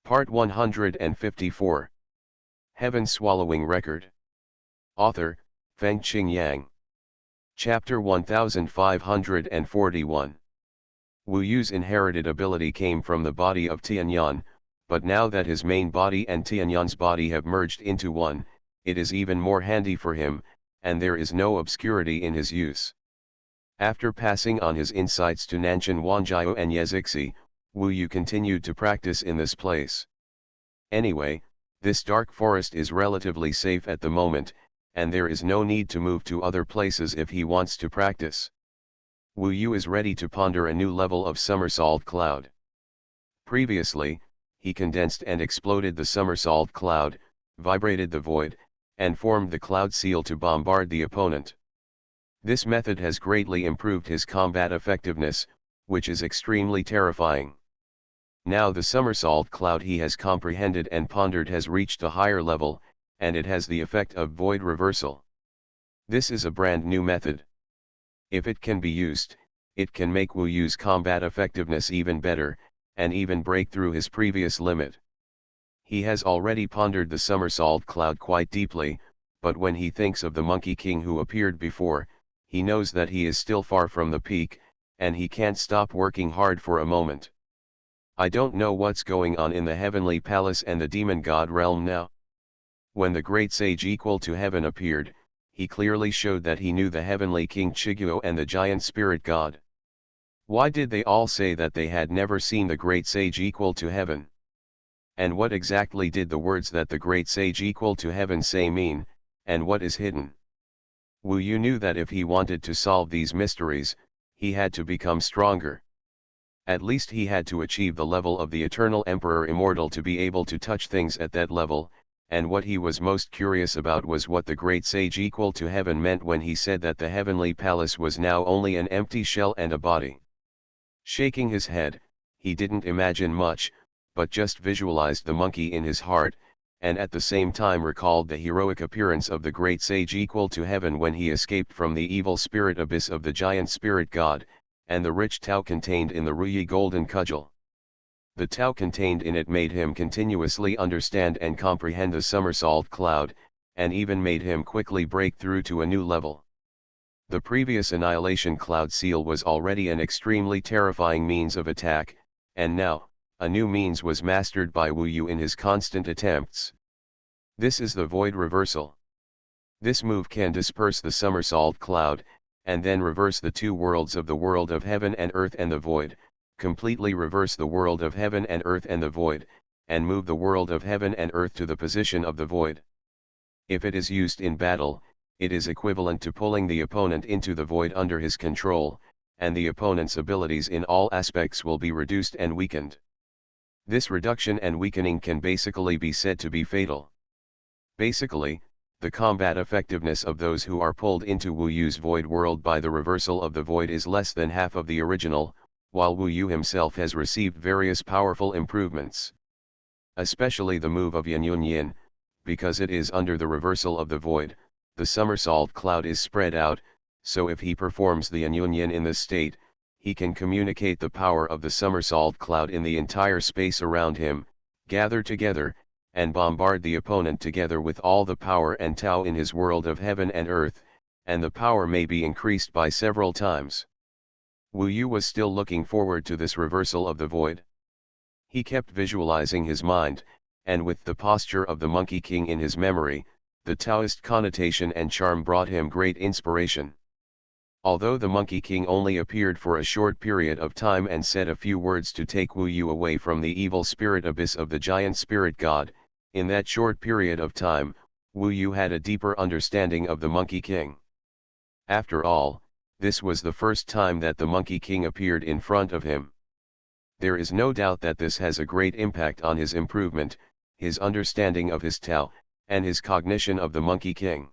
Part 154. Heaven Swallowing Record. Author, Fengqing Yang. Chapter 1541. Wu Yu's inherited ability came from the body of Tianyuan, but now that his main body and Tianyuan's body have merged into one, it is even more handy for him, and there is no obscurity in his use. After passing on his insights to Nanshan Wanjiao and Yezixi, Wu Yu continued to practice in this place. Anyway, this dark forest is relatively safe at the moment, and there is no need to move to other places if he wants to practice. Wu Yu is ready to ponder a new level of somersault cloud. Previously, he condensed and exploded the somersault cloud, vibrated the void, and formed the cloud seal to bombard the opponent. This method has greatly improved his combat effectiveness, which is extremely terrifying. Now the somersault cloud he has comprehended and pondered has reached a higher level, and it has the effect of void reversal. This is a brand new method. If it can be used, it can make Wu Yu's combat effectiveness even better, and even break through his previous limit. He has already pondered the somersault cloud quite deeply, but when he thinks of the Monkey King who appeared before, he knows that he is still far from the peak, and he can't stop working hard for a moment. I don't know what's going on in the heavenly palace and the demon god realm now. When the great sage equal to heaven appeared, he clearly showed that he knew the heavenly king Chiguo and the giant spirit god. Why did they all say that they had never seen the great sage equal to heaven? And what exactly did the words that the great sage equal to heaven say mean, and what is hidden? Wu Yu knew that if he wanted to solve these mysteries, he had to become stronger. At least he had to achieve the level of the eternal emperor immortal to be able to touch things at that level, and what he was most curious about was what the great sage equal to heaven meant when he said that the heavenly palace was now only an empty shell and a body. Shaking his head, he didn't imagine much, but just visualized the monkey in his heart, and at the same time recalled the heroic appearance of the great sage equal to heaven when he escaped from the evil spirit abyss of the giant spirit god, and the rich Tao contained in the Ruyi golden cudgel. The Tao contained in it made him continuously understand and comprehend the somersault cloud, and even made him quickly break through to a new level. The previous annihilation cloud seal was already an extremely terrifying means of attack, and now, a new means was mastered by Wu Yu in his constant attempts. This is the void reversal. This move can disperse the somersault cloud, and then reverse the two worlds of the world of heaven and earth and the void, completely reverse the world of heaven and earth and the void, and move the world of heaven and earth to the position of the void. If it is used in battle, it is equivalent to pulling the opponent into the void under his control, and the opponent's abilities in all aspects will be reduced and weakened. This reduction and weakening can basically be said to be fatal. Basically, the combat effectiveness of those who are pulled into Wu Yu's void world by the reversal of the void is less than half of the original, while Wu Yu himself has received various powerful improvements. Especially the move of Yan Yun Yin, because it is under the reversal of the void, the somersault cloud is spread out, so if he performs the Yan Yun Yin in this state, he can communicate the power of the somersault cloud in the entire space around him, gather together, and bombard the opponent together with all the power and Tao in his world of heaven and earth, and the power may be increased by several times. Wu Yu was still looking forward to this reversal of the void. He kept visualizing his mind, and with the posture of the Monkey King in his memory, the Taoist connotation and charm brought him great inspiration. Although the Monkey King only appeared for a short period of time and said a few words to take Wu Yu away from the evil spirit abyss of the giant spirit god, in that short period of time, Wu Yu had a deeper understanding of the Monkey King. After all, this was the first time that the Monkey King appeared in front of him. There is no doubt that this has a great impact on his improvement, his understanding of his Tao, and his cognition of the Monkey King.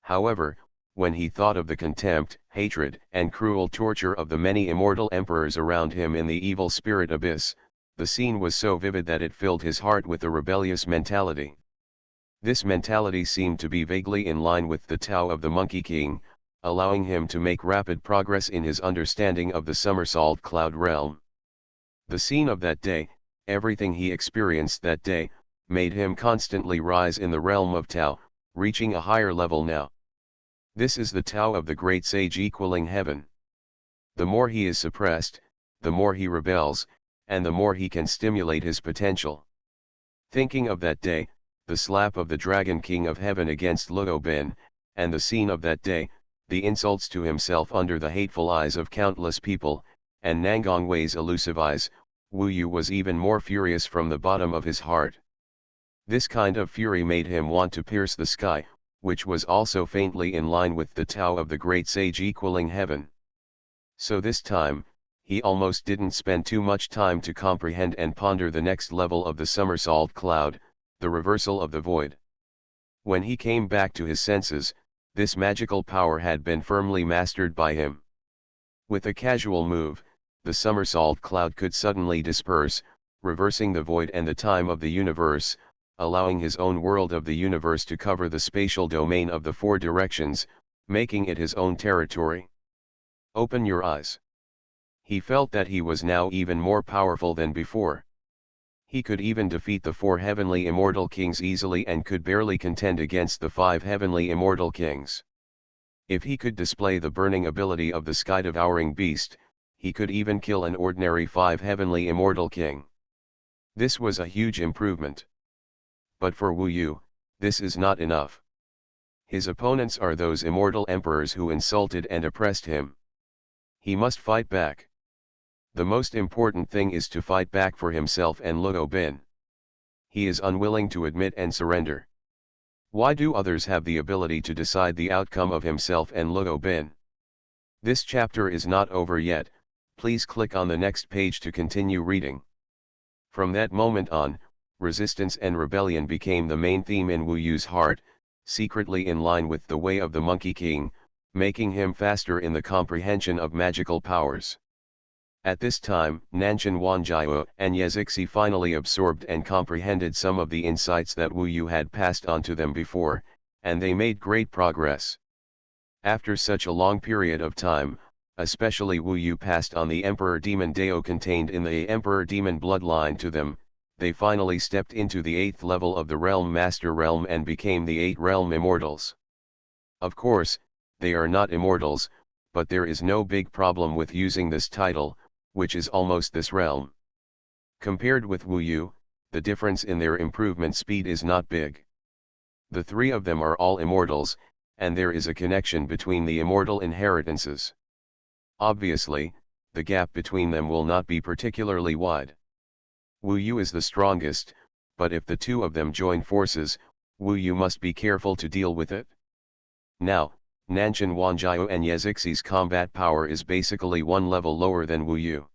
However, when he thought of the contempt, hatred, and cruel torture of the many immortal emperors around him in the evil spirit abyss, the scene was so vivid that it filled his heart with a rebellious mentality. This mentality seemed to be vaguely in line with the Tao of the Monkey King, allowing him to make rapid progress in his understanding of the somersault cloud realm. The scene of that day, Everything he experienced that day made him constantly rise in the realm of Tao, reaching a higher level now. This is the Tao of the great sage equaling heaven. The more he is suppressed, the more he rebels, and the more he can stimulate his potential. Thinking of that day, the slap of the Dragon King of Heaven against Luo Ben, and the scene of that day, the insults to himself under the hateful eyes of countless people, and Nangong Wei's elusive eyes, Wu Yu was even more furious from the bottom of his heart. This kind of fury made him want to pierce the sky, which was also faintly in line with the Tao of the great sage equaling heaven. So this time, he almost didn't spend too much time to comprehend and ponder the next level of the somersault cloud, the reversal of the void. When he came back to his senses, this magical power had been firmly mastered by him. With a casual move, the somersault cloud could suddenly disperse, reversing the void and the time of the universe, allowing his own world of the universe to cover the spatial domain of the four directions, making it his own territory. Open your eyes. He felt that he was now even more powerful than before. He could even defeat the 4 heavenly immortal kings easily and could barely contend against the 5 heavenly immortal kings. If he could display the burning ability of the sky-devouring beast, he could even kill an ordinary 5 heavenly immortal king. This was a huge improvement. But for Wu Yu, this is not enough. His opponents are those immortal emperors who insulted and oppressed him. He must fight back. The most important thing is to fight back for himself and Luo Ben. He is unwilling to admit and surrender. Why do others have the ability to decide the outcome of himself and Luo Ben? This chapter is not over yet, please click on the next page to continue reading. From that moment on, resistance and rebellion became the main theme in Wu Yu's heart, secretly in line with the way of the Monkey King, making him faster in the comprehension of magical powers. At this time, Nanshan Wanjiao and Yezixi finally absorbed and comprehended some of the insights that Wu Yu had passed on to them before, and they made great progress. After such a long period of time, especially Wu Yu passed on the Emperor Demon Dao contained in the Emperor Demon bloodline to them, they finally stepped into the 8th level of the Realm Master Realm and became the 8 Realm Immortals. Of course, they are not immortals, but there is no big problem with using this title, which is almost this realm. Compared with Wu Yu, the difference in their improvement speed is not big. The 3 of them are all immortals, and there is a connection between the immortal inheritances. Obviously, the gap between them will not be particularly wide. Wu Yu is the strongest, but if the 2 of them join forces, Wu Yu must be careful to deal with it. Now, Nanshan Wanjiao and Yezixi's combat power is basically 1 level lower than Wu Yu.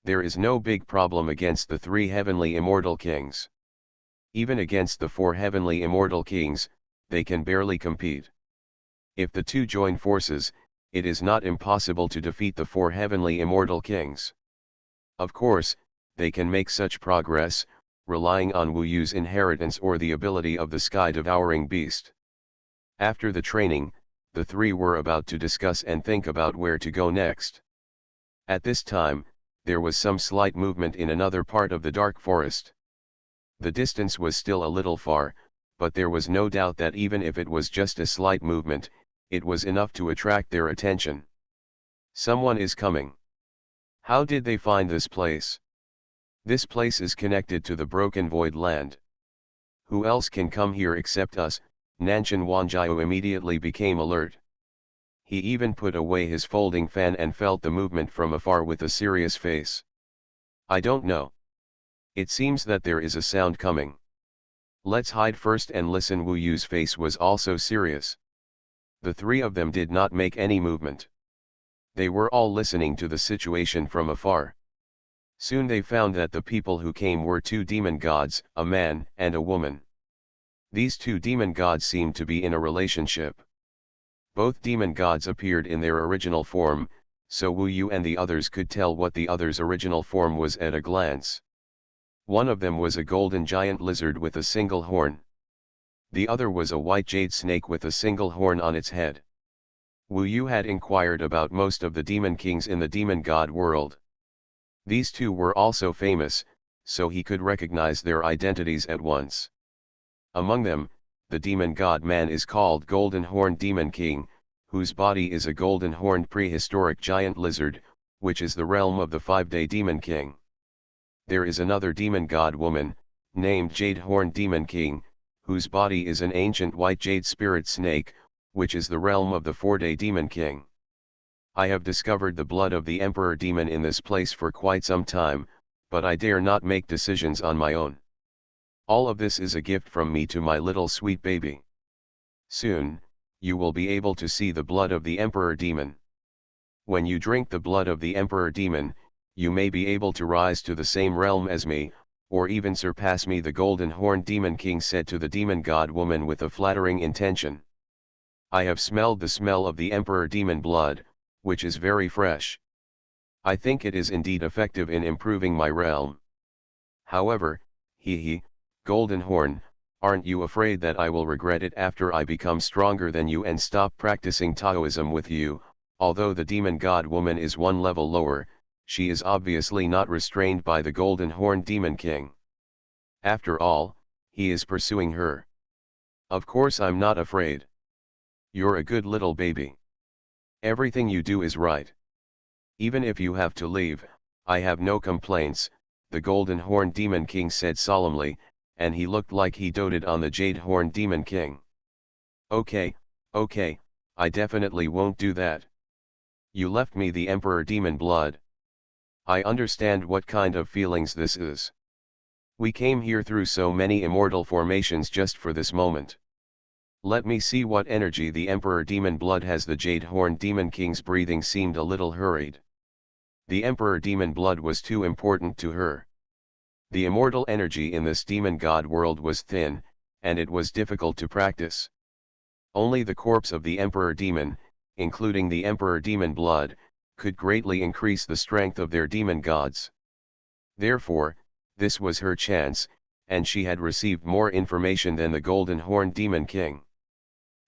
There is no big problem against the 3 heavenly immortal kings. Even against the 4 heavenly immortal kings, they can barely compete. If the 2 join forces, it is not impossible to defeat the 4 heavenly immortal kings. Of course, they can make such progress, relying on Wu Yu's inheritance or the ability of the sky-devouring beast. After the training, the 3 were about to discuss and think about where to go next. At this time, there was some slight movement in another part of the dark forest. The distance was still a little far, but there was no doubt that even if it was just a slight movement, it was enough to attract their attention. Someone is coming. How did they find this place? This place is connected to the broken void land. Who else can come here except us? Nanshan Wanjiao immediately became alert. He even put away his folding fan and felt the movement from afar with a serious face. I don't know. It seems that there is a sound coming. Let's hide first and listen. Wu Yu's face was also serious. The 3 of them did not make any movement. They were all listening to the situation from afar. Soon they found that the people who came were 2 demon gods, a man and a woman. These 2 demon gods seemed to be in a relationship. Both demon gods appeared in their original form, so Wu Yu and the others could tell what the other's original form was at a glance. One of them was a golden giant lizard with a single horn. The other was a white jade snake with a single horn on its head. Wu Yu had inquired about most of the demon kings in the demon god world. These 2 were also famous, so he could recognize their identities at once. Among them, the demon god man is called Golden Horned Demon King, whose body is a golden horned prehistoric giant lizard, which is the realm of the 5-day demon king. There is another demon god woman, named Jade Horned Demon King, whose body is an ancient white jade spirit snake, which is the realm of the 4-day demon king. I have discovered the blood of the emperor demon in this place for quite some time, but I dare not make decisions on my own. All of this is a gift from me to my little sweet baby. Soon, you will be able to see the blood of the emperor demon. When you drink the blood of the emperor demon, you may be able to rise to the same realm as me, or even surpass me, the Golden Horned Demon King said to the demon god woman with a flattering intention. I have smelled the smell of the emperor demon blood, which is very fresh. I think it is indeed effective in improving my realm. However, Golden Horn, aren't you afraid that I will regret it after I become stronger than you and stop practicing Taoism with you? Although the demon god woman is one level lower, she is obviously not restrained by the Golden Horned Demon King. After all, he is pursuing her. Of course I'm not afraid. You're a good little baby. Everything you do is right. Even if you have to leave, I have no complaints, the Golden Horned Demon King said solemnly, and he looked like he doted on the Jade Horned Demon King. Okay, I definitely won't do that. You left me the Emperor Demon blood. I understand what kind of feelings this is. We came here through so many immortal formations just for this moment. Let me see what energy the Emperor Demon blood has. The Jade Horned Demon King's breathing seemed a little hurried. The Emperor Demon blood was too important to her. The immortal energy in this demon god world was thin, and it was difficult to practice. Only the corpse of the Emperor Demon, including the Emperor Demon blood, could greatly increase the strength of their demon gods. Therefore, this was her chance, and she had received more information than the Golden Horned Demon King.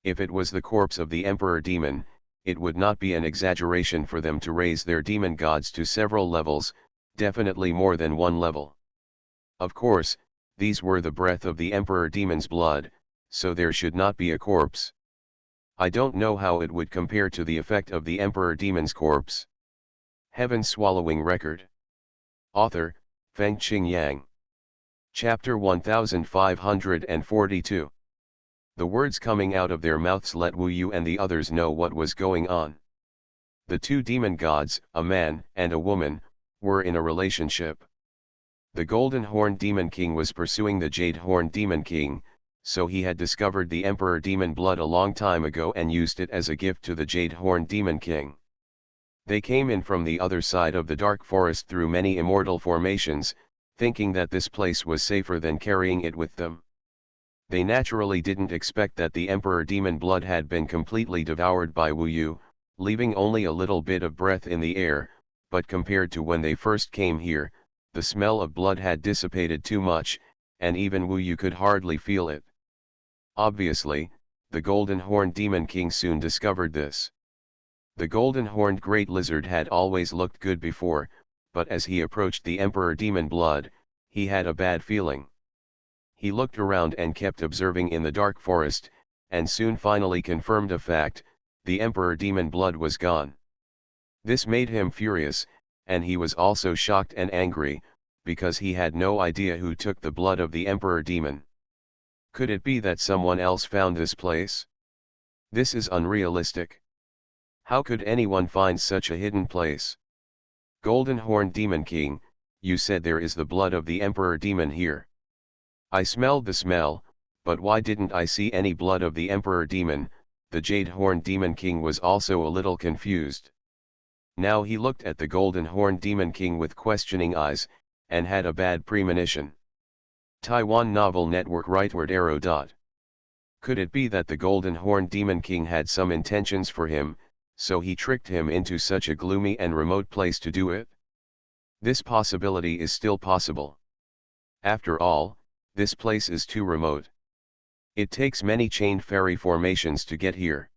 If it was the corpse of the Emperor Demon, it would not be an exaggeration for them to raise their demon gods to several levels, definitely more than one level. Of course, these were the breath of the Emperor Demon's blood, so there should not be a corpse. I don't know how it would compare to the effect of the Emperor Demon's corpse. Heaven Swallowing Record. Author, Feng-Ching Yang. Chapter 1542. The words coming out of their mouths let Wu Yu and the others know what was going on. The two demon gods, a man and a woman, were in a relationship. The Golden Horned Demon King was pursuing the Jade Horned Demon King, so he had discovered the Emperor Demon blood a long time ago and used it as a gift to the Jade Horned Demon King. They came in from the other side of the dark forest through many immortal formations, thinking that this place was safer than carrying it with them. They naturally didn't expect that the Emperor Demon blood had been completely devoured by Wu Yu, leaving only a little bit of breath in the air, but compared to when they first came here, the smell of blood had dissipated too much, and even Wu Yu could hardly feel it. Obviously, the Golden Horned Demon King soon discovered this. The Golden Horned Great Lizard had always looked good before, but as he approached the Emperor Demon blood, he had a bad feeling. He looked around and kept observing in the dark forest, and soon finally confirmed a fact: the Emperor Demon blood was gone. This made him furious, and he was also shocked and angry, because he had no idea who took the blood of the Emperor Demon. Could it be that someone else found this place? This is unrealistic. How could anyone find such a hidden place? Golden Horned Demon King, you said there is the blood of the Emperor Demon here. I smelled the smell, but why didn't I see any blood of the Emperor Demon? The Jade Horned Demon King was also a little confused. Now he looked at the Golden Horned Demon King with questioning eyes, and had a bad premonition. Taiwan Novel Network Rightward Arrow. Could it be that the Golden Horned Demon King had some intentions for him, so he tricked him into such a gloomy and remote place to do it? This possibility is still possible. After all, this place is too remote. It takes many chained fairy formations to get here.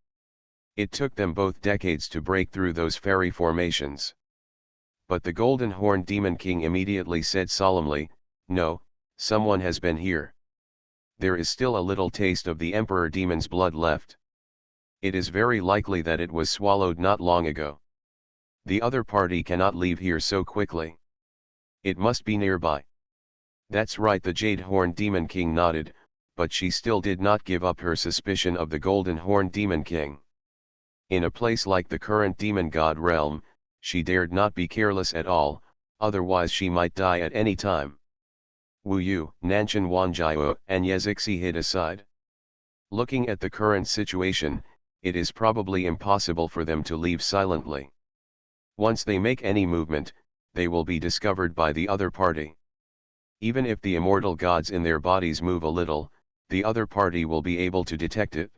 It took them both decades to break through those fairy formations. But the Golden Horned Demon King immediately said solemnly, No, someone has been here. There is still a little taste of the Emperor Demon's blood left. It is very likely that it was swallowed not long ago. The other party cannot leave here so quickly. It must be nearby. That's right, the Jade Horn Demon King nodded, but she still did not give up her suspicion of the Golden Horn Demon King. In a place like the current demon god realm, she dared not be careless at all, otherwise she might die at any time. Wu Yu, Nanshan Wanjiao, and Yezixi hid aside. Looking at the current situation, it is probably impossible for them to leave silently. Once they make any movement, they will be discovered by the other party. Even if the immortal gods in their bodies move a little, the other party will be able to detect it.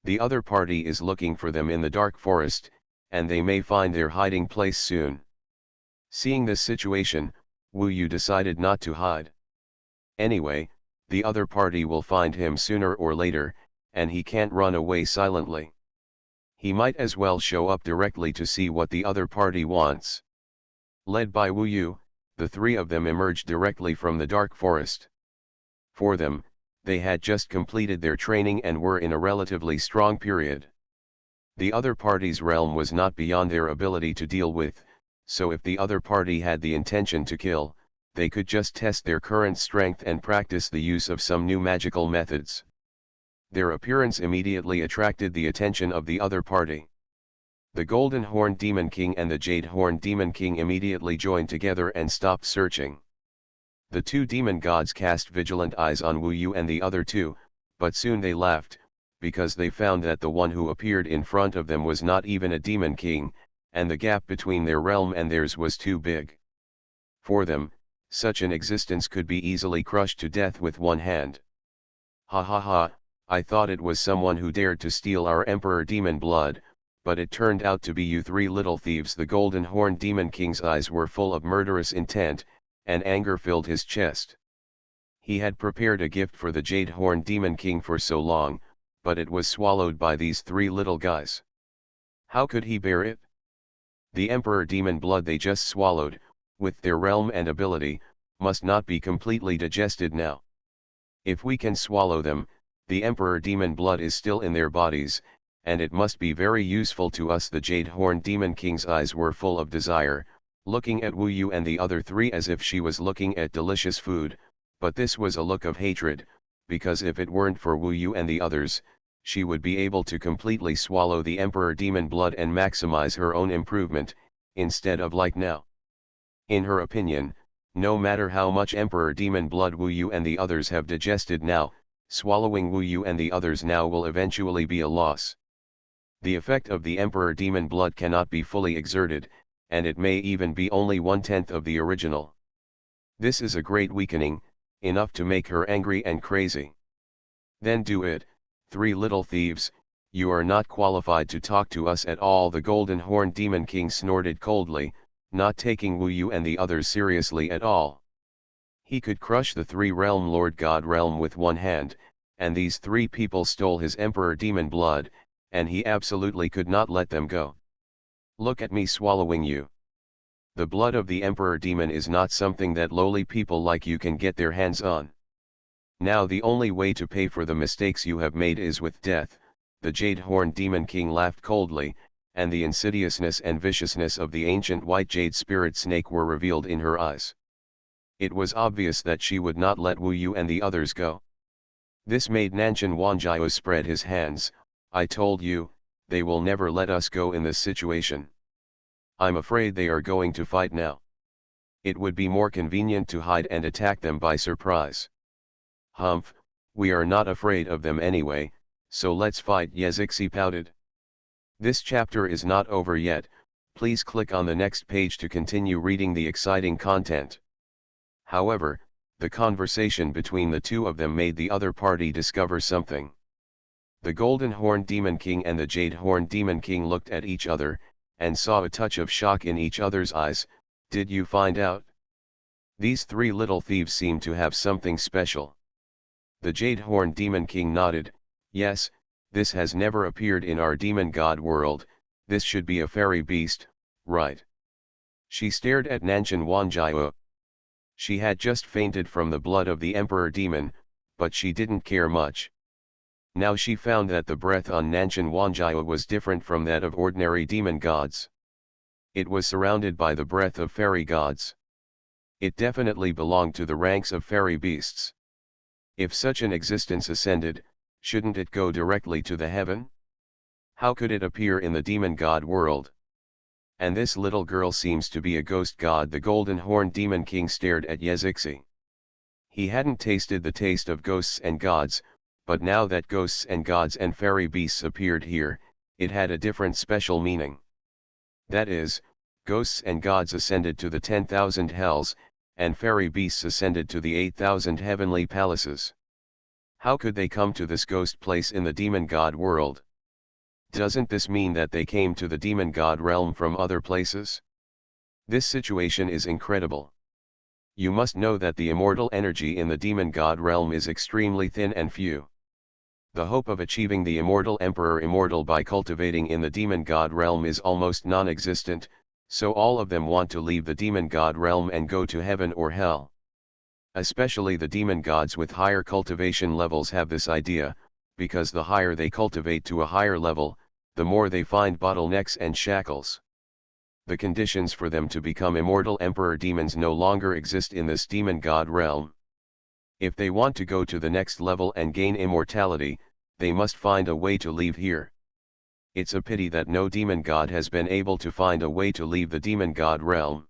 The other party is looking for them in the dark forest, and they may find their hiding place soon. Seeing this situation, Wu Yu decided not to hide. Anyway, the other party will find him sooner or later, and he can't run away silently. He might as well show up directly to see what the other party wants. Led by Wu Yu, the three of them emerged directly from the dark forest. For them, they had just completed their training and were in a relatively strong period. The other party's realm was not beyond their ability to deal with, so if the other party had the intention to kill, they could just test their current strength and practice the use of some new magical methods. Their appearance immediately attracted the attention of the other party. The Golden Horn Demon King and the Jade Horn Demon King immediately joined together and stopped searching. The two demon gods cast vigilant eyes on Wu Yu and the other two, but soon they left, because they found that the one who appeared in front of them was not even a demon king, and the gap between their realm and theirs was too big. For them, such an existence could be easily crushed to death with one hand. Ha ha ha, I thought it was someone who dared to steal our Emperor Demon blood, but it turned out to be you three little thieves. The Golden Horn Demon King's eyes were full of murderous intent, and anger filled his chest. He had prepared a gift for the Jade Horn Demon King for so long, but it was swallowed by these three little guys. How could he bear it? The Emperor Demon blood they just swallowed, with their realm and ability, must not be completely digested now. If we can swallow them, the Emperor Demon blood is still in their bodies, and it must be very useful to us. The Jade Horn Demon King's eyes were full of desire, looking at Wu Yu and the other three as if she was looking at delicious food, but this was a look of hatred, because if it weren't for Wu Yu and the others, she would be able to completely swallow the Emperor Demon blood and maximize her own improvement, instead of like now. In her opinion, no matter how much Emperor Demon blood Wu Yu and the others have digested now, swallowing Wu Yu and the others now will eventually be a loss. The effect of the Emperor Demon blood cannot be fully exerted, and it may even be only 1/10 of the original. This is a great weakening, enough to make her angry and crazy. Then do it, three little thieves, you are not qualified to talk to us at all. The Golden Horn Demon King snorted coldly, not taking Wu Yu and the others seriously at all. He could crush the three-realm Lord God realm with one hand, and these three people stole his Emperor Demon blood, and he absolutely could not let them go. Look at me swallowing you. The blood of the Emperor Demon is not something that lowly people like you can get their hands on. Now the only way to pay for the mistakes you have made is with death. The Jade Horn Demon King laughed coldly, and the insidiousness and viciousness of the ancient white jade spirit snake were revealed in her eyes. It was obvious that she would not let Wu Yu and the others go. This made Nanshan Wanjiao spread his hands. I told you, they will never let us go in this situation. I'm afraid they are going to fight now. It would be more convenient to hide and attack them by surprise. Humph, we are not afraid of them anyway, so let's fight. Yezixi pouted. This chapter is not over yet, please click on the next page to continue reading the exciting content. However, the conversation between the two of them made the other party discover something. The Golden Horn Demon King and the Jade Horn Demon King looked at each other, and saw a touch of shock in each other's eyes. Did you find out? These three little thieves seem to have something special. The Jade Horn Demon King nodded. Yes, this has never appeared in our demon god world, this should be a fairy beast, right? She stared at Nanshan Wanjiao. She had just fainted from the blood of the emperor demon, but she didn't care much. Now she found that the breath on Nanshan Wanjiao was different from that of ordinary demon gods. It was surrounded by the breath of fairy gods. It definitely belonged to the ranks of fairy beasts. If such an existence ascended, shouldn't it go directly to the heaven? How could it appear in the demon god world? And this little girl seems to be a ghost god. The golden horned demon king stared at Yezixi. He hadn't tasted the taste of ghosts and gods, but now that ghosts and gods and fairy beasts appeared here, it had a different special meaning. That is, ghosts and gods ascended to the 10,000 hells, and fairy beasts ascended to the 8,000 heavenly palaces. How could they come to this ghost place in the demon god world? Doesn't this mean that they came to the demon god realm from other places? This situation is incredible. You must know that the immortal energy in the demon god realm is extremely thin and few. The hope of achieving the immortal emperor immortal by cultivating in the demon god realm is almost non-existent, so all of them want to leave the demon god realm and go to heaven or hell. Especially the demon gods with higher cultivation levels have this idea, because the higher they cultivate to a higher level, the more they find bottlenecks and shackles. The conditions for them to become immortal emperor demons no longer exist in this demon god realm. If they want to go to the next level and gain immortality, they must find a way to leave here. It's a pity that no demon god has been able to find a way to leave the demon god realm.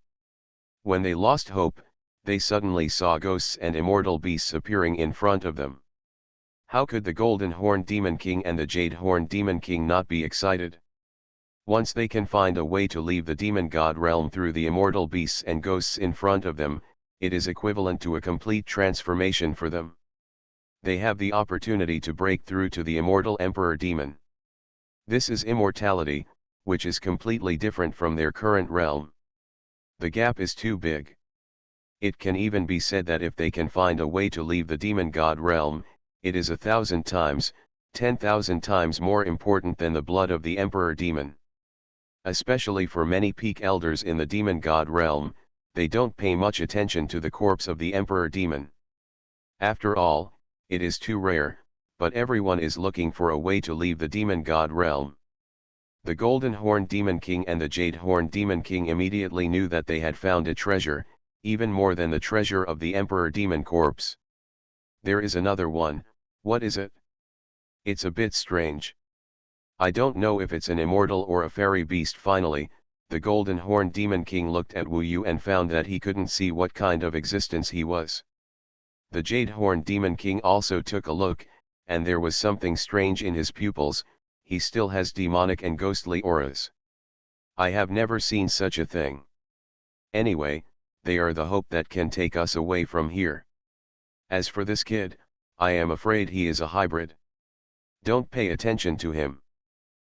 When they lost hope, they suddenly saw ghosts and immortal beasts appearing in front of them. How could the Golden Horned Demon King and the Jade Horned Demon King not be excited? Once they can find a way to leave the demon god realm through the immortal beasts and ghosts in front of them, it is equivalent to a complete transformation for them. They have the opportunity to break through to the immortal emperor demon. This is immortality, which is completely different from their current realm. The gap is too big. It can even be said that if they can find a way to leave the demon god realm, it is 1,000 times, 10,000 times more important than the blood of the emperor demon. Especially for many peak elders in the demon god realm, they don't pay much attention to the corpse of the emperor demon. After all, it is too rare, but everyone is looking for a way to leave the demon god realm. The Golden Horned Demon King and the Jade Horned Demon King immediately knew that they had found a treasure, even more than the treasure of the emperor demon corpse. There is another one. What is it? It's a bit strange. I don't know if it's an immortal or a fairy beast. Finally, the Golden Horned Demon King looked at Wu Yu and found that he couldn't see what kind of existence he was. The Jade Horned Demon King also took a look, and there was something strange in his pupils. He still has demonic and ghostly auras. I have never seen such a thing. Anyway, they are the hope that can take us away from here. As for this kid, I am afraid he is a hybrid. Don't pay attention to him.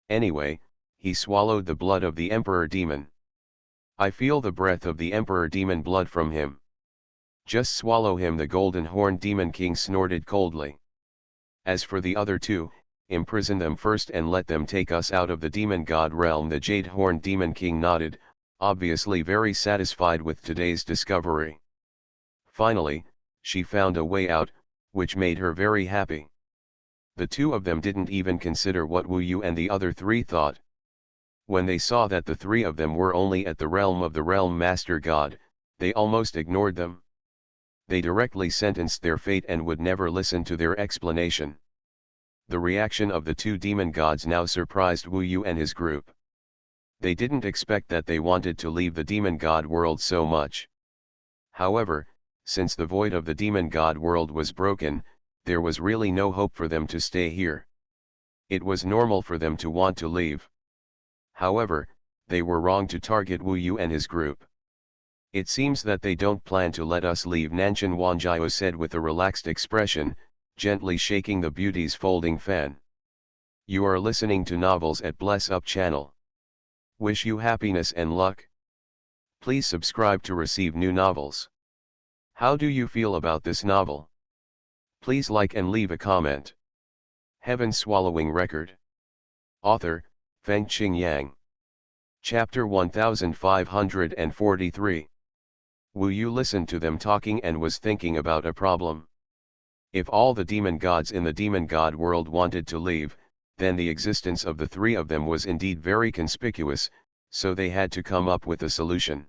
Anyway, he swallowed the blood of the emperor demon. I feel the breath of the emperor demon blood from him. Just swallow him, the Golden Horned Demon King snorted coldly. As for the other two, imprison them first and let them take us out of the demon god realm. The Jade Horned Demon King nodded, obviously very satisfied with today's discovery. Finally, she found a way out, which made her very happy. The two of them didn't even consider what Wu Yu and the other three thought. When they saw that the three of them were only at the realm of the Realm Master God, they almost ignored them. They directly sentenced their fate and would never listen to their explanation. The reaction of the two demon gods now surprised Wu Yu and his group. They didn't expect that they wanted to leave the demon god world so much. However, since the void of the demon god world was broken, there was really no hope for them to stay here. It was normal for them to want to leave. However, they were wrong to target Wu Yu and his group. It seems that they don't plan to let us leave, Nanshan Wanjiao said with a relaxed expression, gently shaking the beauty's folding fan. You are listening to Novels at Bless Up channel. Wish you happiness and luck. Please subscribe to receive new novels. How do you feel about this novel? Please like and leave a comment. Heaven Swallowing Record. Author, Fengqing Yang. Chapter 1543. Wu Yu listened to them talking and was thinking about a problem. If all the demon gods in the demon god world wanted to leave, then the existence of the three of them was indeed very conspicuous, so they had to come up with a solution.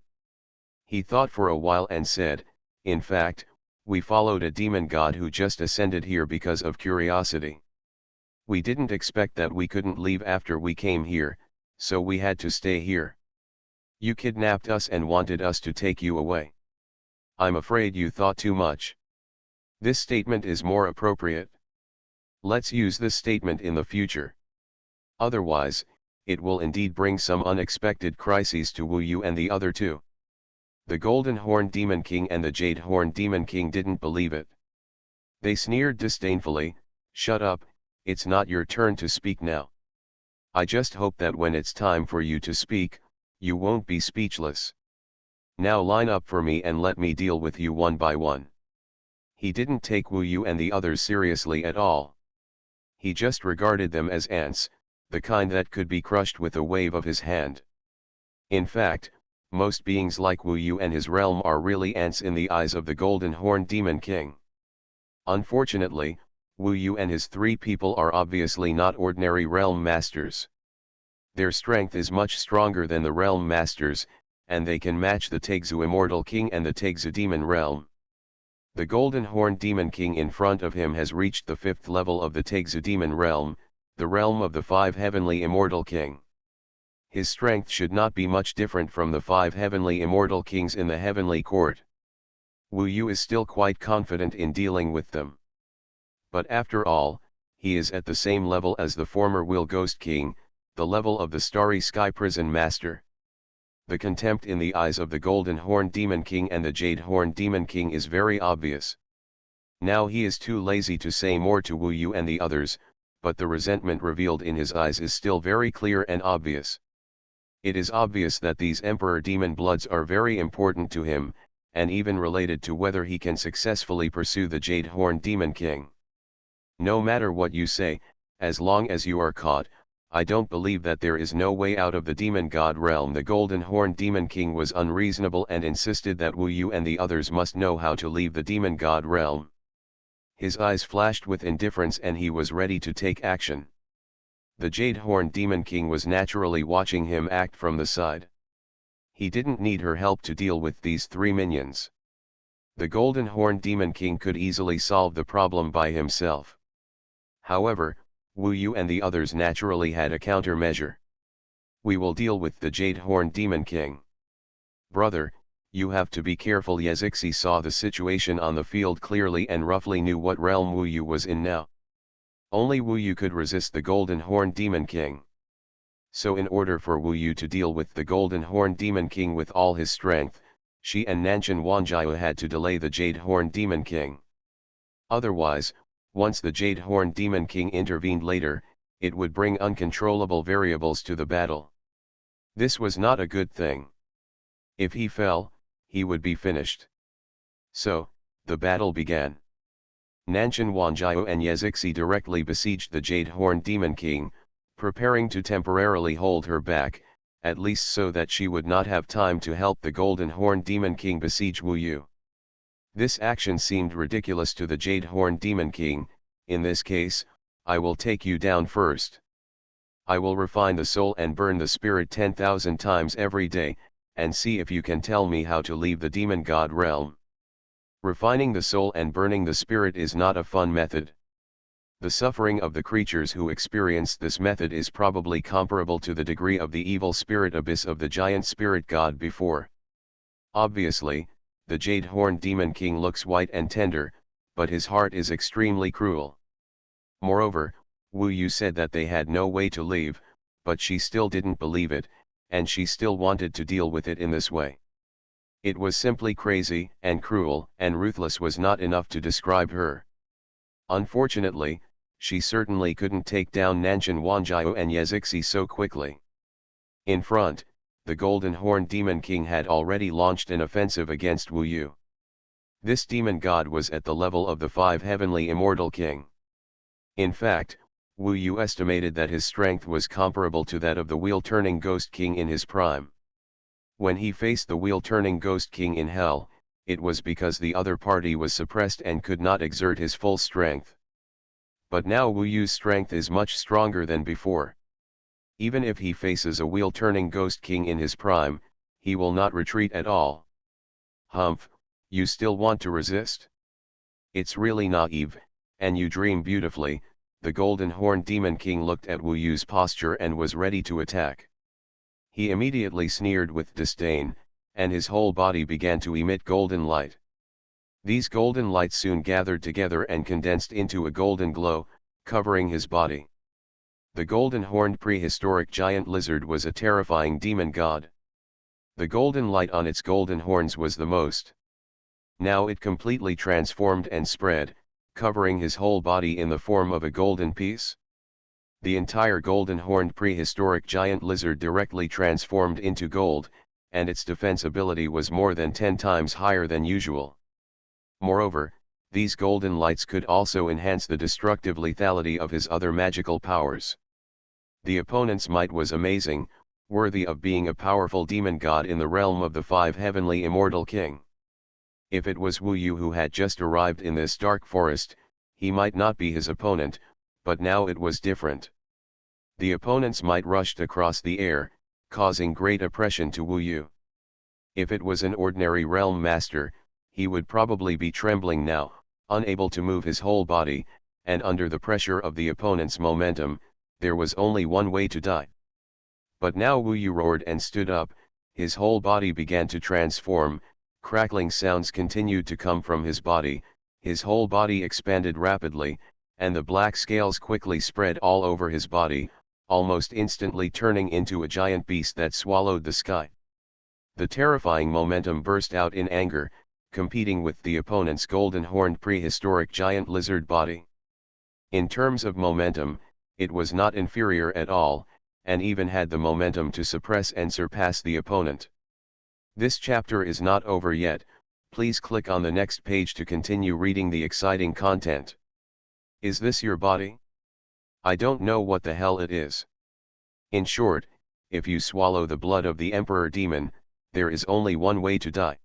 He thought for a while and said, in fact, we followed a demon god who just ascended here because of curiosity. We didn't expect that we couldn't leave after we came here, so we had to stay here. You kidnapped us and wanted us to take you away. I'm afraid you thought too much. This statement is more appropriate. Let's use this statement in the future. Otherwise, it will indeed bring some unexpected crises to Wu Yu and the other two. The Golden Horn Demon King and the Jade Horn Demon King didn't believe it. They sneered disdainfully, "Shut up, it's not your turn to speak now. I just hope that when it's time for you to speak, you won't be speechless. Now line up for me and let me deal with you one by one." He didn't take Wu Yu and the others seriously at all. He just regarded them as ants, the kind that could be crushed with a wave of his hand. In fact, most beings like Wu Yu and his realm are really ants in the eyes of the Golden Horn Demon King. Unfortunately, Wu Yu and his three people are obviously not ordinary realm masters. Their strength is much stronger than the realm masters, and they can match the Taixu Immortal King and the Taixu Demon Realm. The Golden Horn Demon King in front of him has reached the 5th level of the Taixu Demon Realm, the realm of the 5 Heavenly Immortal King. His strength should not be much different from the 5 Heavenly Immortal Kings in the Heavenly Court. Wu Yu is still quite confident in dealing with them. But after all, he is at the same level as the former Will Ghost King, the level of the Starry Sky Prison Master. The contempt in the eyes of the Golden Horn Demon King and the Jade Horn Demon King is very obvious. Now he is too lazy to say more to Wu Yu and the others, but the resentment revealed in his eyes is still very clear and obvious. It is obvious that these Emperor Demon Bloods are very important to him, and even related to whether he can successfully pursue the Jade Horn Demon King. No matter what you say, as long as you are caught, I don't believe that there is no way out of the demon god realm. The Golden Horn Demon King was unreasonable and insisted that Wu Yu and the others must know how to leave the demon god realm. His eyes flashed with indifference and he was ready to take action. The Jade Horn Demon King was naturally watching him act from the side. He didn't need her help to deal with these three minions. The Golden Horn Demon King could easily solve the problem by himself. However, Wu Yu and the others naturally had a countermeasure. "We will deal with the Jade Horn Demon King. Brother, you have to be careful." Yazixi saw the situation on the field clearly and roughly knew what realm Wu Yu was in now. Only Wu Yu could resist the Golden Horn Demon King. So in order for Wu Yu to deal with the Golden Horn Demon King with all his strength, she and Nanshan Wanjiao had to delay the Jade Horn Demon King. Otherwise, once the Jade Horn Demon King intervened later, it would bring uncontrollable variables to the battle. This was not a good thing. If he fell, he would be finished. So, the battle began. Nanshan Wanjiao and Yazixi directly besieged the Jade Horn Demon King, preparing to temporarily hold her back, at least so that she would not have time to help the Golden Horn Demon King besiege Wu Yu. This action seemed ridiculous to the Jade Horn Demon King. "In this case, I will take you down first. I will refine the soul and burn the spirit 10,000 times every day, and see if you can tell me how to leave the demon god realm." Refining the soul and burning the spirit is not a fun method. The suffering of the creatures who experienced this method is probably comparable to the degree of the evil spirit abyss of the giant spirit god before. Obviously, the Jade Horn Demon King looks white and tender, but his heart is extremely cruel. Moreover, Wu Yu said that they had no way to leave, but she still didn't believe it, and she still wanted to deal with it in this way. It was simply crazy, and cruel, and ruthless was not enough to describe her. Unfortunately, she certainly couldn't take down Nanshan Wanjiao and Yazixi so quickly. In front, the Golden Horn Demon King had already launched an offensive against Wu Yu. This demon god was at the level of the 5 Heavenly Immortal King. In fact, Wu Yu estimated that his strength was comparable to that of the wheel-turning Ghost King in his prime. When he faced the wheel-turning Ghost King in Hell, it was because the other party was suppressed and could not exert his full strength. But now Wu Yu's strength is much stronger than before. Even if he faces a wheel-turning Ghost King in his prime, he will not retreat at all. Humph, you still want to resist? It's really naive, and you dream beautifully. The Golden Horned Demon King looked at Wu Yu's posture and was ready to attack. He immediately sneered with disdain, and his whole body began to emit golden light. These golden lights soon gathered together and condensed into a golden glow, covering his body. The golden-horned prehistoric giant lizard was a terrifying demon god. The golden light on its golden horns was the most. Now it completely transformed and spread, covering his whole body in the form of a golden piece. The entire golden-horned prehistoric giant lizard directly transformed into gold, and its defense ability was more than 10 times higher than usual. Moreover, these golden lights could also enhance the destructive lethality of his other magical powers. The opponent's might was amazing, worthy of being a powerful demon god in the realm of the 5 heavenly immortal king. If it was Wu Yu who had just arrived in this dark forest, he might not be his opponent, but now it was different. The opponent's might rushed across the air, causing great oppression to Wu Yu. If it was an ordinary realm master, he would probably be trembling now, unable to move his whole body, and under the pressure of the opponent's momentum, there was only one way to die. But now Wu Yu roared and stood up, his whole body began to transform, crackling sounds continued to come from his body, his whole body expanded rapidly, and the black scales quickly spread all over his body, almost instantly turning into a giant beast that swallowed the sky. The terrifying momentum burst out in anger, competing with the opponent's golden-horned prehistoric giant lizard body. In terms of momentum, it was not inferior at all, and even had the momentum to suppress and surpass the opponent. This chapter is not over yet, please click on the next page to continue reading the exciting content. Is this your body? I don't know what the hell it is. In short, if you swallow the blood of the Emperor Demon, there is only one way to die.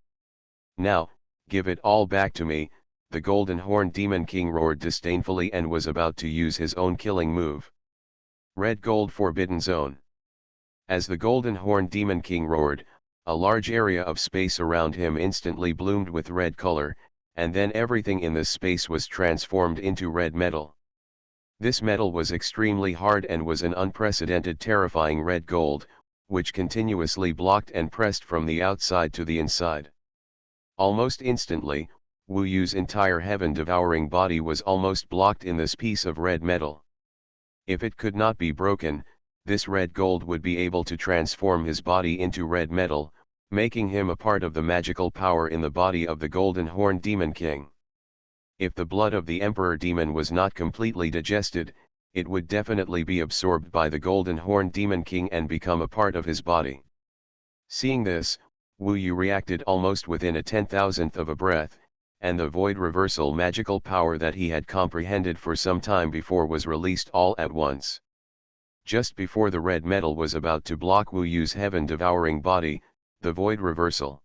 Now, give it all back to me, the Golden-Horned Demon King roared disdainfully and was about to use his own killing move. Red Gold Forbidden Zone. As the Golden-Horned Demon King roared, a large area of space around him instantly bloomed with red color, and then everything in this space was transformed into red metal. This metal was extremely hard and was an unprecedented terrifying red gold, which continuously blocked and pressed from the outside to the inside. Almost instantly, Wu Yu's entire heaven-devouring body was almost blocked in this piece of red metal. If it could not be broken, this red gold would be able to transform his body into red metal, making him a part of the magical power in the body of the Golden-Horned Demon King. If the blood of the Emperor Demon was not completely digested, it would definitely be absorbed by the Golden-Horned Demon King and become a part of his body. Seeing this, Wu Yu reacted almost within a 10,000th of a breath, and the void reversal magical power that he had comprehended for some time before was released all at once. Just before the red metal was about to block Wu Yu's heaven-devouring body, the void reversal.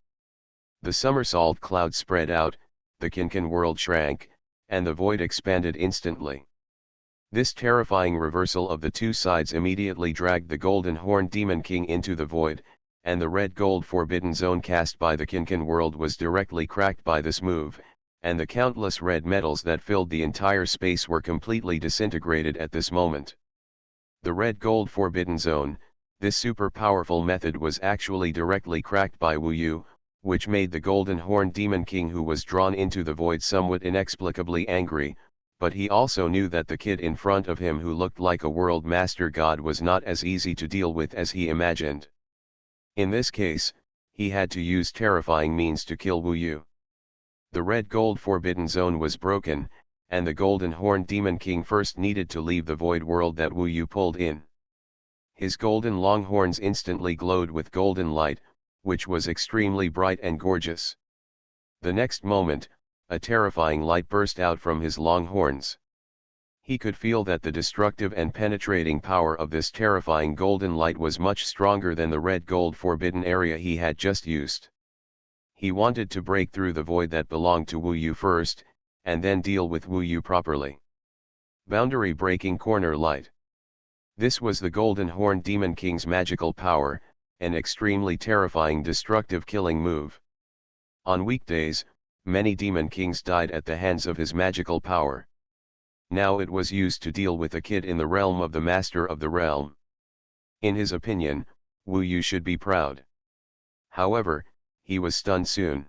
The somersault cloud spread out, the Kinkan world shrank, and the void expanded instantly. This terrifying reversal of the two sides immediately dragged the Golden-Horned Demon King into the void, and the red gold forbidden zone cast by the Kinkan world was directly cracked by this move, and the countless red metals that filled the entire space were completely disintegrated at this moment. The red gold forbidden zone, this super powerful method was actually directly cracked by Wu Yu, which made the Golden-Horned Demon King who was drawn into the void somewhat inexplicably angry, but he also knew that the kid in front of him who looked like a world master god was not as easy to deal with as he imagined. In this case, he had to use terrifying means to kill Wu Yu. The red gold forbidden zone was broken, and the Golden-Horned Demon King first needed to leave the void world that Wu Yu pulled in. His golden long horns instantly glowed with golden light, which was extremely bright and gorgeous. The next moment, a terrifying light burst out from his long horns. He could feel that the destructive and penetrating power of this terrifying golden light was much stronger than the red gold forbidden area he had just used. He wanted to break through the void that belonged to Wu Yu first, and then deal with Wu Yu properly. Boundary breaking corner light. This was the Golden Horn Demon King's magical power, an extremely terrifying destructive killing move. On weekdays, many demon kings died at the hands of his magical power. Now it was used to deal with a kid in the realm of the master of the realm. In his opinion, Wu Yu should be proud. However, he was stunned soon.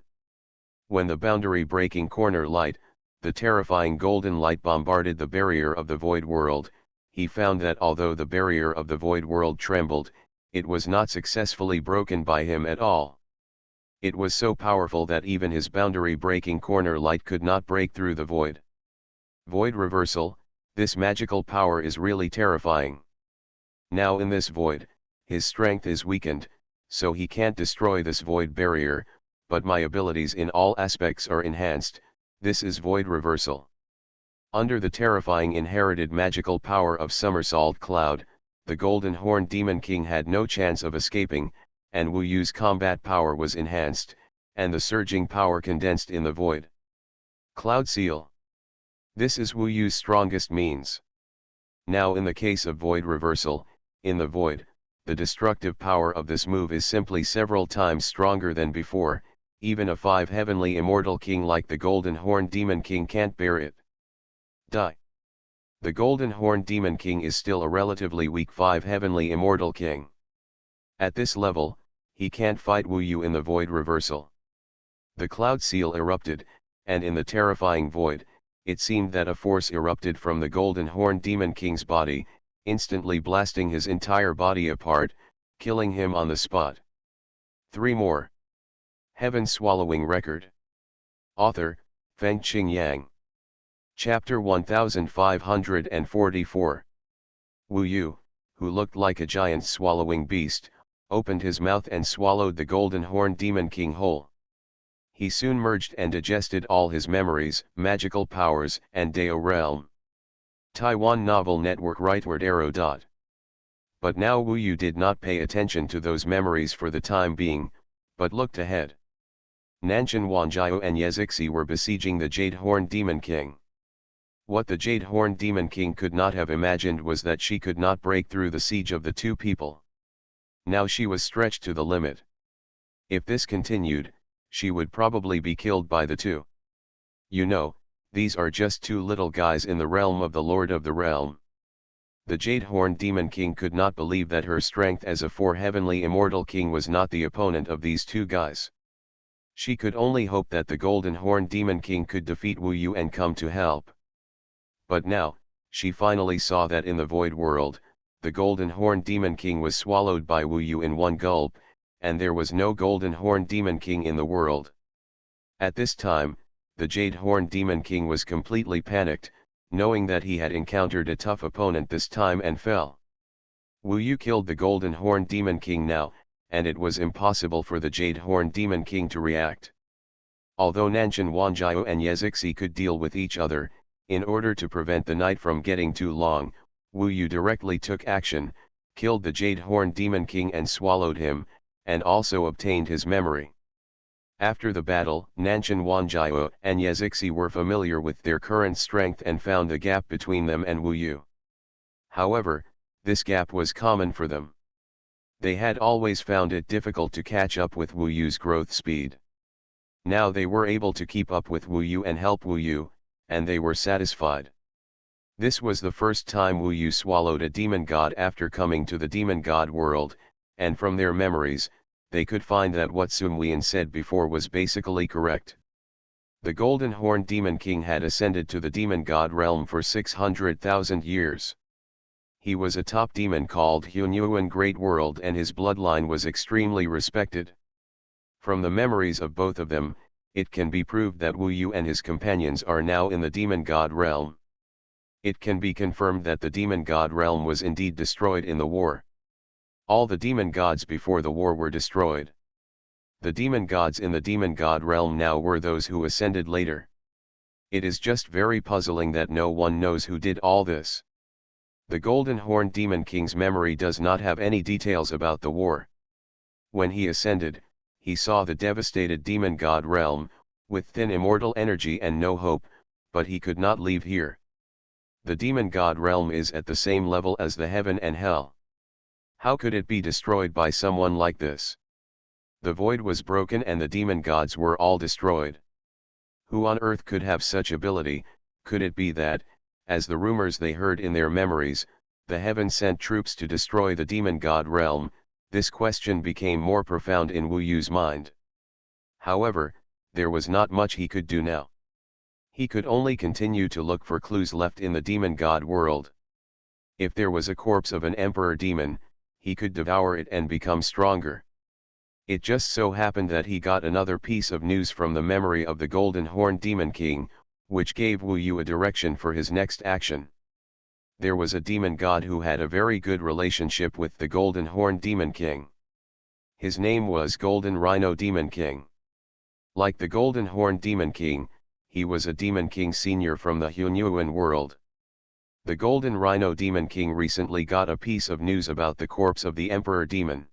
When the boundary-breaking corner light, the terrifying golden light bombarded the barrier of the void world, he found that although the barrier of the void world trembled, it was not successfully broken by him at all. It was so powerful that even his boundary-breaking corner light could not break through the void. Void reversal, this magical power is really terrifying. Now in this void, his strength is weakened, so he can't destroy this void barrier, but my abilities in all aspects are enhanced. This is void reversal. Under the terrifying inherited magical power of Somersault Cloud, the Golden Horn Demon King had no chance of escaping, and Wu Yu's combat power was enhanced, and the surging power condensed in the void. Cloud Seal. This is Wu Yu's strongest means. Now in the case of void reversal, in the void, the destructive power of this move is simply several times stronger than before, even a 5 heavenly immortal king like the Golden Horn Demon King can't bear it. Die. The Golden Horn Demon King is still a relatively weak 5 heavenly immortal king. At this level, he can't fight Wu Yu in the void reversal. The cloud seal erupted, and in the terrifying void, it seemed that a force erupted from the Golden Horn Demon King's body, instantly blasting his entire body apart, killing him on the spot. 3 more. Heaven Swallowing Record. Author, Feng Qing Yang. Chapter 1544. Wu Yu, who looked like a giant swallowing beast, opened his mouth and swallowed the Golden Horn Demon King whole. He soon merged and digested all his memories, magical powers, and Dao realm. Taiwan Novel Network Rightward Arrow. But now Wu Yu did not pay attention to those memories for the time being, but looked ahead. Nanshan Wanjiao and Yezixi were besieging the Jade Horn Demon King. What the Jade Horn Demon King could not have imagined was that she could not break through the siege of the two people. Now she was stretched to the limit. If this continued, she would probably be killed by the two. You know, these are just two little guys in the realm of the Lord of the Realm. The Jade Horn Demon King could not believe that her strength as a 4 heavenly immortal king was not the opponent of these two guys. She could only hope that the Golden Horn Demon King could defeat Wu Yu and come to help. But now, she finally saw that in the void world, the Golden Horn Demon King was swallowed by Wu Yu in one gulp, and there was no Golden Horn Demon King in the world. At this time, the Jade Horn Demon King was completely panicked, knowing that he had encountered a tough opponent this time and fell. Wu Yu killed the Golden Horn Demon King now, and it was impossible for the Jade Horn Demon King to react. Although Nanshan Wanjiao and Yezixi could deal with each other, in order to prevent the night from getting too long, Wu Yu directly took action, killed the Jade Horn Demon King and swallowed him, and also obtained his memory. After the battle, Nanshan Wanjiao and Yezixi were familiar with their current strength and found a gap between them and Wu Yu. However, this gap was common for them. They had always found it difficult to catch up with Wu Yu's growth speed. Now they were able to keep up with Wu Yu and help Wu Yu, and they were satisfied. This was the first time Wu Yu swallowed a demon god after coming to the demon god world, and from their memories, they could find that what Xuanhuan said before was basically correct. The Golden Horn Demon King had ascended to the demon god realm for 600,000 years. He was a top demon called Xuanhuan Great World, and his bloodline was extremely respected. From the memories of both of them, it can be proved that Wu Yu and his companions are now in the demon god realm. It can be confirmed that the demon god realm was indeed destroyed in the war. All the demon gods before the war were destroyed. The demon gods in the demon god realm now were those who ascended later. It is just very puzzling that no one knows who did all this. The Golden Horn Demon King's memory does not have any details about the war. When he ascended, he saw the devastated demon god realm, with thin immortal energy and no hope, but he could not leave here. The demon god realm is at the same level as the heaven and hell. How could it be destroyed by someone like this? The void was broken and the demon gods were all destroyed. Who on earth could have such ability? Could it be that, as the rumors they heard in their memories, the heaven sent troops to destroy the demon god realm? This question became more profound in Wu Yu's mind. However, there was not much he could do now. He could only continue to look for clues left in the demon god world. If there was a corpse of an emperor demon, he could devour it and become stronger. It just so happened that he got another piece of news from the memory of the Golden Horn Demon King, which gave Wu Yu a direction for his next action. There was a demon god who had a very good relationship with the Golden Horn Demon King. His name was Golden Rhino Demon King. Like the Golden Horn Demon King, he was a Demon King senior from the Xuanhuan world. The Golden Rhino Demon King recently got a piece of news about the corpse of the Emperor Demon.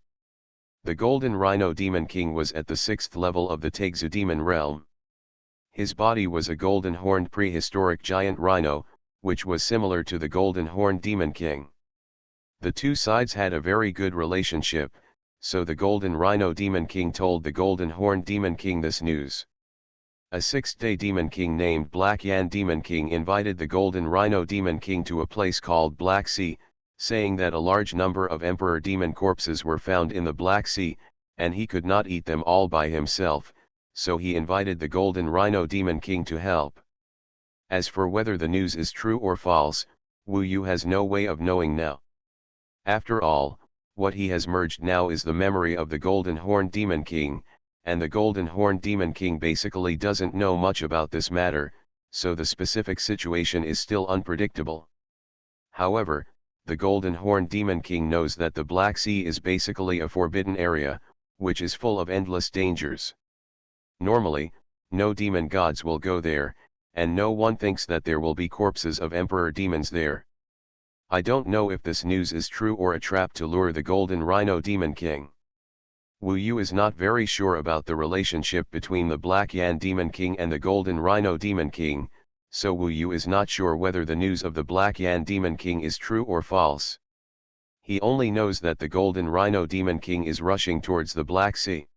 The Golden Rhino Demon King was at the 6th level of the Taixu Demon realm. His body was a golden-horned prehistoric giant rhino, which was similar to the Golden Horn Demon King. The two sides had a very good relationship, so the Golden Rhino Demon King told the Golden Horn Demon King this news. A 6th-day Demon King named Black Yan Demon King invited the Golden Rhino Demon King to a place called Black Sea, saying that a large number of Emperor Demon corpses were found in the Black Sea, and he could not eat them all by himself, so he invited the Golden Rhino Demon King to help. As for whether the news is true or false, Wu Yu has no way of knowing now. After all, what he has merged now is the memory of the Golden Horn Demon King, and the Golden Horn Demon King basically doesn't know much about this matter, so the specific situation is still unpredictable. However, the Golden Horn Demon King knows that the Black Sea is basically a forbidden area, which is full of endless dangers. Normally, no demon gods will go there, and no one thinks that there will be corpses of Emperor demons there. I don't know if this news is true or a trap to lure the Golden Rhino Demon King. Wu Yu is not very sure about the relationship between the Black Yan Demon King and the Golden Rhino Demon King, so Wu Yu is not sure whether the news of the Black Yan Demon King is true or false. He only knows that the Golden Rhino Demon King is rushing towards the Black Sea.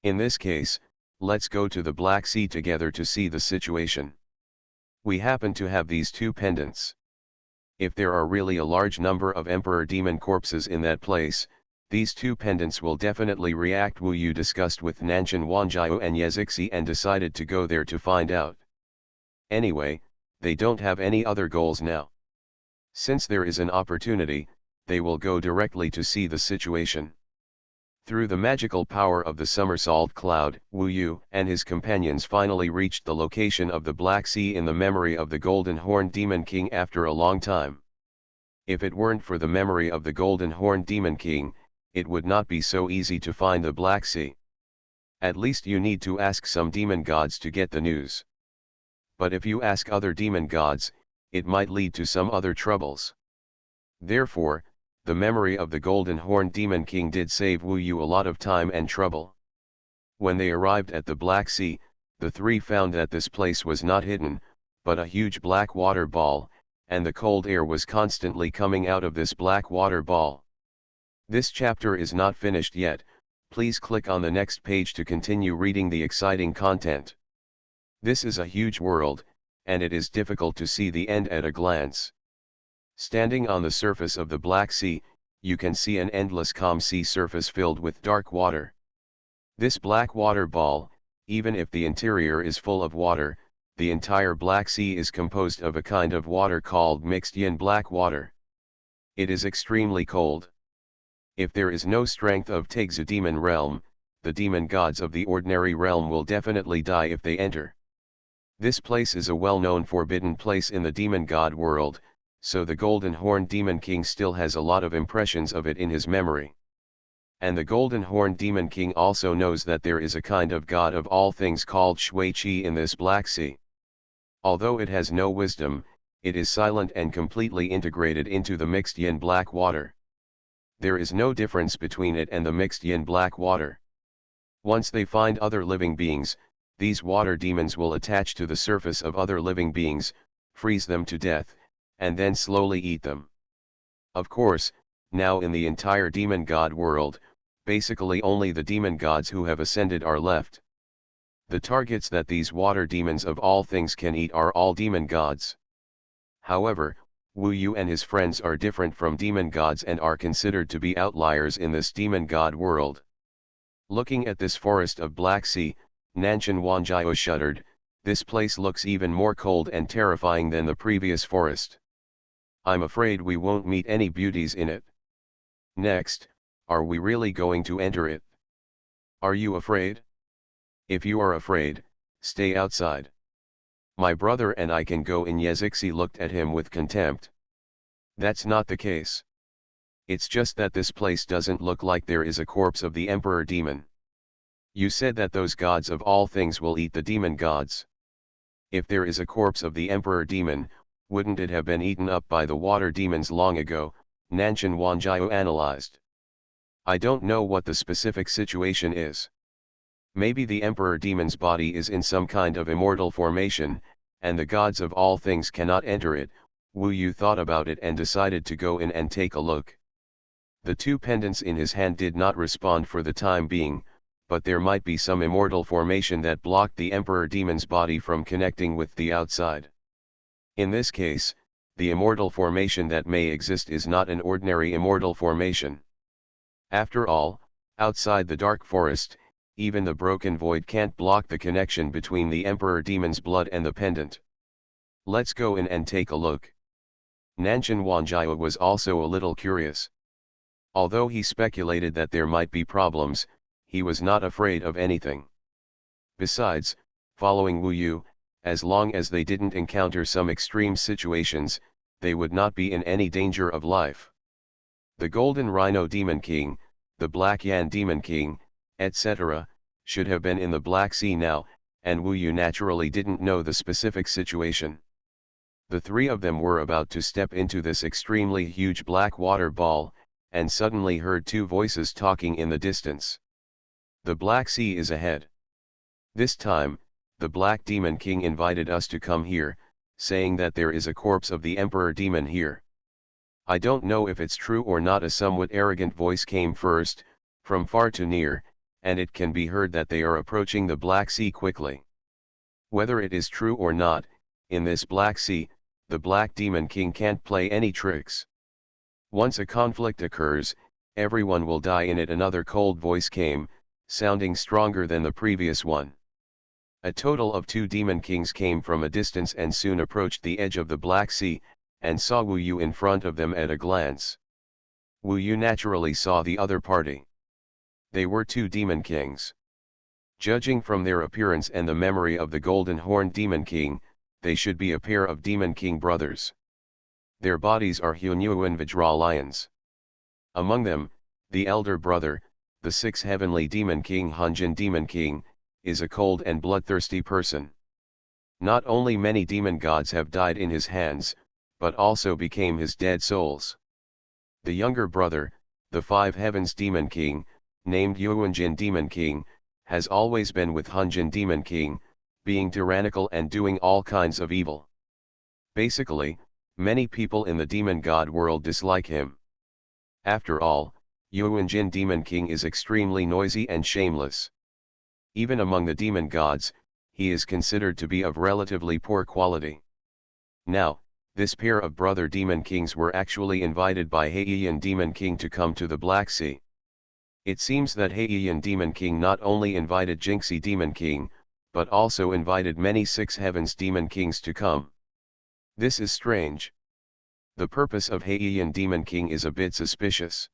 In this case, let's go to the Black Sea together to see the situation. We happen to have these two pendants. If there are really a large number of Emperor Demon corpses in that place, these two pendants will definitely react. Wu Yu discussed with Nanshan Wanjiao and Yezixi and decided to go there to find out. Anyway, they don't have any other goals now. Since there is an opportunity, they will go directly to see the situation. Through the magical power of the somersault cloud, Wu Yu and his companions finally reached the location of the Black Sea in the memory of the Golden Horn Demon King after a long time. If it weren't for the memory of the Golden Horn Demon King, it would not be so easy to find the Black Sea. At least you need to ask some demon gods to get the news. But if you ask other demon gods, it might lead to some other troubles. Therefore, the memory of the Golden Horn Demon King did save Wu Yu a lot of time and trouble. When they arrived at the Black Sea, the three found that this place was not hidden, but a huge black water ball, and the cold air was constantly coming out of this black water ball. This chapter is not finished yet, please click on the next page to continue reading the exciting content. This is a huge world, and it is difficult to see the end at a glance. Standing on the surface of the Black Sea, you can see an endless calm sea surface filled with dark water. This black water ball, even if the interior is full of water, the entire Black Sea is composed of a kind of water called mixed yin black water. It is extremely cold. If there is no strength of Taixu demon realm, the demon gods of the ordinary realm will definitely die if they enter. This place is a well-known forbidden place in the demon god world, so the Golden Horn Demon King still has a lot of impressions of it in his memory. And the Golden Horn Demon King also knows that there is a kind of god of all things called Shui Qi in this Black Sea. Although it has no wisdom, it is silent and completely integrated into the mixed yin black water. There is no difference between it and the mixed yin black water. Once they find other living beings, these water demons will attach to the surface of other living beings, freeze them to death, and then slowly eat them. Of course, now in the entire demon god world, basically only the demon gods who have ascended are left. The targets that these water demons of all things can eat are all demon gods. However, Wu Yu and his friends are different from demon gods and are considered to be outliers in this demon god world. Looking at this forest of Black Sea, Nanshan Wanjiao shuddered. This place looks even more cold and terrifying than the previous forest. I'm afraid we won't meet any beauties in it. Next, are we really going to enter it? Are you afraid? If you are afraid, stay outside. My brother and I can go in. Yezixi looked at him with contempt. That's not the case. It's just that this place doesn't look like there is a corpse of the emperor demon. You said that those gods of all things will eat the demon gods. If there is a corpse of the emperor demon, wouldn't it have been eaten up by the water demons long ago? Nanshan Wanjiao analyzed. I don't know what the specific situation is. Maybe the emperor demon's body is in some kind of immortal formation, and the gods of all things cannot enter it. Wu Yu thought about it and decided to go in and take a look. The two pendants in his hand did not respond for the time being, but there might be some immortal formation that blocked the emperor demon's body from connecting with the outside. In this case, the immortal formation that may exist is not an ordinary immortal formation. After all, outside the dark forest, even the broken void can't block the connection between the emperor demon's blood and the pendant. Let's go in and take a look. Nanshan Wanjiao was also a little curious. Although he speculated that there might be problems, he was not afraid of anything. Besides, following Wu Yu, as long as they didn't encounter some extreme situations, they would not be in any danger of life. The Golden Rhino Demon King, the Black Yan Demon King, etc., should have been in the Black Sea now, and Wu Yu naturally didn't know the specific situation. The three of them were about to step into this extremely huge black water ball, and suddenly heard two voices talking in the distance. The Black Sea is ahead. This time, the Black Demon King invited us to come here, saying that there is a corpse of the Emperor Demon here. I don't know if it's true or not. A somewhat arrogant voice came first, from far to near, and it can be heard that they are approaching the Black Sea quickly. Whether it is true or not, in this Black Sea, the Black Demon King can't play any tricks. Once a conflict occurs, everyone will die in it. Another cold voice came, sounding stronger than the previous one. A total of 2 Demon Kings came from a distance and soon approached the edge of the Black Sea, and saw Wu Yu in front of them at a glance. Wu Yu naturally saw the other party. They were 2 Demon Kings. Judging from their appearance and the memory of the Golden Horned Demon King, they should be a pair of Demon King brothers. Their bodies are Xuanhuan Vajra lions. Among them, the elder brother, the 6th Heavenly Demon King Hunjin Demon King, is a cold and bloodthirsty person. Not only many demon gods have died in his hands, but also became his dead souls. The younger brother, the 5 Heavens Demon King, named Yuanjin Demon King, has always been with Hunjin Demon King, being tyrannical and doing all kinds of evil. Basically, many people in the demon god world dislike him. After all, Yuanjin Demon King is extremely noisy and shameless. Even among the demon gods, he is considered to be of relatively poor quality. Now, this pair of brother demon kings were actually invited by Heiyan Demon King to come to the Black Sea. It seems that Heiyan Demon King not only invited Jinxi Demon King, but also invited many 6 Heavens Demon Kings to come. This is strange. The purpose of Heiyan Demon King is a bit suspicious.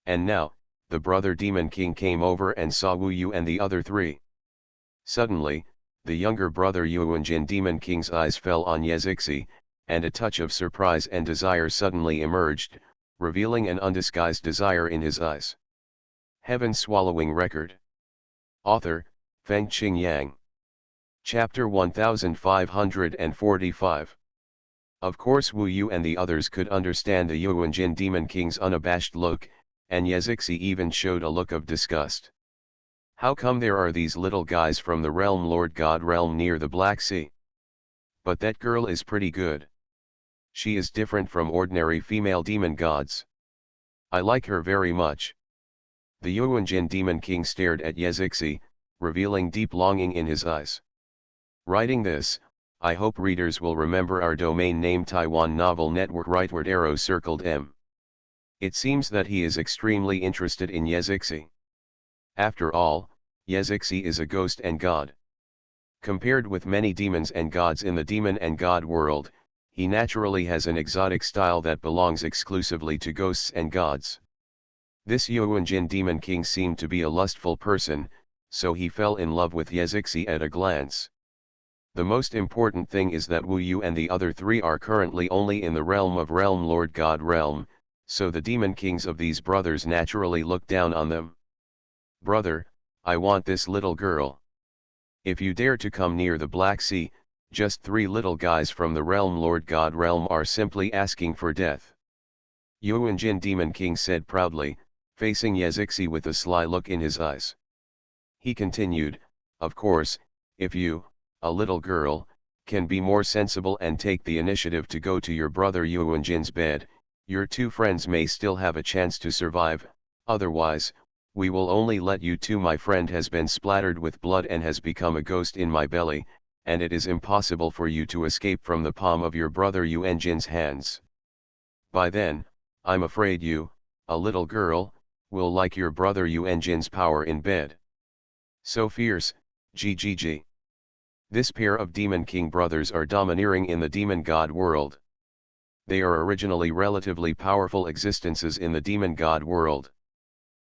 And now, the brother Demon King came over and saw Wu Yu and the other 3. Suddenly, the younger brother Yuanjin Demon King's eyes fell on Yezixi, and a touch of surprise and desire suddenly emerged, revealing an undisguised desire in his eyes. Heaven Swallowing Record. Author, Feng Qing Yang. Chapter 1545. Of course Wu Yu and the others could understand the Yuanjin Demon King's unabashed look, and Yezixi even showed a look of disgust. How come there are these little guys from the realm Lord God realm near the Black Sea? But that girl is pretty good. She is different from ordinary female demon gods. I like her very much. The Xuanhuan demon king stared at Yezixi, revealing deep longing in his eyes. Writing this, I hope readers will remember our domain name Taiwan Novel Network rightward arrow circled M. It seems that he is extremely interested in Yezixi. After all, Yezixi is a ghost and god. Compared with many demons and gods in the demon and god world, he naturally has an exotic style that belongs exclusively to ghosts and gods. This Xuanhuan demon king seemed to be a lustful person, so he fell in love with Yezixi at a glance. The most important thing is that Wu Yu and the other three are currently only in the realm of Realm Lord God realm, so the demon kings of these brothers naturally look down on them. Brother, I want this little girl. If you dare to come near the Black Sea, just three little guys from the realm Lord God realm are simply asking for death. Xuanhuan demon king said proudly, facing Yezixi with a sly look in his eyes. He continued, of course, if you, a little girl, can be more sensible and take the initiative to go to your brother Xuanhuan's bed, your two friends may still have a chance to survive, otherwise, we will only let you two. My friend has been splattered with blood and has become a ghost in my belly, and it is impossible for you to escape from the palm of your brother Xuanhuan's hands. By then, I'm afraid you, a little girl, will like your brother Xuanhuan's power in bed. So fierce, GGG. This pair of demon king brothers are domineering in the demon god world. They are originally relatively powerful existences in the demon god world.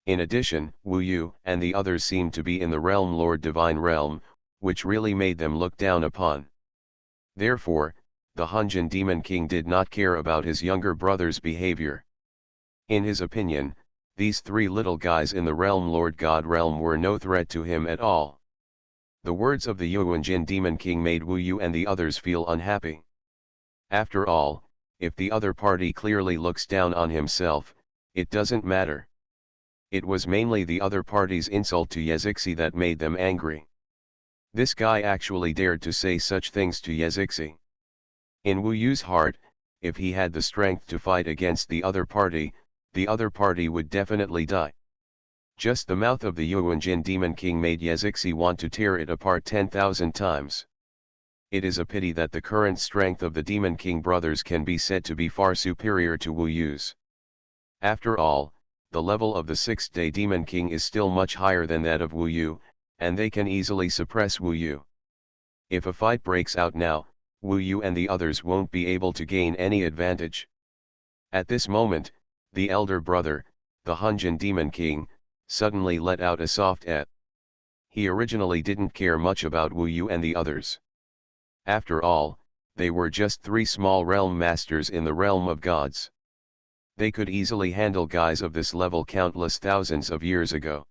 In addition, Wu Yu and the others seem to be in the realm Lord Divine realm, which really made them looked down upon. Therefore, the Hunjin demon king did not care about his younger brother's behavior. In his opinion, these three little guys in the realm Lord God realm were no threat to him at all. The words of the Xuanhuan demon king made Wu Yu and the others feel unhappy. After all, if the other party clearly looks down on himself, it doesn't matter. It was mainly the other party's insult to Yezixi that made them angry. This guy actually dared to say such things to Yezixi. In Wu Yu's heart, if he had the strength to fight against the other party would definitely die. Just the mouth of the Xuanhuan demon king made Yezixi want to tear it apart 10,000 times. It is a pity that the current strength of the demon king brothers can be said to be far superior to Wu Yu's. After all, the level of the sixth-day demon king is still much higher than that of Wu Yu, and they can easily suppress Wu Yu. If a fight breaks out now, Wu Yu and the others won't be able to gain any advantage. At this moment, the elder brother, the Hunjin demon king, suddenly let out a soft "et." He originally didn't care much about Wu Yu and the others. After all, they were just three small realm masters in the realm of gods. They could easily handle guys of this level countless thousands of years ago.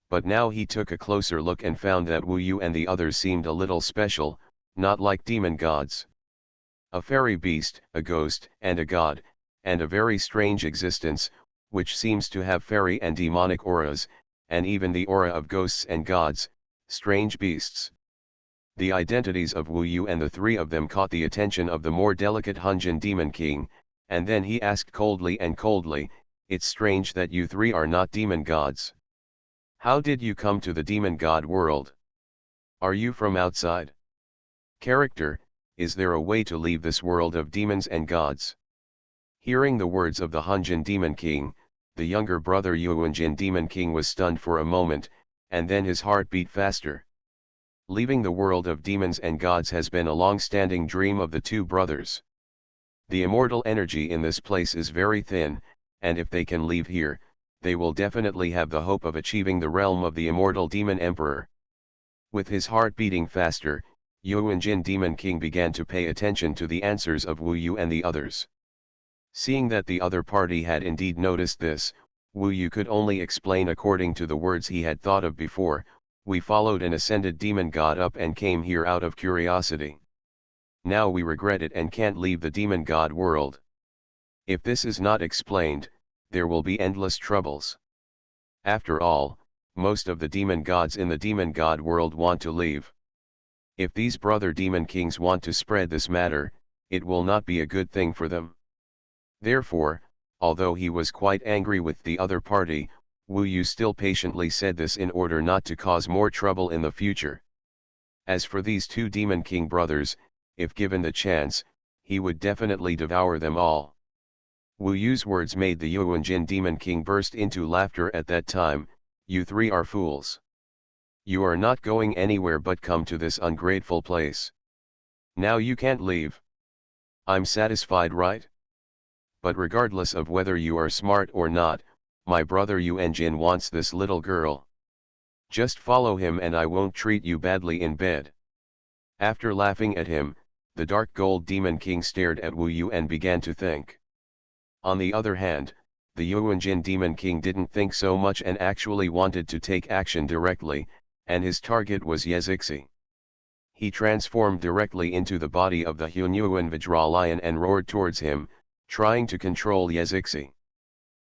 But now he took a closer look and found that Wu Yu and the others seemed a little special, not like demon gods. A fairy beast, a ghost, and a god, and a very strange existence, which seems to have fairy and demonic auras, and even the aura of ghosts and gods, strange beasts. The identities of Wu Yu and the three of them caught the attention of the more delicate Hunjin demon king, and then he asked coldly, "It's strange that you three are not demon gods. How did you come to the demon god world? Are you from outside? Character, is there a way to leave this world of demons and gods?" Hearing the words of the Hunjin demon king, the younger brother Xuanhuan demon king was stunned for a moment, and then his heart beat faster. Leaving the world of demons and gods has been a long-standing dream of the two brothers. The immortal energy in this place is very thin, and if they can leave here, they will definitely have the hope of achieving the realm of the immortal demon emperor. With his heart beating faster, Xuanhuan demon king began to pay attention to the answers of Wu Yu and the others. Seeing that the other party had indeed noticed this, Wu Yu could only explain according to the words he had thought of before, "We followed an ascended demon god up and came here out of curiosity. Now we regret it and can't leave the demon god world. If this is not explained, there will be endless troubles. After all, most of the demon gods in the demon god world want to leave. If these brother demon kings want to spread this matter, it will not be a good thing for them. Therefore, although he was quite angry with the other party, Wu Yu still patiently said this in order not to cause more trouble in the future. As for these two demon king brothers, if given the chance, he would definitely devour them all. Wu Yu's words made the Yuanjin demon king burst into laughter at that time. You three are fools. You are not going anywhere but come to this ungrateful place. Now you can't leave. I'm satisfied, right? But regardless of whether you are smart or not, my brother Yuanjin wants this little girl. Just follow him and I won't treat you badly in bed. After laughing at him, the dark gold demon king stared at Wu Yu and began to think. On the other hand, the Yuanjin demon king didn't think so much and actually wanted to take action directly, and his target was Yezixi. He transformed directly into the body of the Hunyuan Vajra lion and roared towards him, trying to control Yezixi.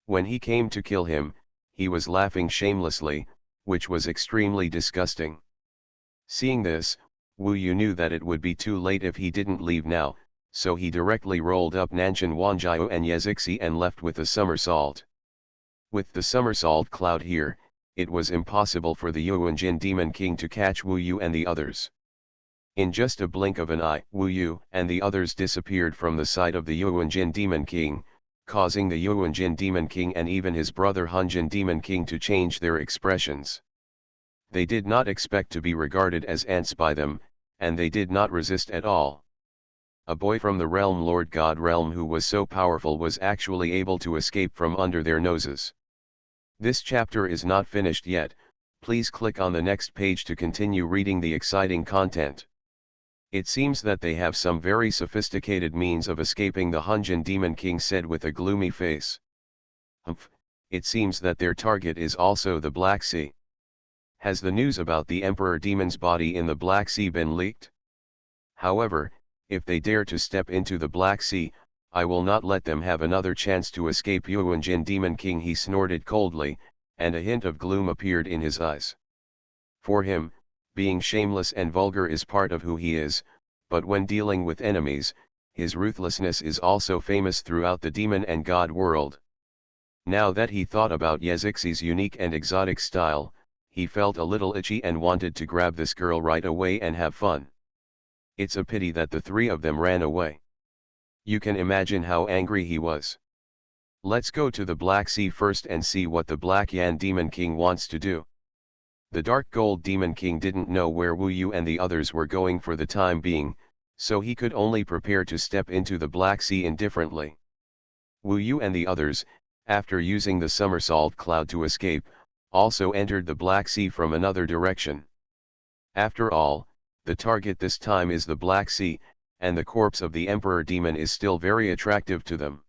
When he came to kill him, he was laughing shamelessly, which was extremely disgusting. Seeing this, Wu Yu knew that it would be too late if he didn't leave now, so he directly rolled up Nanshan Wanjiao and Yezixi and left with a somersault. With the somersault cloud here, it was impossible for the Yuanjin demon king to catch Wu Yu and the others. In just a blink of an eye, Wu Yu and the others disappeared from the sight of the Yuanjin demon king, causing the Yuanjin demon king and even his brother Hunjin demon king to change their expressions. They did not expect to be regarded as ants by them, and they did not resist at all. A boy from the realm Lord God realm who was so powerful was actually able to escape from under their noses. This chapter is not finished yet, please click on the next page to continue reading the exciting content. It seems that they have some very sophisticated means of escaping, the Hunjin demon king said with a gloomy face. Humph, it seems that their target is also the Black Sea. Has the news about the Emperor Demon's body in the Black Sea been leaked? However, if they dare to step into the Black Sea, I will not let them have another chance to escape. Yuanjin demon king, he snorted coldly, and a hint of gloom appeared in his eyes. For him, being shameless and vulgar is part of who he is, but when dealing with enemies, his ruthlessness is also famous throughout the demon and god world. Now that he thought about Yezixi's unique and exotic style, he felt a little itchy and wanted to grab this girl right away and have fun. It's a pity that the three of them ran away. You can imagine how angry he was. Let's go to the Black Sea first and see what the Black Yan Demon King wants to do. The Dark Gold Demon King didn't know where Wu Yu and the others were going for the time being, so he could only prepare to step into the Black Sea indifferently. Wu Yu and the others, after using the somersault cloud to escape, also entered the Black Sea from another direction. After all, the target this time is the Black Sea, and the corpse of the Emperor Demon is still very attractive to them.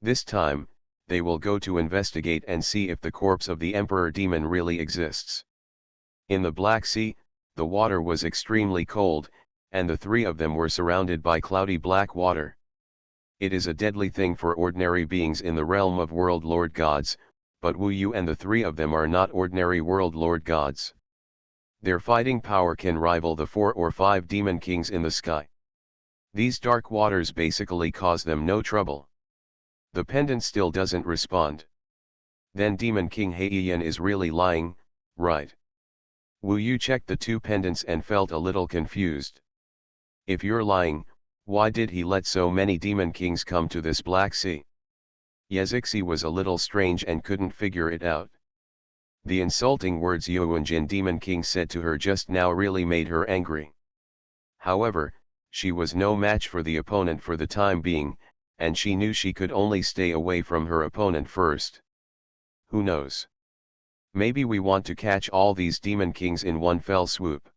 This time, they will go to investigate and see if the corpse of the Emperor Demon really exists. In the Black Sea, the water was extremely cold, and the three of them were surrounded by cloudy black water. It is a deadly thing for ordinary beings in the realm of world lord gods, but Wu Yu and the three of them are not ordinary world lord gods. Their fighting power can rival the 4 or 5 demon kings in the sky. These dark waters basically cause them no trouble. The pendant still doesn't respond. Then Demon King Heiyan is really lying, right? Wu Yu checked the 2 pendants and felt a little confused. If you're lying, why did he let so many demon kings come to this Black Sea? Yezixi was a little strange and couldn't figure it out. The insulting words Yuanjin Demon King said to her just now really made her angry. However, she was no match for the opponent for the time being, and she knew she could only stay away from her opponent first. Who knows? Maybe we want to catch all these demon kings in one fell swoop.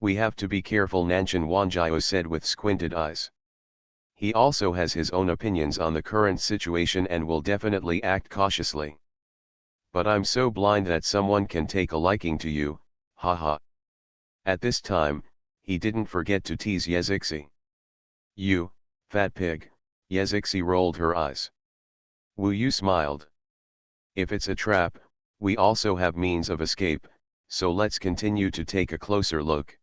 We have to be careful, Nanshan Wanjiao said with squinted eyes. He also has his own opinions on the current situation and will definitely act cautiously. But I'm so blind that someone can take a liking to you, haha. At this time, he didn't forget to tease Yezixi. You, fat pig, Yezixi rolled her eyes. Wu Yu smiled. If it's a trap, We also have means of escape, so let's continue to take a closer look.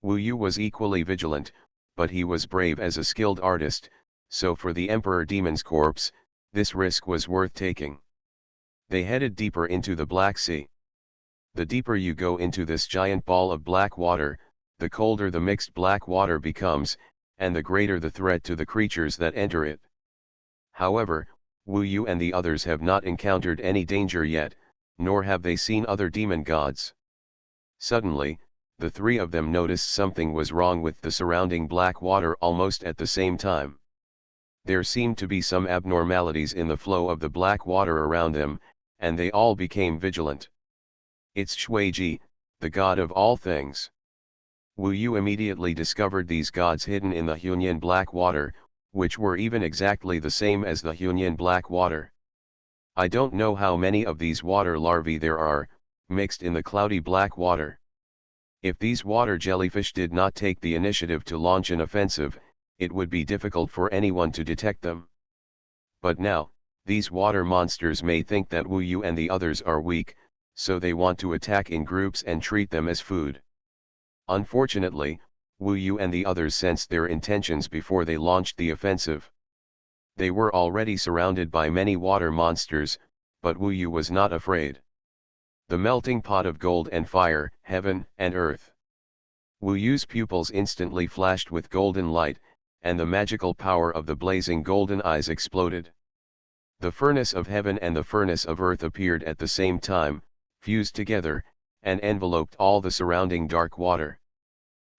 Wu Yu was equally vigilant, but he was brave as a skilled artist, so for the Emperor Demon's corpse, this risk was worth taking. They headed deeper into the Black Sea. The deeper you go into this giant ball of black water, the colder the mixed black water becomes, and the greater the threat to the creatures that enter it. However, Wu Yu and the others have not encountered any danger yet, nor have they seen other demon gods. Suddenly, the three of them noticed something was wrong with the surrounding black water almost at the same time. There seemed to be some abnormalities in the flow of the black water around them, and they all became vigilant. It's Shuiji, the god of all things. Wu Yu immediately discovered these gods hidden in the Huanhuan black water, which were even exactly the same as the Huanhuan black water. I don't know how many of these water larvae there are, mixed in the cloudy black water. If these water jellyfish did not take the initiative to launch an offensive, it would be difficult for anyone to detect them. But now, these water monsters may think that Wu Yu and the others are weak, so they want to attack in groups and treat them as food. Unfortunately, Wu Yu and the others sensed their intentions before they launched the offensive. They were already surrounded by many water monsters, but Wu Yu was not afraid. The melting pot of gold and fire, heaven and earth. Wu Yu's pupils instantly flashed with golden light, and the magical power of the blazing golden eyes exploded. The furnace of heaven and the furnace of earth appeared at the same time, fused together, and enveloped all the surrounding dark water.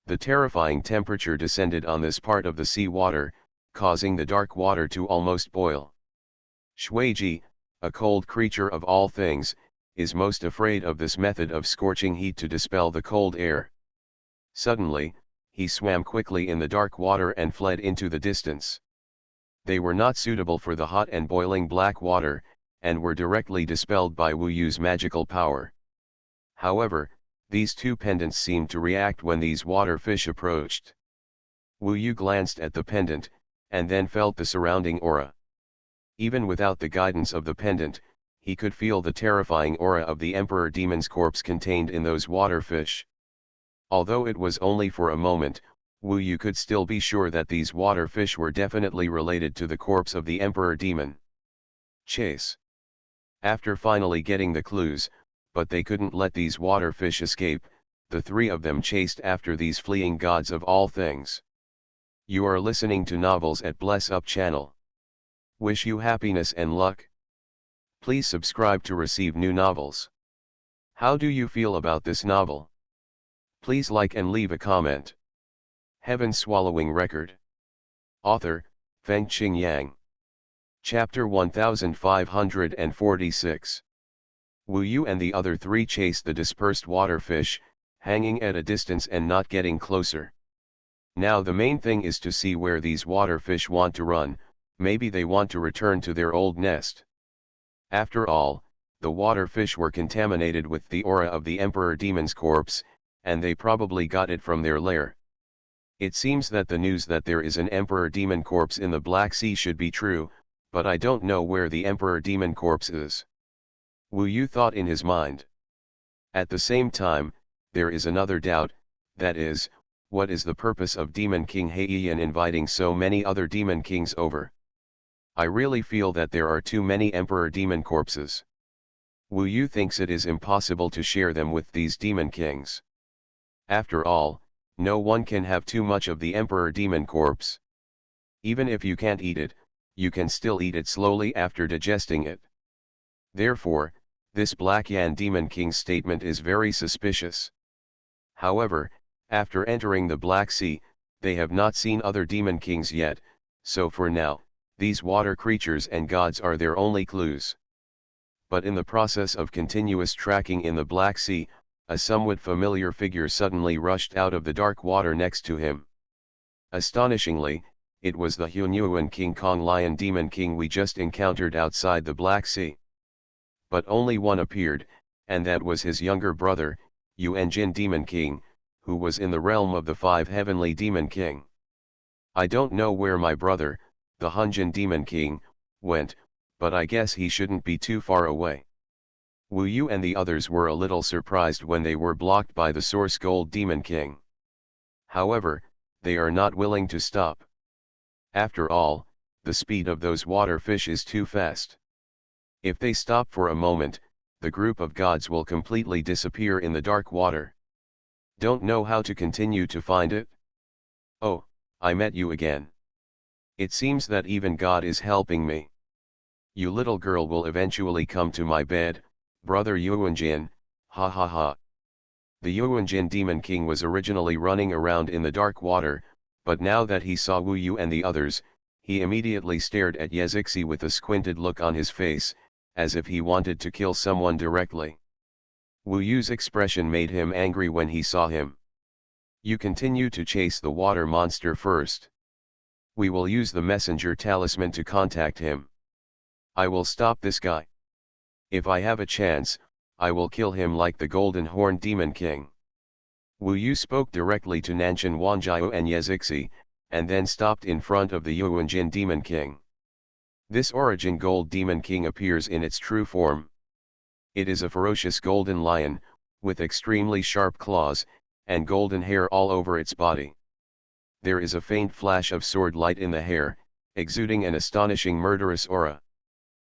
The terrifying temperature descended on this part of the sea water, causing the dark water to almost boil. Shuiji, a cold creature of all things, is most afraid of this method of scorching heat to dispel the cold air. Suddenly, he swam quickly in the dark water and fled into the distance. They were not suitable for the hot and boiling black water, and were directly dispelled by Wu Yu's magical power. However, these two pendants seemed to react when these water fish approached. Wu Yu glanced at the pendant, and then felt the surrounding aura. Even without the guidance of the pendant, he could feel the terrifying aura of the Emperor Demon's corpse contained in those water fish. Although it was only for a moment, Wu Yu could still be sure that these water fish were definitely related to the corpse of the Emperor Demon. Chase. After finally getting the clues, but they couldn't let these water fish escape, the three of them chased after these fleeing gods of all things. You are listening to Novels at Bless Up channel. Wish you happiness and luck. Please subscribe to receive new novels. How do you feel about this novel? Please like and leave a comment. Heaven Swallowing Record. Author, Fengqing Yang. Chapter 1546. Wu Yu and the other three chased the dispersed water fish, hanging at a distance and not getting closer. Now the main thing is to see where these water fish want to run, maybe they want to return to their old nest. After all, the water fish were contaminated with the aura of the Emperor Demon's corpse, and they probably got it from their lair. It seems that the news that there is an Emperor Demon corpse in the Black Sea should be true, but I don't know where the Emperor Demon corpse is. Wu Yu thought in his mind. At the same time, there is another doubt, that is, what is the purpose of Demon King Heiyan inviting so many other Demon Kings over? I really feel that there are too many Emperor Demon corpses. Wu Yu thinks it is impossible to share them with these Demon Kings. After all, no one can have too much of the Emperor Demon corpse. Even if you can't eat it, you can still eat it slowly after digesting it. Therefore, this Black Yan Demon King's statement is very suspicious. However, after entering the Black Sea, they have not seen other Demon Kings yet, so for now, these water creatures and gods are their only clues. But in the process of continuous tracking in the Black Sea, a somewhat familiar figure suddenly rushed out of the dark water next to him. Astonishingly, it was the Xuanhuan King Kong Lion Demon King we just encountered outside the Black Sea. But only one appeared, and that was his younger brother, Yuanjin Demon King, who was in the realm of the five heavenly Demon King. I don't know where my brother, the Hunjin Demon King, went, but I guess he shouldn't be too far away. Wu Yu and the others were a little surprised when they were blocked by the Source Gold Demon King. However, they are not willing to stop. After all, the speed of those water fish is too fast. If they stop for a moment, the group of gods will completely disappear in the dark water. Don't know how to continue to find it? Oh, I met you again. It seems that even God is helping me. You little girl will eventually come to my bed, brother Xuanhuan, ha ha ha. The Xuanhuan Demon King was originally running around in the dark water, but now that he saw Wu Yu and the others, he immediately stared at Yezixi with a squinted look on his face, as if he wanted to kill someone directly. Wu Yu's expression made him angry when he saw him. You continue to chase the water monster first. We will use the messenger talisman to contact him. I will stop this guy. If I have a chance, I will kill him like the Golden Horn Demon King. Wu Yu spoke directly to Nanshan Wanjiao and Yezixi, and then stopped in front of the Xuanhuan Demon King. This origin Gold Demon King appears in its true form. It is a ferocious golden lion, with extremely sharp claws, and golden hair all over its body. There is a faint flash of sword light in the hair, exuding an astonishing murderous aura.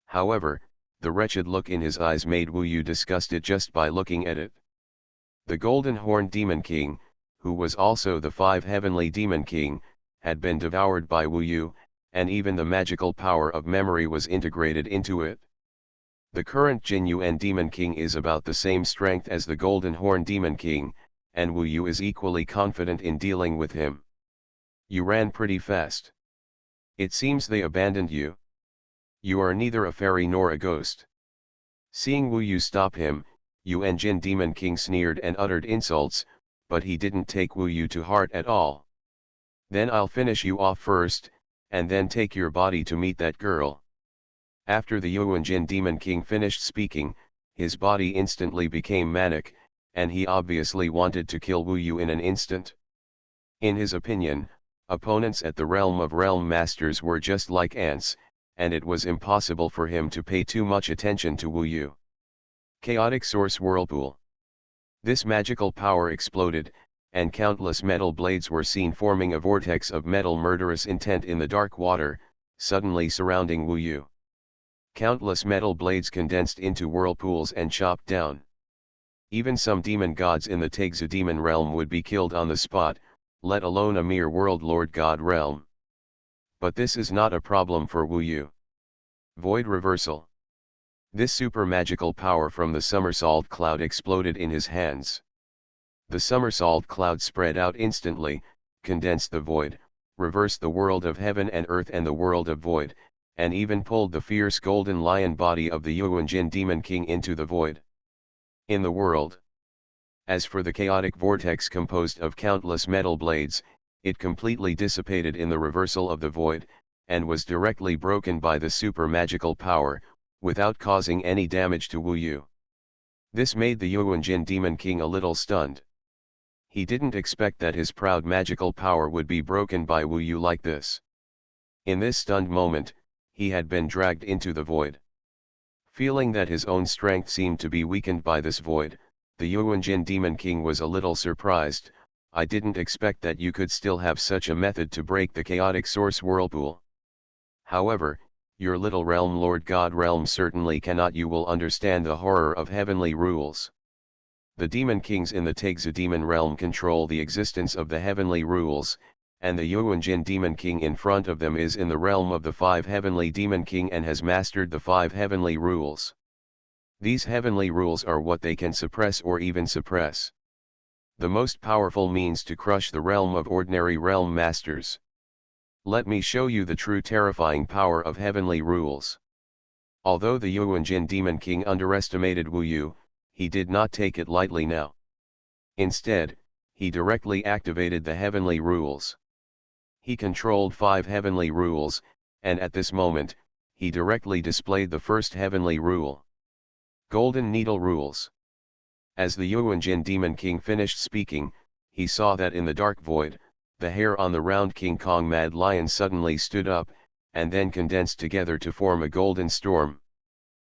However, the wretched look in his eyes made Wu Yu disgusted just by looking at it. The Golden Horn Demon King, who was also the 5 Heavenly Demon King, had been devoured by Wu Yu, and even the magical power of memory was integrated into it. The current Jin Yuan Demon King is about the same strength as the Golden Horn Demon King, and Wu Yu is equally confident in dealing with him. You ran pretty fast. It seems they abandoned you. You are neither a fairy nor a ghost. Seeing Wu Yu stop him, Yuan Jin Demon King sneered and uttered insults, but he didn't take Wu Yu to heart at all. Then I'll finish you off first, and then take your body to meet that girl. After the Yuan Jin Demon King finished speaking, his body instantly became manic, and he obviously wanted to kill Wu Yu in an instant. In his opinion, opponents at the realm of realm masters were just like ants, and it was impossible for him to pay too much attention to Wu Yu. Chaotic Source Whirlpool. This magical power exploded, and countless metal blades were seen forming a vortex of metal murderous intent in the dark water, suddenly surrounding Wu Yu. Countless metal blades condensed into whirlpools and chopped down. Even some demon gods in the Taigzi demon realm would be killed on the spot, let alone a mere world lord god realm. But this is not a problem for Wu Yu. Void Reversal. This super magical power from the somersault cloud exploded in his hands. The somersault cloud spread out instantly, condensed the void, reversed the world of heaven and earth and the world of void, and even pulled the fierce golden lion body of the Yuan Jin Demon King into the void. In the world. As for the chaotic vortex composed of countless metal blades, it completely dissipated in the reversal of the void, and was directly broken by the super magical power, without causing any damage to Wu Yu. This made the Yuan Jin Demon King a little stunned. He didn't expect that his proud magical power would be broken by Wu Yu like this. In this stunned moment, he had been dragged into the void. Feeling that his own strength seemed to be weakened by this void, the Yuan Jin Demon King was a little surprised. I didn't expect that you could still have such a method to break the chaotic source whirlpool. However, your little realm lord god realm certainly cannot. You will understand the horror of heavenly rules. The demon kings in the Taigzi demon realm control the existence of the heavenly rules, and the Yuan Jin Demon King in front of them is in the realm of the 5 heavenly demon king and has mastered the 5 heavenly rules. These heavenly rules are what they can suppress or even suppress. The most powerful means to crush the realm of ordinary realm masters. Let me show you the true terrifying power of heavenly rules. Although the Yuan Jin Demon King underestimated Wu Yu, he did not take it lightly now. Instead, he directly activated the heavenly rules. He controlled 5 heavenly rules, and at this moment, he directly displayed the first heavenly rule. Golden Needle Rules. As the Yuan Jin Demon King finished speaking, he saw that in the dark void, the hair on the round King Kong Mad Lion suddenly stood up, and then condensed together to form a golden storm.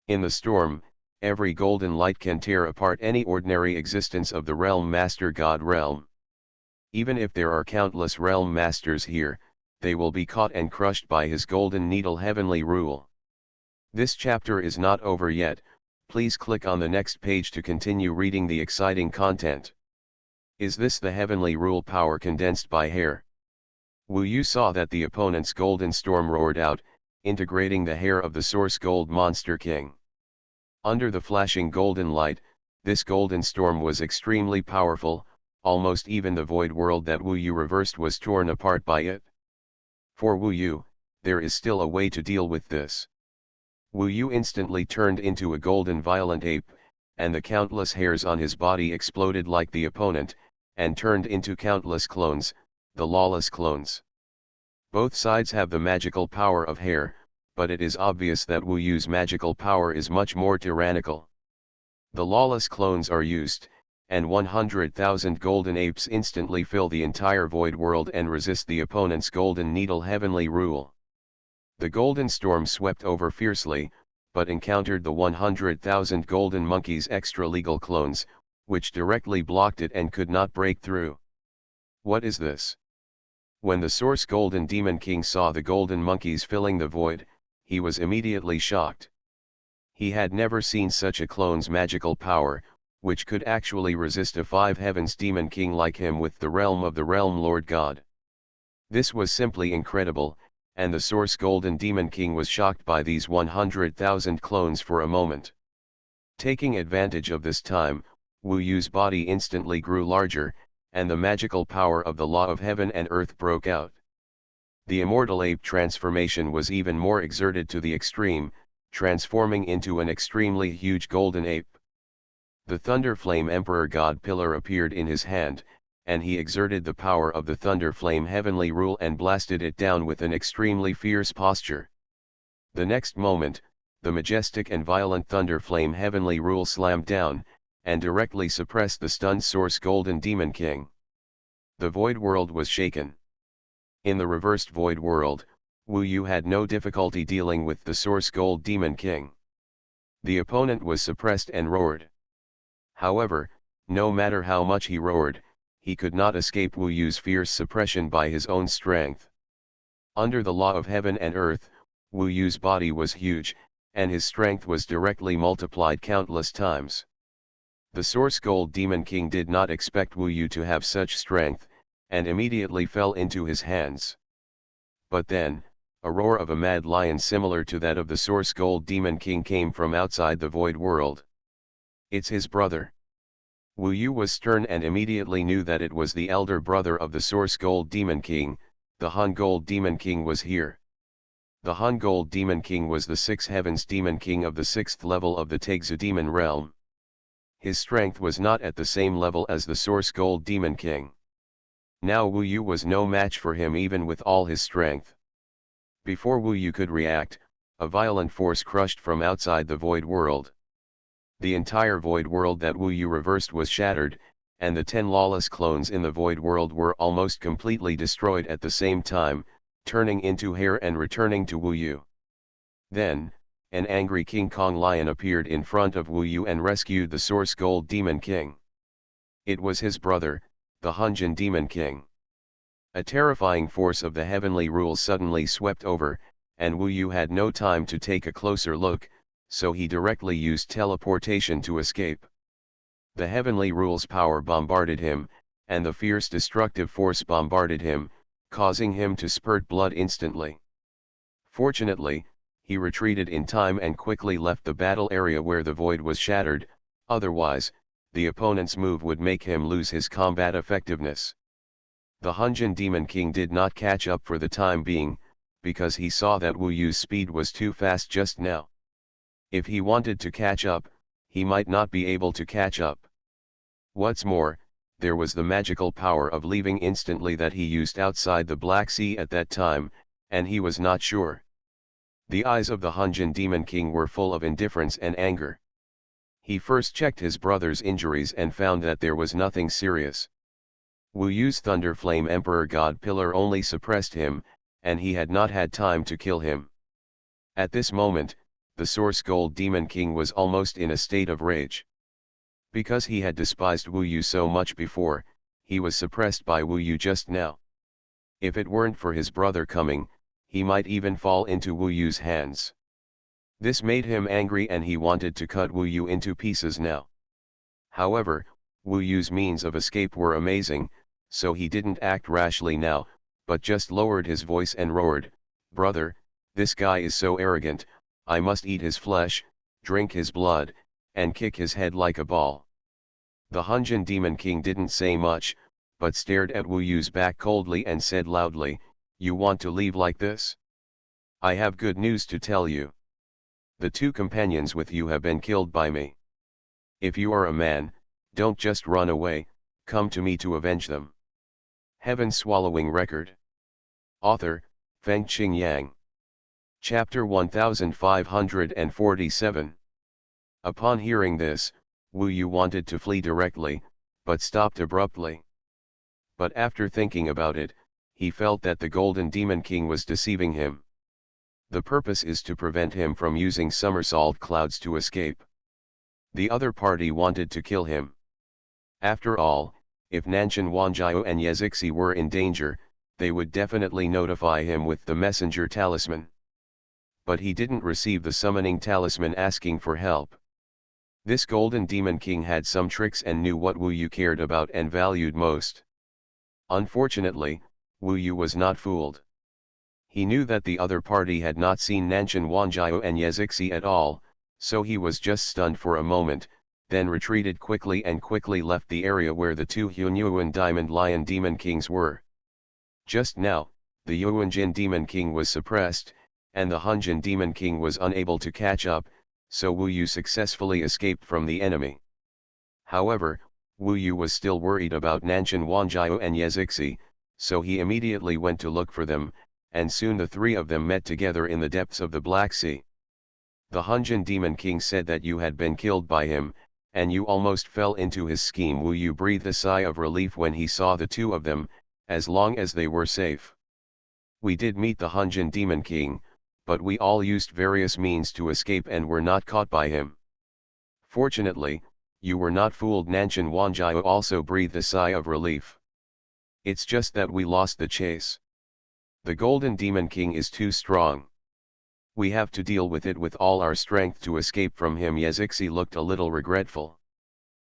In the storm, every golden light can tear apart any ordinary existence of the realm master god realm. Even if there are countless realm masters here, they will be caught and crushed by his golden needle heavenly rule. This chapter is not over yet, please click on the next page to continue reading the exciting content. Is this the heavenly rule power condensed by hair? Wu Yu saw that the opponent's golden storm roared out, integrating the hair of the source gold monster king. Under the flashing golden light, this golden storm was extremely powerful, almost even the void world that Wu Yu reversed was torn apart by it. For Wu Yu, there is still a way to deal with this. Wu Yu instantly turned into a golden violent ape, and the countless hairs on his body exploded like the opponent, and turned into countless clones, the lawless clones. Both sides have the magical power of hair, but it is obvious that Wu Yu's magical power is much more tyrannical. The lawless clones are used, and 100,000 golden apes instantly fill the entire void world and resist the opponent's golden needle heavenly rule. The golden storm swept over fiercely, but encountered the 100,000 golden monkeys' extra-legal clones, which directly blocked it and could not break through. What is this? When the source golden demon king saw the golden monkeys filling the void, he was immediately shocked. He had never seen such a clone's magical power, which could actually resist a five heavens demon king like him with the realm of the realm Lord God. This was simply incredible, and the source golden demon king was shocked by these 100,000 clones for a moment. Taking advantage of this time, Wu Yu's body instantly grew larger, and the magical power of the law of heaven and earth broke out. The immortal ape transformation was even more exerted to the extreme, transforming into an extremely huge golden ape. The Thunder Flame Emperor God Pillar appeared in his hand, and he exerted the power of the Thunder Flame heavenly rule and blasted it down with an extremely fierce posture. The next moment, the majestic and violent Thunder Flame heavenly rule slammed down, and directly suppressed the stunned source golden demon king. The void world was shaken. In the reversed void world, Wu Yu had no difficulty dealing with the source gold demon king. The opponent was suppressed and roared. However, no matter how much he roared, he could not escape Wu Yu's fierce suppression by his own strength. Under the law of heaven and earth, Wu Yu's body was huge, and his strength was directly multiplied countless times. The source gold demon king did not expect Wu Yu to have such strength, and immediately fell into his hands. But then, a roar of a mad lion similar to that of the source gold demon king came from outside the void world. It's his brother. Wu Yu was stern and immediately knew that it was the elder brother of the source gold demon king. The Han gold demon king was here. The Han gold demon king was the six heavens demon king of the sixth level of the Taigzu demon realm. His strength was not at the same level as the source gold demon king. Now Wu Yu was no match for him even with all his strength. Before Wu Yu could react, a violent force crushed from outside the void world. The entire void world that Wu Yu reversed was shattered, and the 10 lawless clones in the void world were almost completely destroyed at the same time, turning into hair and returning to Wu Yu. Then, an angry King Kong lion appeared in front of Wu Yu and rescued the source gold demon king. It was his brother, the Hunjin demon king. A terrifying force of the heavenly rule suddenly swept over, and Wu Yu had no time to take a closer look, so he directly used teleportation to escape. The heavenly rule's power bombarded him, and the fierce destructive force bombarded him, causing him to spurt blood instantly. Fortunately, he retreated in time and quickly left the battle area where the void was shattered, otherwise, the opponent's move would make him lose his combat effectiveness. The Hunjin Demon King did not catch up for the time being, because he saw that Wu Yu's speed was too fast just now. If he wanted to catch up, he might not be able to catch up. What's more, there was the magical power of leaving instantly that he used outside the Black Sea at that time, and he was not sure. The eyes of the Hunjin Demon King were full of indifference and anger. He first checked his brother's injuries and found that there was nothing serious. Wu Yu's Thunder Flame Emperor God Pillar only suppressed him, and he had not had time to kill him. At this moment, the Source Gold Demon King was almost in a state of rage. Because he had despised Wu Yu so much before, he was suppressed by Wu Yu just now. If it weren't for his brother coming, he might even fall into Wu Yu's hands. This made him angry and he wanted to cut Wu Yu into pieces now. However, Wu Yu's means of escape were amazing, so he didn't act rashly now, but just lowered his voice and roared, "Brother, this guy is so arrogant, I must eat his flesh, drink his blood, and kick his head like a ball." The Hunjin Demon King didn't say much, but stared at Wu Yu's back coldly and said loudly, "You want to leave like this? I have good news to tell you. The two companions with you have been killed by me. If you are a man, don't just run away, come to me to avenge them." Heaven Swallowing Record. Author, Fengqing Yang. Chapter 1547. Upon hearing this, Wu Yu wanted to flee directly, but stopped abruptly. But after thinking about it, he felt that the Golden Demon King was deceiving him. The purpose is to prevent him from using somersault clouds to escape. The other party wanted to kill him. After all, if Nanshan Wanjiao and Yezixi were in danger, they would definitely notify him with the messenger talisman. But he didn't receive the summoning talisman asking for help. This Golden Demon King had some tricks and knew what Wu Yu cared about and valued most. Unfortunately, Wu Yu was not fooled. He knew that the other party had not seen Nanshan Wanjiao and Yezixi at all, so he was just stunned for a moment, then retreated quickly and quickly left the area where the two Xuanhuan Diamond Lion Demon Kings were. Just now, the Yuanjin Demon King was suppressed, and the Hunjin Demon King was unable to catch up, so Wu Yu successfully escaped from the enemy. However, Wu Yu was still worried about Nanshan Wanjiao and Yezixi, so he immediately went to look for them, and soon the three of them met together in the depths of the Black Sea. The Hunjin Demon King said that you had been killed by him, and you almost fell into his scheme. Wu Yu breathed a sigh of relief when he saw the two of them, as long as they were safe. "We did meet the Hunjin Demon King, but we all used various means to escape and were not caught by him. Fortunately, you were not fooled." Nanshan Wanjiao also breathed a sigh of relief. "It's just that we lost the chase. The Golden Demon King is too strong. We have to deal with it with all our strength to escape from him." Yezixi looked a little regretful.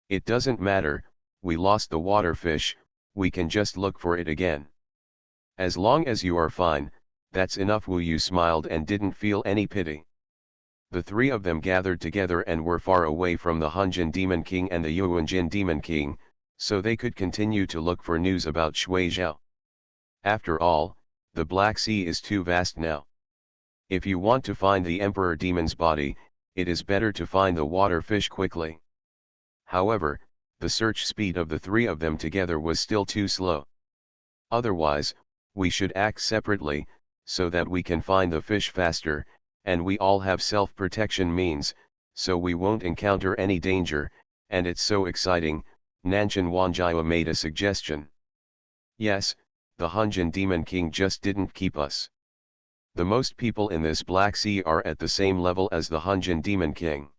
"It doesn't matter, we lost the water fish, we can just look for it again. As long as you are fine, that's enough." Wu Yu smiled and didn't feel any pity. The three of them gathered together and were far away from the Hunjin Demon King and the Yuanjin Demon King, so they could continue to look for news about Shui Zhao. After all, the Black Sea is too vast now. If you want to find the Emperor Demon's body, it is better to find the water fish quickly. However, the search speed of the three of them together was still too slow. Otherwise, we should act separately, so that we can find the fish faster, and we all have self-protection means, so we won't encounter any danger, and it's so exciting. Nanshan Wanjiao made a suggestion. "Yes, the Hunjin Demon King just didn't keep us. The most people in this Black Sea are at the same level as the Hunjin Demon King.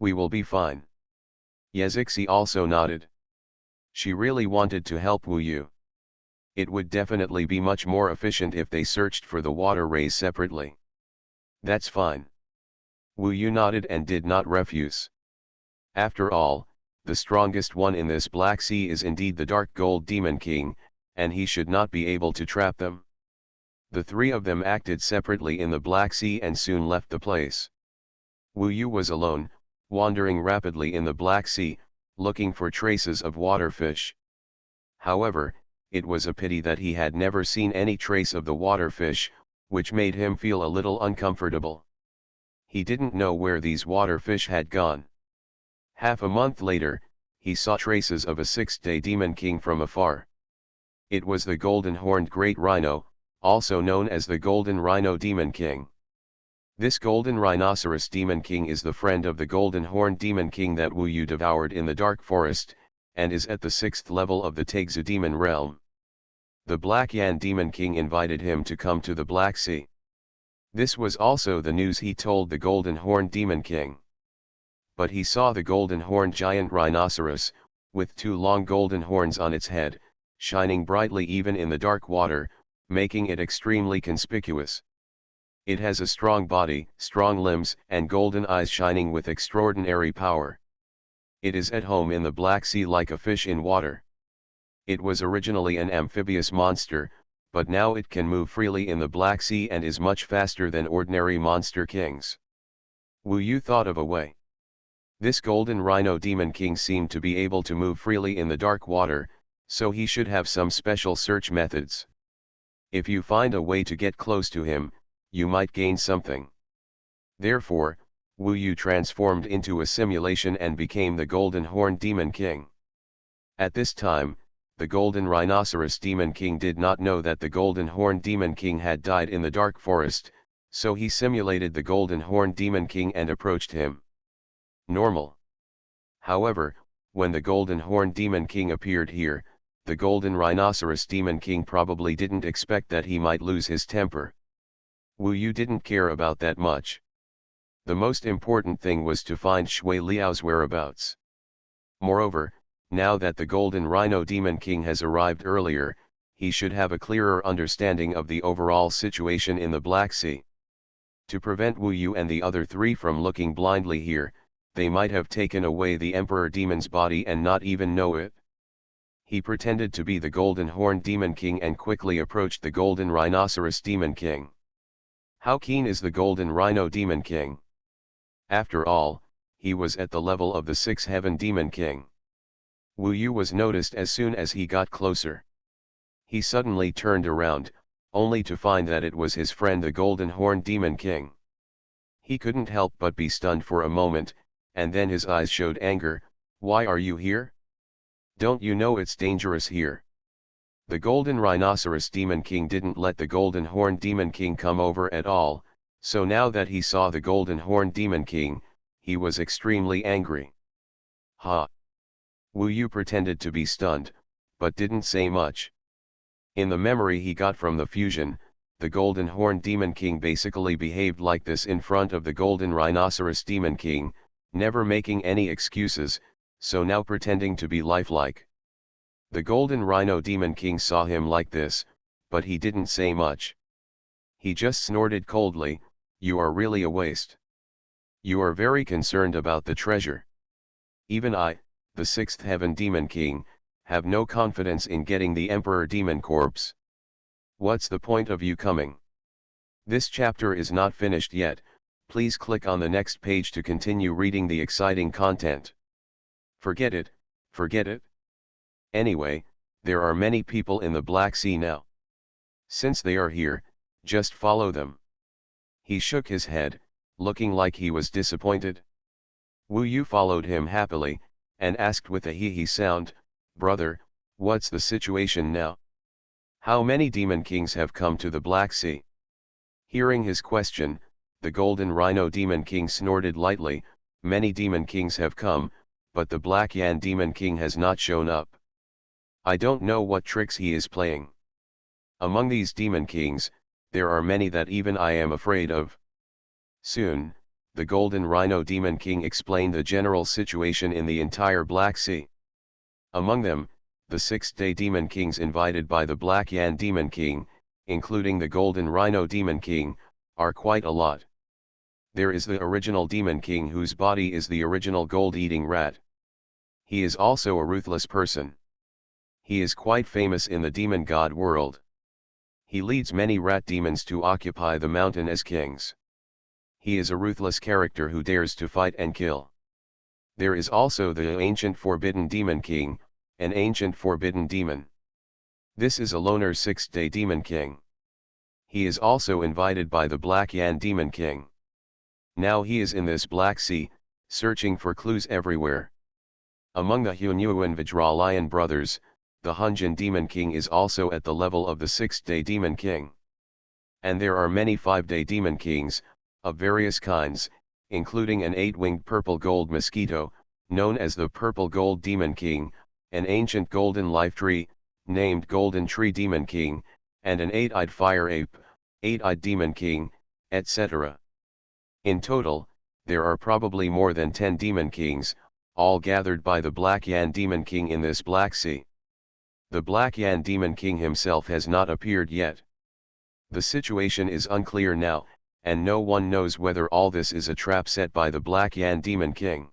We will be fine." Yezixi also nodded. She really wanted to help Wu Yu. It would definitely be much more efficient if they searched for the water rays separately. "That's fine." Wu Yu nodded and did not refuse. After all, the strongest one in this Black Sea is indeed the Dark Gold Demon King, and he should not be able to trap them. The three of them acted separately in the Black Sea and soon left the place. Wu Yu was alone, wandering rapidly in the Black Sea, looking for traces of water fish. However, it was a pity that he had never seen any trace of the water fish, which made him feel a little uncomfortable. He didn't know where these water fish had gone. Half a month later, he saw traces of a sixth-day Demon King from afar. It was the golden-horned Great Rhino, also known as the Golden Rhino Demon King. This Golden Rhinoceros Demon King is the friend of the Golden-horned Demon King that Wu Yu devoured in the Dark Forest, and is at the 6th level of the Taixu Demon Realm. The Black Yan Demon King invited him to come to the Black Sea. This was also the news he told the Golden Horned Demon King. But he saw the golden horned giant rhinoceros, with two long golden horns on its head, shining brightly even in the dark water, making it extremely conspicuous. It has a strong body, strong limbs, and golden eyes shining with extraordinary power. It is at home in the Black Sea like a fish in water. It was originally an amphibious monster, but now it can move freely in the Black Sea and is much faster than ordinary monster kings. Wu Yu thought of a way. This golden rhino demon king seemed to be able to move freely in the dark water, so he should have some special search methods. If you find a way to get close to him, you might gain something. Therefore, Wu Yu transformed into a simulation and became the Golden Horned Demon King. At this time, the Golden Rhinoceros Demon King did not know that the Golden Horned Demon King had died in the dark forest, so he simulated the Golden Horned Demon King and approached him. Normal. However, when the Golden Horned Demon King appeared here, the Golden Rhinoceros Demon King probably didn't expect that he might lose his temper. Wu Yu didn't care about that much. The most important thing was to find Shui Liao's whereabouts. Moreover, now that the Golden Rhino Demon King has arrived earlier, he should have a clearer understanding of the overall situation in the Black Sea. To prevent Wu Yu and the other three from looking blindly here, they might have taken away the Emperor Demon's body and not even know it. He pretended to be the Golden Horned Demon King and quickly approached the Golden Rhinoceros Demon King. How keen is the Golden Rhino Demon King? After all, he was at the level of the Sixth Heaven Demon King. Wu Yu was noticed as soon as he got closer. He suddenly turned around, only to find that it was his friend the Golden Horned Demon King. He couldn't help but be stunned for a moment, and then his eyes showed anger. Why are you here? Don't you know it's dangerous here? The Golden Rhinoceros Demon King didn't let the Golden Horned Demon King come over at all, so now that he saw the Golden Horned Demon King, he was extremely angry. Ha! Wu Yu pretended to be stunned, but didn't say much. In the memory he got from the fusion, the Golden Horned Demon King basically behaved like this in front of the Golden Rhinoceros Demon King, never making any excuses, so now pretending to be lifelike. The Golden Rhino Demon King saw him like this, but he didn't say much. He just snorted coldly, "You are really a waste. You are very concerned about the treasure. Even I, the Sixth Heaven Demon King, have no confidence in getting the Emperor Demon corpse. What's the point of you coming? This chapter is not finished yet, please click on the next page to continue reading the exciting content. Forget it, forget it. Anyway, there are many people in the Black Sea now. Since they are here, just follow them." He shook his head, looking like he was disappointed. Wu Yu followed him happily, and asked with a hee-hee sound, "Brother, what's the situation now? How many demon kings have come to the Black Sea?" Hearing his question, the Golden Rhino Demon King snorted lightly, "Many demon kings have come, but the Black Yan Demon King has not shown up. I don't know what tricks he is playing. Among these demon kings, there are many that even I am afraid of." Soon, the Golden Rhino Demon King explained the general situation in the entire Black Sea. Among them, the 6-day demon kings invited by the Black Yan Demon King, including the Golden Rhino Demon King, are quite a lot. There is the original Demon King whose body is the original gold-eating rat. He is also a ruthless person. He is quite famous in the demon god world. He leads many rat demons to occupy the mountain as kings. He is a ruthless character who dares to fight and kill. There is also the ancient forbidden demon king, an ancient forbidden demon. This is a loner 6-day demon king. He is also invited by the Black Yan Demon King. Now he is in this Black Sea, searching for clues everywhere. Among the Xuanhuan Vajralion brothers, the Hunjin Demon King is also at the level of the 6-day Demon King. And there are many 5-day Demon Kings, of various kinds, including an 8-winged purple gold mosquito, known as the Purple Gold Demon King, an ancient golden life tree, named Golden Tree Demon King, and an 8-eyed fire ape, 8-eyed Demon King, etc. In total, there are probably more than 10 demon kings, all gathered by the Black Yan Demon King in this Black Sea. The Black Yan Demon King himself has not appeared yet. The situation is unclear now, and no one knows whether all this is a trap set by the Black Yan Demon King.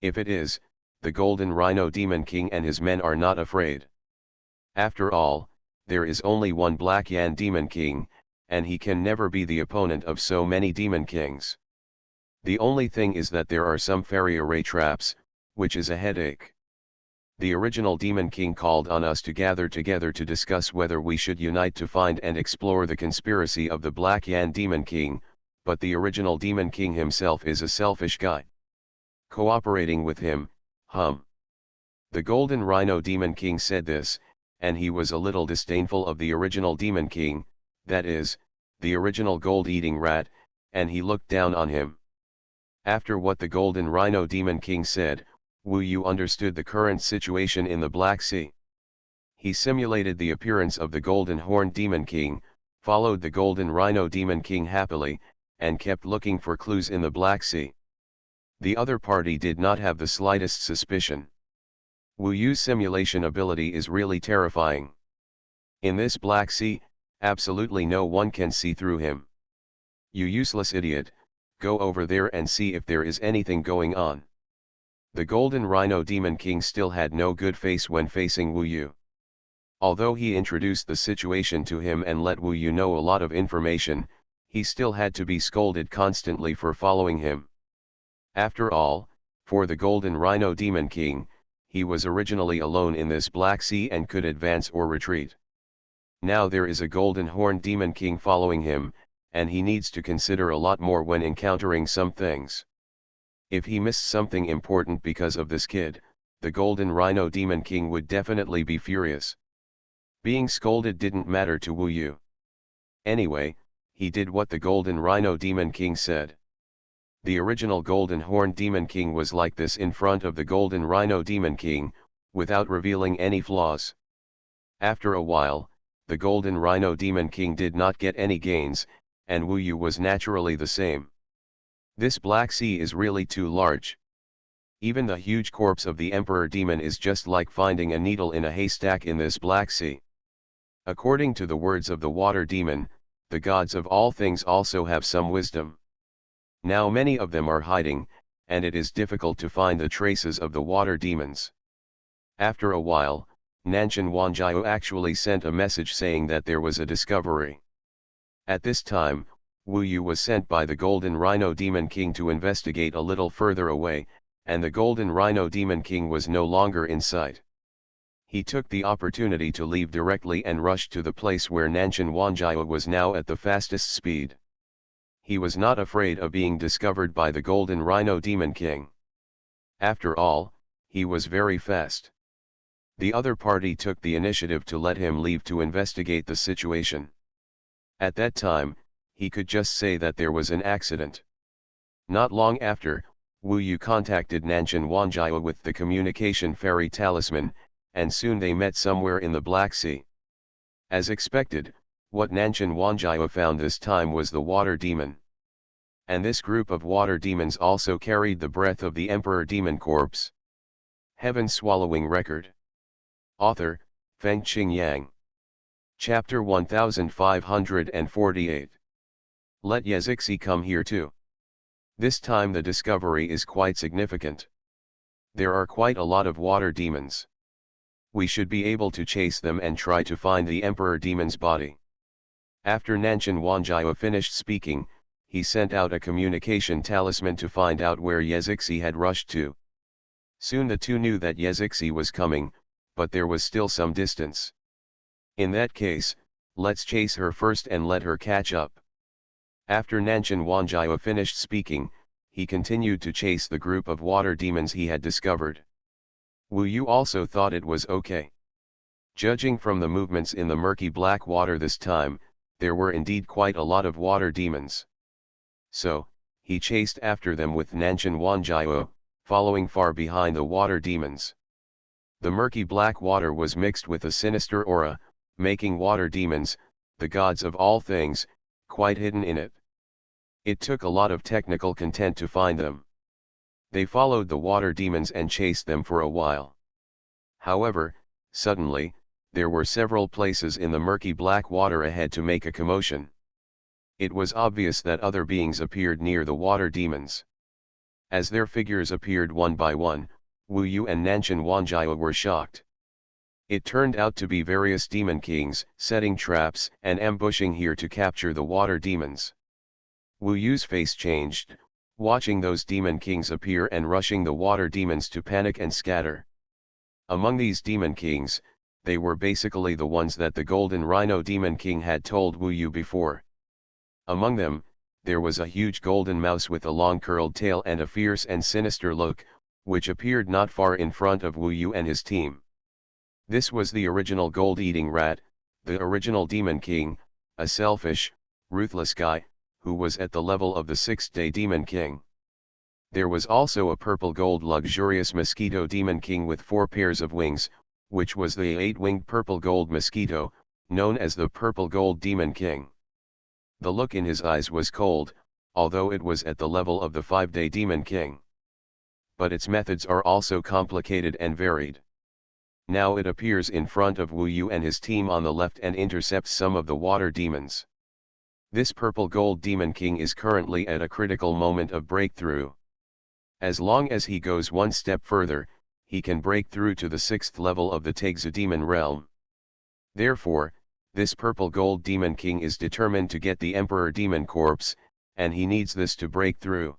If it is, the Golden Rhino Demon King and his men are not afraid. After all, there is only one Black Yan Demon King, and he can never be the opponent of so many Demon Kings. The only thing is that there are some fairy array traps, which is a headache. The original Demon King called on us to gather together to discuss whether we should unite to find and explore the conspiracy of the Black Yan Demon King, but the original Demon King himself is a selfish guy. Cooperating with him, The Golden Rhino Demon King said this, and he was a little disdainful of the original Demon King, that is, the original gold-eating rat, and he looked down on him. After what the Golden Rhino Demon King said, Wu Yu understood the current situation in the Black Sea. He simulated the appearance of the Golden Horn Demon King, followed the Golden Rhino Demon King happily, and kept looking for clues in the Black Sea. The other party did not have the slightest suspicion. Wu Yu's simulation ability is really terrifying. In this Black Sea, absolutely no one can see through him. You useless idiot, go over there and see if there is anything going on. The Golden Rhino Demon King still had no good face when facing Wu Yu. Although he introduced the situation to him and let Wu Yu know a lot of information, he still had to be scolded constantly for following him. After all, for the Golden Rhino Demon King, he was originally alone in this Black Sea and could advance or retreat. Now there is a Golden Horn Demon King following him, and he needs to consider a lot more when encountering some things. If he missed something important because of this kid, the Golden Rhino Demon King would definitely be furious. Being scolded didn't matter to Wu Yu. Anyway, he did what the Golden Rhino Demon King said. The original Golden Horn Demon King was like this in front of the Golden Rhino Demon King, without revealing any flaws. After a while, the Golden Rhino Demon King did not get any gains, and Wu Yu was naturally the same. This Black Sea is really too large. Even the huge corpse of the Emperor Demon is just like finding a needle in a haystack in this Black Sea. According to the words of the Water Demon, the gods of all things also have some wisdom. Now many of them are hiding, and it is difficult to find the traces of the Water Demons. After a while, Nanshan Wanjiao actually sent a message saying that there was a discovery. At this time, Wu Yu was sent by the Golden Rhino Demon King to investigate a little further away, and the Golden Rhino Demon King was no longer in sight. He took the opportunity to leave directly and rushed to the place where Nanshan Wanjiao was now at the fastest speed. He was not afraid of being discovered by the Golden Rhino Demon King. After all, he was very fast. The other party took the initiative to let him leave to investigate the situation. At that time, he could just say that there was an accident. Not long after, Wu Yu contacted Nanshan Wanjiao with the communication fairy talisman, and soon they met somewhere in the Black Sea. As expected, what Nanshan Wanjiao found this time was the Water Demon. And this group of Water Demons also carried the breath of the Emperor Demon corpse. Heaven Swallowing Record. Author, Feng Qing Yang. Chapter 1548. Let Yezixi come here too. This time the discovery is quite significant. There are quite a lot of water demons. We should be able to chase them and try to find the Emperor Demon's body. After Nanshan Wanjiao finished speaking, he sent out a communication talisman to find out where Yezixi had rushed to. Soon the two knew that Yezixi was coming, but there was still some distance. In that case, let's chase her first and let her catch up. After Nanshan Wanjiao finished speaking, he continued to chase the group of water demons he had discovered. Wu Yu also thought it was okay. Judging from the movements in the murky black water this time, there were indeed quite a lot of water demons. So, he chased after them with Nanshan Wanjiao, following far behind the water demons. The murky black water was mixed with a sinister aura, making water demons, the gods of all things, quite hidden in it. It took a lot of technical content to find them. They followed the water demons and chased them for a while. However, suddenly, there were several places in the murky black water ahead to make a commotion. It was obvious that other beings appeared near the water demons. As their figures appeared one by one, Wu Yu and Nanshan Wanjiao were shocked. It turned out to be various demon kings, setting traps and ambushing here to capture the water demons. Wu Yu's face changed, watching those demon kings appear and rushing the water demons to panic and scatter. Among these demon kings, they were basically the ones that the Golden Rhino Demon King had told Wu Yu before. Among them, there was a huge golden mouse with a long curled tail and a fierce and sinister look, which appeared not far in front of Wu Yu and his team. This was the original gold-eating rat, the original Demon King, a selfish, ruthless guy, who was at the level of the sixth-day Demon King. There was also a purple-gold luxurious mosquito Demon King with 4 pairs of wings, which was the 8-winged purple-gold mosquito, known as the purple-gold Demon King. The look in his eyes was cold, although it was at the level of the 5-day Demon King. But its methods are also complicated and varied. Now it appears in front of Wu Yu and his team on the left and intercepts some of the water demons. This purple gold Demon King is currently at a critical moment of breakthrough. As long as he goes one step further, he can break through to the 6th level of the Taigzu demon realm. Therefore, this purple gold Demon King is determined to get the Emperor Demon Corpse, and he needs this to break through.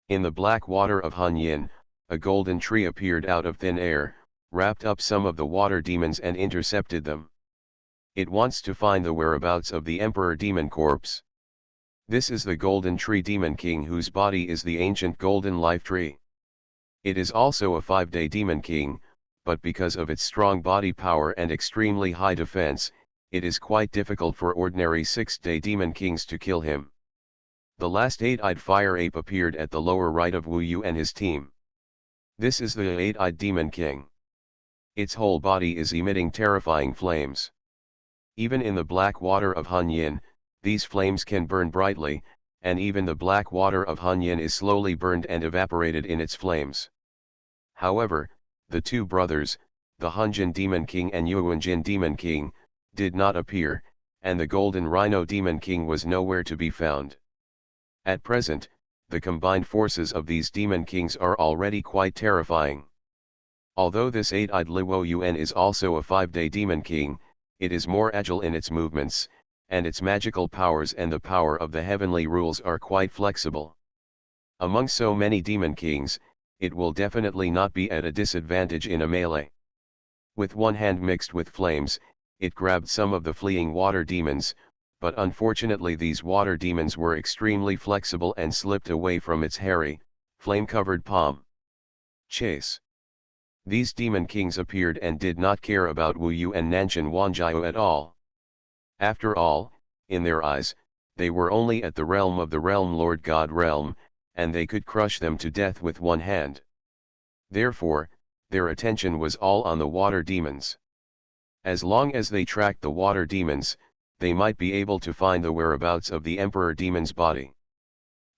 In the black water of Hanyin, a golden tree appeared out of thin air, wrapped up some of the water demons and intercepted them. It wants to find the whereabouts of the Emperor Demon Corpse. This is the Golden Tree Demon King whose body is the ancient Golden Life Tree. It is also a 5-day Demon King, but because of its strong body power and extremely high defense, it is quite difficult for ordinary 6-day Demon Kings to kill him. The last 8-eyed fire ape appeared at the lower right of Wu Yu and his team. This is the 8-eyed Demon King. Its whole body is emitting terrifying flames. Even in the black water of Hanyin, these flames can burn brightly, and even the black water of Hanyin is slowly burned and evaporated in its flames. However, the two brothers, the Hunjin Demon King and Yuanjin Demon King, did not appear, and the Golden Rhino Demon King was nowhere to be found. At present, the combined forces of these Demon Kings are already quite terrifying. Although this 8-eyed Luo Yuan is also a 5-day Demon King, it is more agile in its movements, and its magical powers and the power of the heavenly rules are quite flexible. Among so many Demon Kings, it will definitely not be at a disadvantage in a melee. With one hand mixed with flames, it grabbed some of the fleeing water demons, but unfortunately these water demons were extremely flexible and slipped away from its hairy, flame-covered palm. Chase. These Demon Kings appeared and did not care about Wu Yu and Nanshan Wanjiao at all. After all, in their eyes, they were only at the realm of the Realm Lord God realm, and they could crush them to death with one hand. Therefore, their attention was all on the water demons. As long as they tracked the water demons, they might be able to find the whereabouts of the Emperor Demon's body.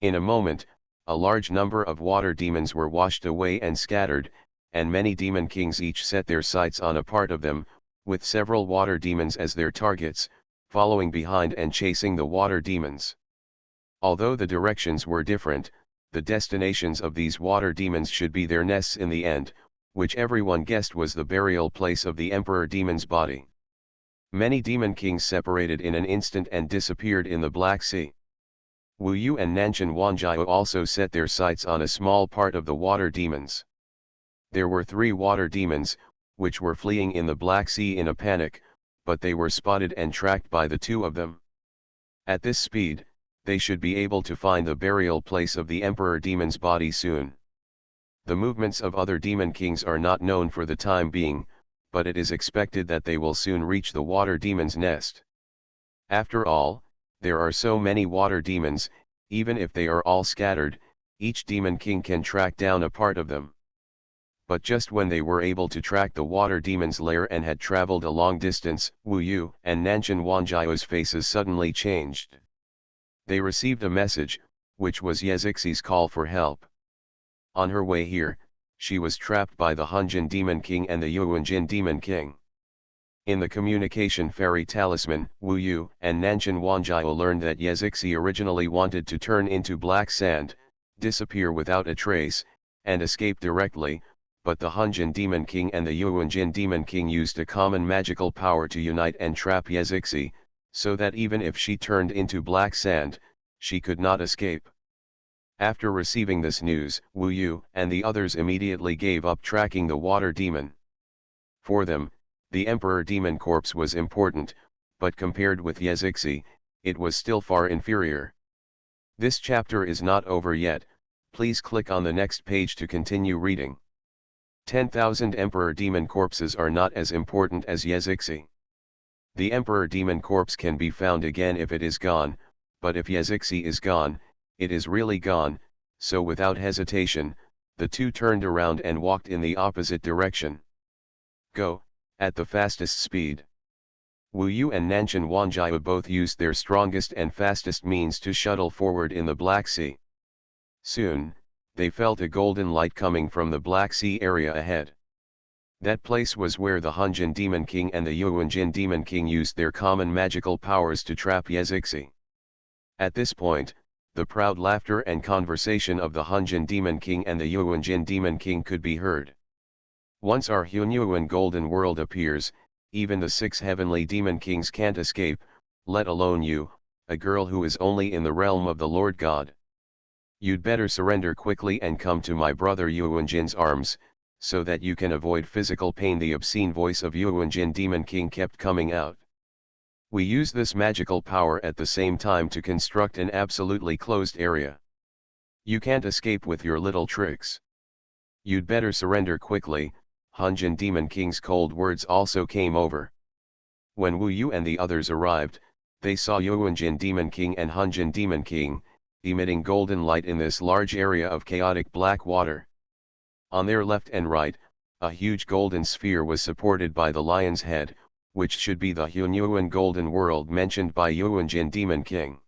In a moment, a large number of water demons were washed away and scattered, and many Demon Kings each set their sights on a part of them, with several water demons as their targets, following behind and chasing the water demons. Although the directions were different, the destinations of these water demons should be their nests in the end, which everyone guessed was the burial place of the Emperor Demon's body. Many Demon Kings separated in an instant and disappeared in the Black Sea. Wu Yu and Nanshan Wanjiao also set their sights on a small part of the water demons. There were 3 water demons, which were fleeing in the Black Sea in a panic, but they were spotted and tracked by the 2 of them. At this speed, they should be able to find the burial place of the Emperor Demon's body soon. The movements of other Demon Kings are not known for the time being, but it is expected that they will soon reach the water demon's nest. After all, there are so many water demons, even if they are all scattered, each Demon King can track down a part of them. But just when they were able to track the water demon's lair and had traveled a long distance, Wu Yu and Nanshan Wanjiao's faces suddenly changed. They received a message, which was Yezixi's call for help. On her way here, she was trapped by the Hunjin Demon King and the Yuanjin Demon King. In the communication fairy talisman, Wu Yu and Nanshan Wanjiao learned that Yezixi originally wanted to turn into black sand, disappear without a trace, and escape directly, but the Hunjin Demon King and the Yuanjin Demon King used a common magical power to unite and trap Yezixi, so that even if she turned into black sand, she could not escape. After receiving this news, Wu Yu and the others immediately gave up tracking the water demon. For them, the Emperor Demon Corpse was important, but compared with Yezixi, it was still far inferior. This chapter is not over yet, please click on the next page to continue reading. 10,000 Emperor Demon Corpses are not as important as Yezixi. The Emperor Demon Corpse can be found again if it is gone, but if Yezixi is gone, it is really gone, so without hesitation, the two turned around and walked in the opposite direction. Go, at the fastest speed. Wu Yu and Nanshan Wanjiao both used their strongest and fastest means to shuttle forward in the Black Sea. Soon, they felt a golden light coming from the Black Sea area ahead. That place was where the Hunjin Demon King and the Yuanjin Demon King used their common magical powers to trap Yezixi. At this point, the proud laughter and conversation of the Hunjin Demon King and the Yuanjin Demon King could be heard. Once our Xuanhuan golden world appears, even the 6 heavenly demon kings can't escape, let alone you, a girl who is only in the realm of the Lord God. You'd better surrender quickly and come to my brother Yuanjin's arms, so that you can avoid physical pain. The obscene voice of Yuanjin Demon King kept coming out. We use this magical power at the same time to construct an absolutely closed area. You can't escape with your little tricks. You'd better surrender quickly. Hunjin Demon King's cold words also came over. When Wu Yu and the others arrived, they saw Yuanjin Demon King and Hunjin Demon King, emitting golden light in this large area of chaotic black water. On their left and right, a huge golden sphere was supported by the lion's head, which should be the Xuanhuan golden world mentioned by Yuanjin Demon King.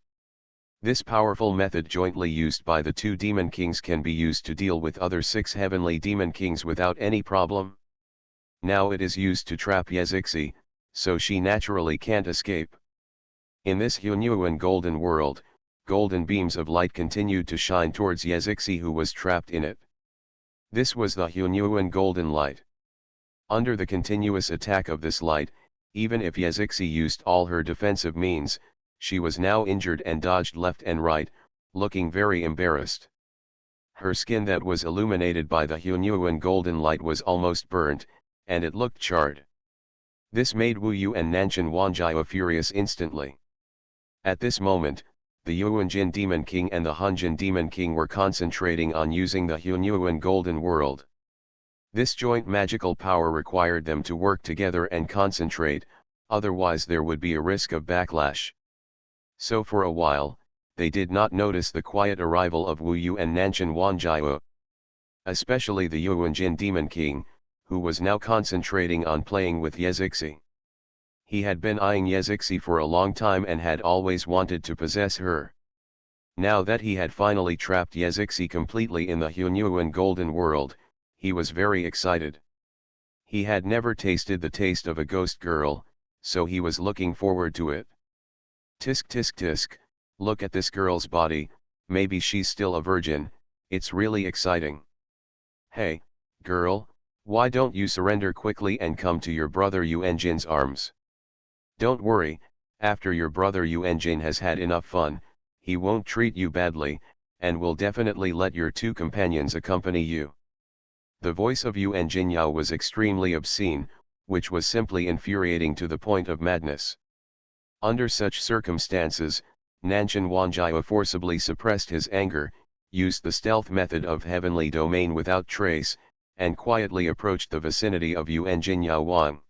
This powerful method jointly used by the 2 demon kings can be used to deal with other 6 heavenly demon kings without any problem. Now it is used to trap Yezixi, so she naturally can't escape. In this Xuanhuan golden world, golden beams of light continued to shine towards Yezixi who was trapped in it. This was the Xuanhuan golden light. Under the continuous attack of this light, even if Yezixi used all her defensive means, she was now injured and dodged left and right, looking very embarrassed. Her skin that was illuminated by the Xuanhuan golden light was almost burnt, and it looked charred. This made Wu Yu and Nanshan Wanjiao furious instantly. At this moment, the Yuanjin Demon King and the Hunjin Demon King were concentrating on using the Xuanhuan golden world. This joint magical power required them to work together and concentrate, otherwise there would be a risk of backlash. So for a while, they did not notice the quiet arrival of Wu Yu and Nanshan Wanjiao. Especially the Yuanjin Demon King, who was now concentrating on playing with Yezixi. He had been eyeing Yezixi for a long time and had always wanted to possess her. Now that he had finally trapped Yezixi completely in the Xuanhuan golden world, he was very excited. He had never tasted the taste of a ghost girl, so he was looking forward to it. Tisk tisk tisk, look at this girl's body, maybe she's still a virgin, it's really exciting. Hey, girl, why don't you surrender quickly and come to your brother Yuanjin's arms? Don't worry, after your brother Yuanjin has had enough fun, he won't treat you badly, and will definitely let your 2 companions accompany you. The voice of Yuanjin Yao was extremely obscene, which was simply infuriating to the point of madness. Under such circumstances, Nanshan Wanjiao forcibly suppressed his anger, used the stealth method of heavenly domain without trace, and quietly approached the vicinity of Yuanjin Yao Wang.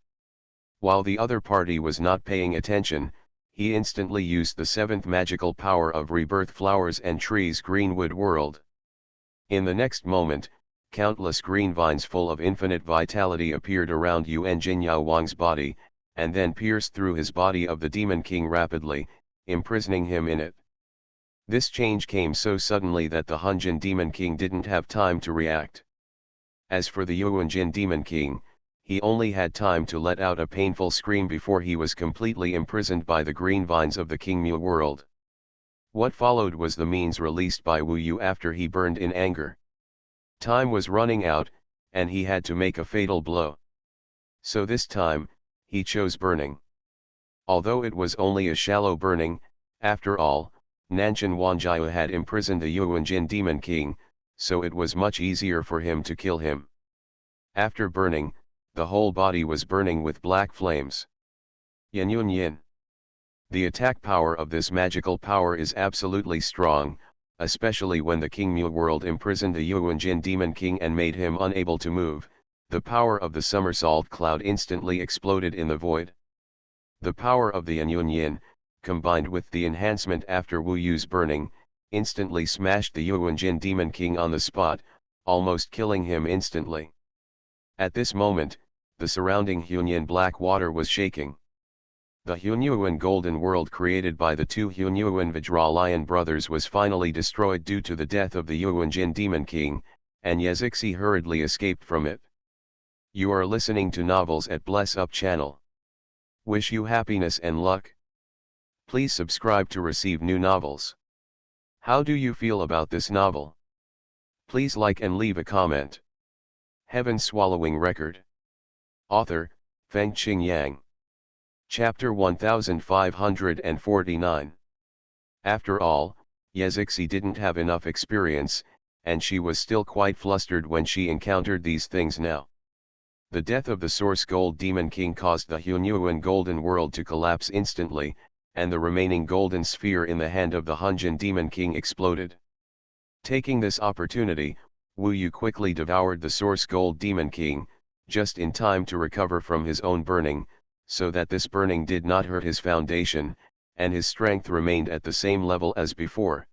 While the other party was not paying attention, he instantly used the 7th magical power of rebirth flowers and trees greenwood world. In the next moment, countless green vines full of infinite vitality appeared around Yuanjin Yao Wang's body, and then pierced through his body of the Demon King rapidly, imprisoning him in it. This change came so suddenly that the Hunjin Demon King didn't have time to react. As for the Yuanjin Demon King, he only had time to let out a painful scream before he was completely imprisoned by the green vines of the Kingmu world. What followed was the means released by Wu Yu after he burned in anger. Time was running out, and he had to make a fatal blow. So this time, he chose burning. Although it was only a shallow burning, after all, Nanshan Wanjiao had imprisoned the Yuanjin Demon King, so it was much easier for him to kill him. After burning, the whole body was burning with black flames. Yin Yun Yin. The attack power of this magical power is absolutely strong, especially when the Kingmu world imprisoned the Yuanjin Demon King and made him unable to move. The power of the somersault cloud instantly exploded in the void. The power of the Yin Yun Yin, combined with the enhancement after Wu Yu's burning, instantly smashed the Yuanjin Demon King on the spot, almost killing him instantly. At this moment, the surrounding Hunyuan black water was shaking. The Hunyuan golden world created by the two Hunyuan Vajralayan brothers was finally destroyed due to the death of the Yuanjin Demon King, and Yezixi hurriedly escaped from it. You are listening to Novels at Bless Up channel. Wish you happiness and luck. Please subscribe to receive new novels. How do you feel about this novel? Please like and leave a comment. Heaven Swallowing Record. Author, Fengqing Yang. Chapter 1549. After all, Yezixi didn't have enough experience, and she was still quite flustered when she encountered these things now. The death of the Source Gold Demon King caused the Hunyuan Golden World to collapse instantly, and the remaining golden sphere in the hand of the Hunjin Demon King exploded. Taking this opportunity, Wu Yu quickly devoured the Source Gold Demon King, just in time to recover from his own burning, so that this burning did not hurt his foundation, and his strength remained at the same level as before.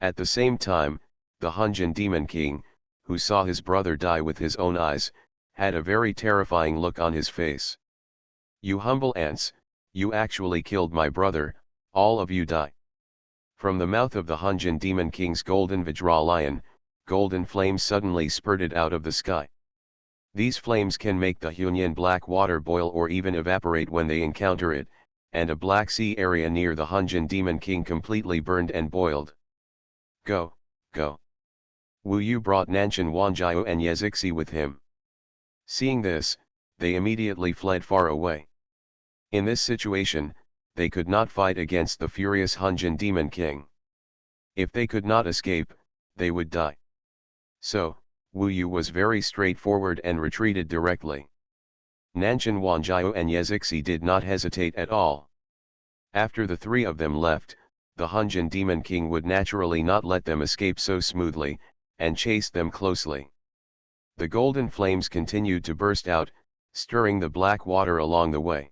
At the same time, the Hunjin Demon King, who saw his brother die with his own eyes, had a very terrifying look on his face. You humble ants, you actually killed my brother, all of you die. From the mouth of the Hunjin Demon King's golden Vajralayan, golden flames suddenly spurted out of the sky. These flames can make the Hunyuan black water boil or even evaporate when they encounter it, and a Black Sea area near the Hunjin Demon King completely burned and boiled. Go, go. Wu Yu brought Nanshan Wanjiao and Yezixi with him. Seeing this, they immediately fled far away. In this situation, they could not fight against the furious Hunjin Demon King. If they could not escape, they would die. So, Wu Yu was very straightforward and retreated directly. Nanshan Wanjiao and Yezixi did not hesitate at all. After the three of them left, the Hunjin Demon King would naturally not let them escape so smoothly, and chased them closely. The golden flames continued to burst out, stirring the black water along the way.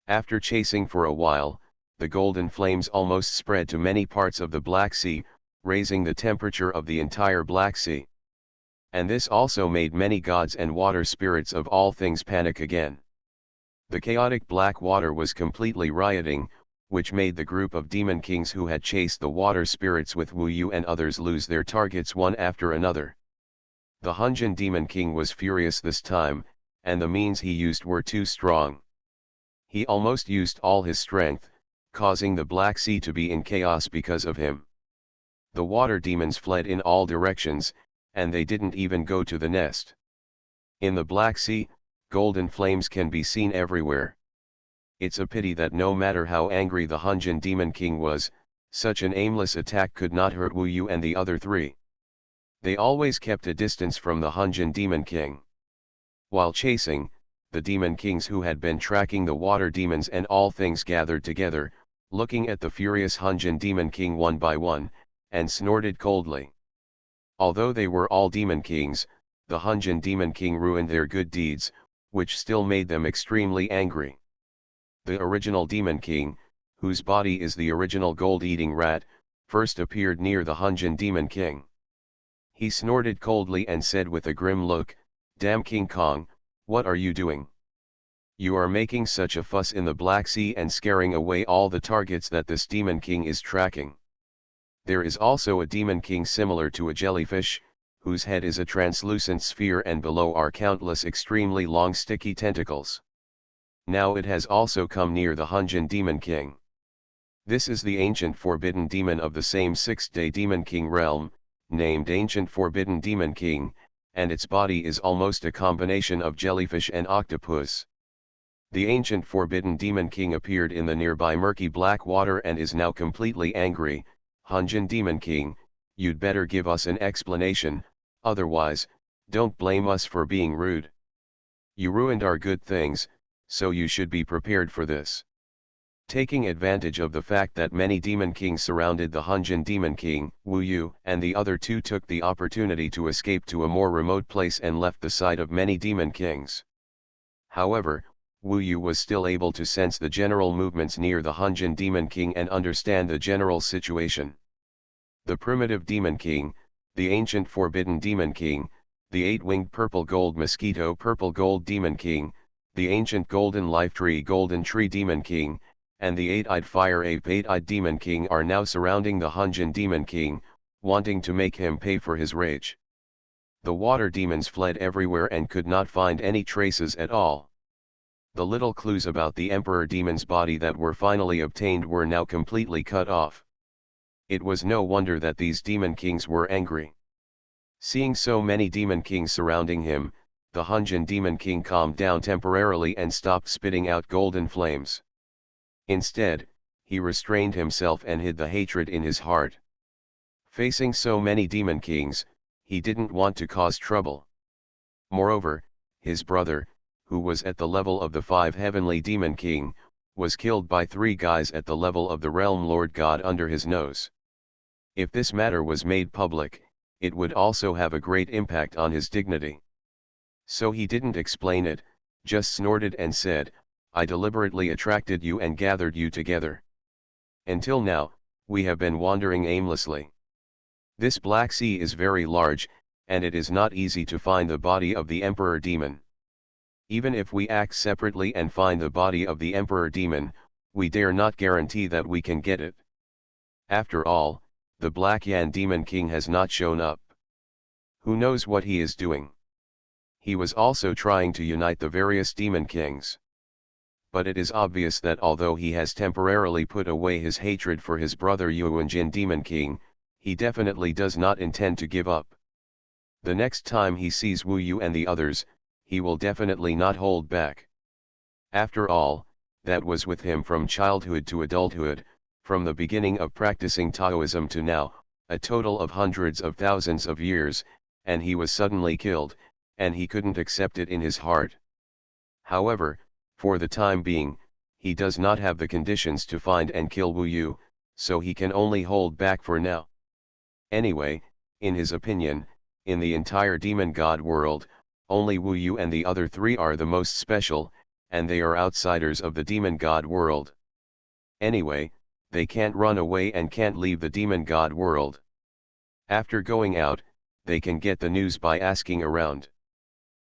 After chasing for a while, the golden flames almost spread to many parts of the Black Sea, raising the temperature of the entire Black Sea. And this also made many gods and water spirits of all things panic again. The chaotic black water was completely rioting, which made the group of demon kings who had chased the water spirits with Wu Yu and others lose their targets one after another. The Hunjin Demon King was furious this time, and the means he used were too strong. He almost used all his strength, causing the Black Sea to be in chaos because of him. The water demons fled in all directions, and they didn't even go to the nest. In the Black Sea, golden flames can be seen everywhere. It's a pity that no matter how angry the Hunjin Demon King was, such an aimless attack could not hurt Wu Yu and the other three. They always kept a distance from the Hunjin Demon King. While chasing, the demon kings who had been tracking the water demons and all things gathered together, looking at the furious Hunjin Demon King one by one, and snorted coldly. Although they were all demon kings, the Hunjin Demon King ruined their good deeds, which still made them extremely angry. The original Demon King, whose body is the original gold-eating rat, first appeared near the Hunjin Demon King. He snorted coldly and said with a grim look, "Damn King Kong, what are you doing? You are making such a fuss in the Black Sea and scaring away all the targets that this Demon King is tracking. There is also a demon king similar to a jellyfish, whose head is a translucent sphere and below are countless extremely long sticky tentacles. Now it has also come near the Hunjin demon king. This is the ancient forbidden demon of the same sixth-day demon king realm, named Ancient Forbidden Demon King, and its body is almost a combination of jellyfish and octopus. The ancient forbidden demon king appeared in the nearby murky black water and is now completely angry. Hunjin demon king, you'd better give us an explanation, otherwise, don't blame us for being rude. You ruined our good things, so you should be prepared for this. Taking advantage of the fact that many demon kings surrounded the Hunjin demon king, Wu Yu and the other two took the opportunity to escape to a more remote place and left the sight of many demon kings. However, Wu Yu was still able to sense the general movements near the Hunjin demon king and understand the general situation. The primitive demon king, the ancient forbidden demon king, the eight-winged purple gold mosquito purple gold demon king, the ancient golden life tree golden tree demon king, and the eight-eyed fire ape eight-eyed demon king are now surrounding the Hunjin demon king, wanting to make him pay for his rage. The water demons fled everywhere and could not find any traces at all. The little clues about the emperor demon's body that were finally obtained were now completely cut off. It was no wonder that these demon kings were angry. Seeing so many demon kings surrounding him, the Hunjin demon king calmed down temporarily and stopped spitting out golden flames. Instead, he restrained himself and hid the hatred in his heart. Facing so many demon kings, he didn't want to cause trouble. Moreover, his brother, who was at the level of the 5 heavenly demon king, was killed by 3 guys at the level of the realm lord god under his nose. If this matter was made public, it would also have a great impact on his dignity. So he didn't explain it, just snorted and said, I deliberately attracted you and gathered you together. Until now, we have been wandering aimlessly. This Black Sea is very large, and it is not easy to find the body of the Emperor Demon. Even if we act separately and find the body of the Emperor Demon, we dare not guarantee that we can get it. After all, the Black Yan Demon King has not shown up. Who knows what he is doing? He was also trying to unite the various Demon Kings. But it is obvious that although he has temporarily put away his hatred for his brother Xuanhuan Demon King, he definitely does not intend to give up. The next time he sees Wu Yu and the others, he will definitely not hold back. After all, that was with him from childhood to adulthood, from the beginning of practicing Taoism to now, a total of hundreds of thousands of years, and he was suddenly killed, and he couldn't accept it in his heart. However, for the time being, he does not have the conditions to find and kill Wu Yu, so he can only hold back for now. Anyway, in his opinion, in the entire demon god world, only Wu Yu and the other 3 are the most special, and they are outsiders of the demon god world. Anyway, they can't run away and can't leave the demon god world. After going out, they can get the news by asking around.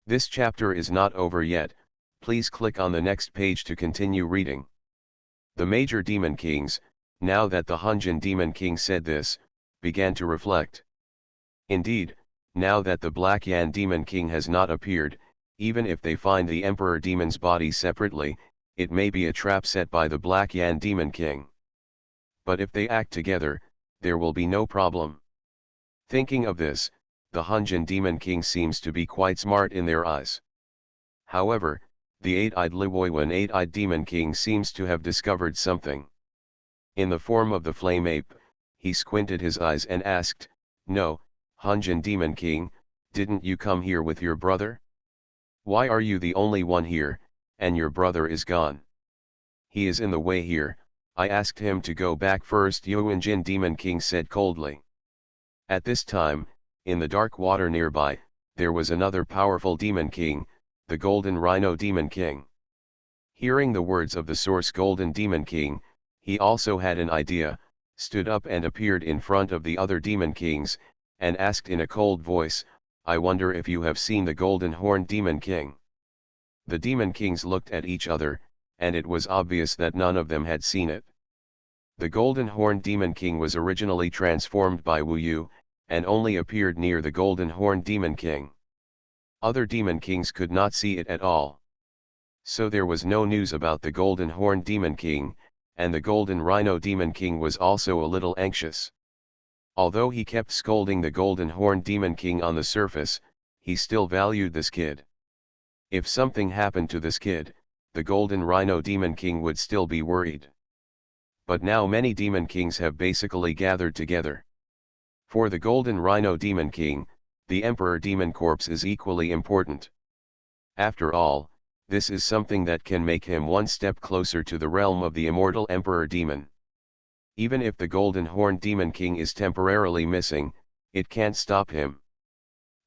This chapter is not over yet. Please click on the next page to continue reading. The major demon kings, now that the Hunjin demon king said this, began to reflect. Indeed, now that the Black Yan demon king has not appeared, even if they find the emperor demon's body separately, it may be a trap set by the Black Yan demon king. But if they act together, there will be no problem. Thinking of this, the Hunjin demon king seems to be quite smart in their eyes. However, the eight-eyed Luoyuan eight-eyed demon king seems to have discovered something. In the form of the flame ape, he squinted his eyes and asked, No, Hunjin demon king, didn't you come here with your brother? Why are you the only one here, and your brother is gone? He is in the way here, I asked him to go back first, Xuanhuan demon king said coldly. At this time, in the dark water nearby, there was another powerful demon king, the Golden Rhino Demon King. Hearing the words of the Source Golden Demon King, he also had an idea, stood up and appeared in front of the other Demon Kings, and asked in a cold voice, I wonder if you have seen the Golden Horn Demon King. The Demon Kings looked at each other, and it was obvious that none of them had seen it. The Golden Horn Demon King was originally transformed by Wu Yu, and only appeared near the Golden Horn Demon King. Other Demon Kings could not see it at all. So there was no news about the Golden Horn Demon King, and the Golden Rhino Demon King was also a little anxious. Although he kept scolding the Golden Horn Demon King on the surface, he still valued this kid. If something happened to this kid, the Golden Rhino Demon King would still be worried. But now many Demon Kings have basically gathered together. For the Golden Rhino Demon King, the Emperor Demon Corpse is equally important. After all, this is something that can make him one step closer to the realm of the immortal Emperor Demon. Even if the Golden Horn Demon King is temporarily missing, it can't stop him.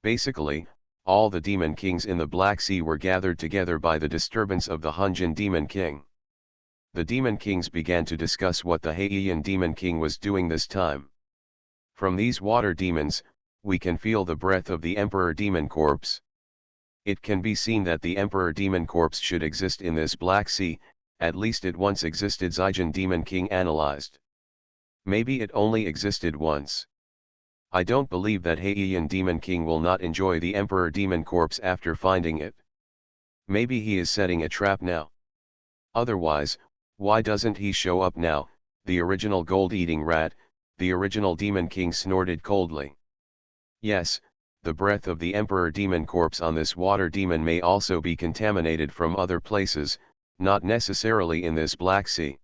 Basically, all the Demon Kings in the Black Sea were gathered together by the disturbance of the Hunjin Demon King. The Demon Kings began to discuss what the Heian Demon King was doing this time. From these water demons, we can feel the breath of the Emperor Demon Corpse. It can be seen that the Emperor Demon Corpse should exist in this Black Sea, at least it once existed. Zijin Demon King analyzed. Maybe it only existed once. I don't believe that Heian Demon King will not enjoy the Emperor Demon Corpse after finding it. Maybe he is setting a trap now. Otherwise, why doesn't he show up now? The original gold-eating rat, the original Demon King snorted coldly. Yes, the breath of the Emperor Demon Corpse on this water demon may also be contaminated from other places, not necessarily in this Black Sea.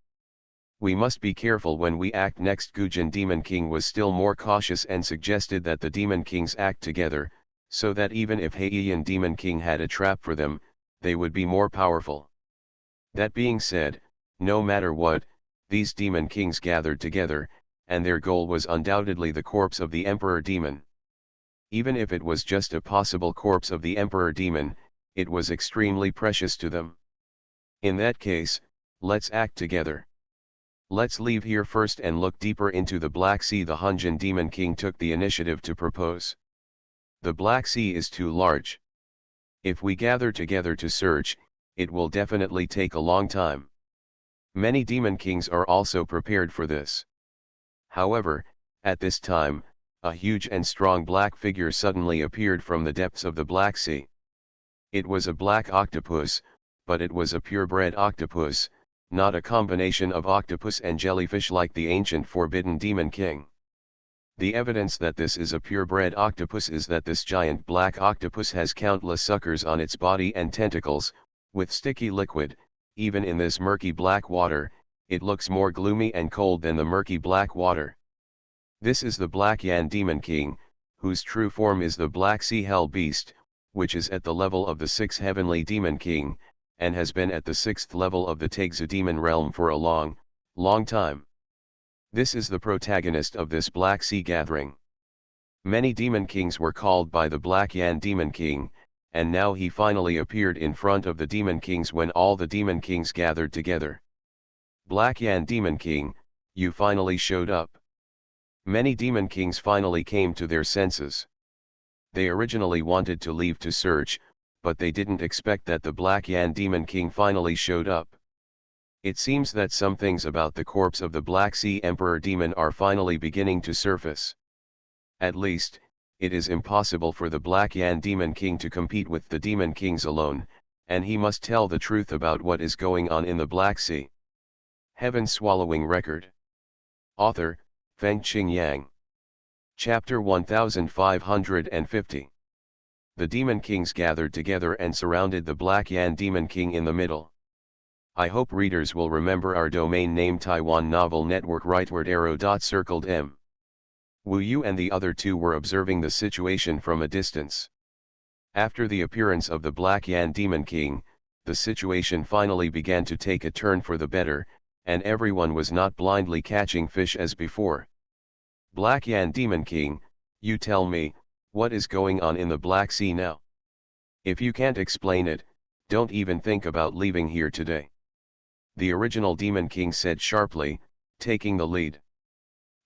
We must be careful when we act next. Gujin Demon King was still more cautious and suggested that the Demon Kings act together, so that even if Heian Demon King had a trap for them, they would be more powerful. That being said, no matter what, these Demon Kings gathered together, and their goal was undoubtedly the corpse of the Emperor Demon. Even if it was just a possible corpse of the Emperor Demon, it was extremely precious to them. In that case, let's act together. Let's leave here first and look deeper into the Black Sea. The Hunjin Demon King took the initiative to propose. The Black Sea is too large. If we gather together to search, it will definitely take a long time. Many Demon Kings are also prepared for this. However, at this time, a huge and strong black figure suddenly appeared from the depths of the Black Sea. It was a black octopus, but it was a purebred octopus, not a combination of octopus and jellyfish like the ancient forbidden Demon King. The evidence that this is a purebred octopus is that this giant black octopus has countless suckers on its body and tentacles, with sticky liquid. Even in this murky black water, it looks more gloomy and cold than the murky black water. This is the Black Yan Demon King, whose true form is the Black Sea Hell Beast, which is at the level of the 6th Heavenly Demon King, and has been at the 6th level of the Taigzu Demon Realm for a long, long time. This is the protagonist of this Black Sea gathering. Many Demon Kings were called by the Black Yan Demon King, and now he finally appeared in front of the Demon Kings when all the Demon Kings gathered together. Black Yan Demon King, you finally showed up. Many Demon Kings finally came to their senses. They originally wanted to leave to search, but they didn't expect that the Black Yan Demon King finally showed up. It seems that some things about the corpse of the Black Sea Emperor Demon are finally beginning to surface. At least, it is impossible for the Black Yan Demon King to compete with the Demon Kings alone, and he must tell the truth about what is going on in the Black Sea. Heaven Swallowing Record. Author, Fengqing Yang. Chapter 1550. The Demon Kings gathered together and surrounded the Black Yan Demon King in the middle. I hope readers will remember our domain name Taiwan Novel Network rightward arrow circled M. Wu Yu and the other two were observing the situation from a distance. After the appearance of the Black Yan Demon King, the situation finally began to take a turn for the better, and everyone was not blindly catching fish as before. Black Yan Demon King, you tell me, what is going on in the Black Sea now? If you can't explain it, don't even think about leaving here today. The original Demon King said sharply, taking the lead.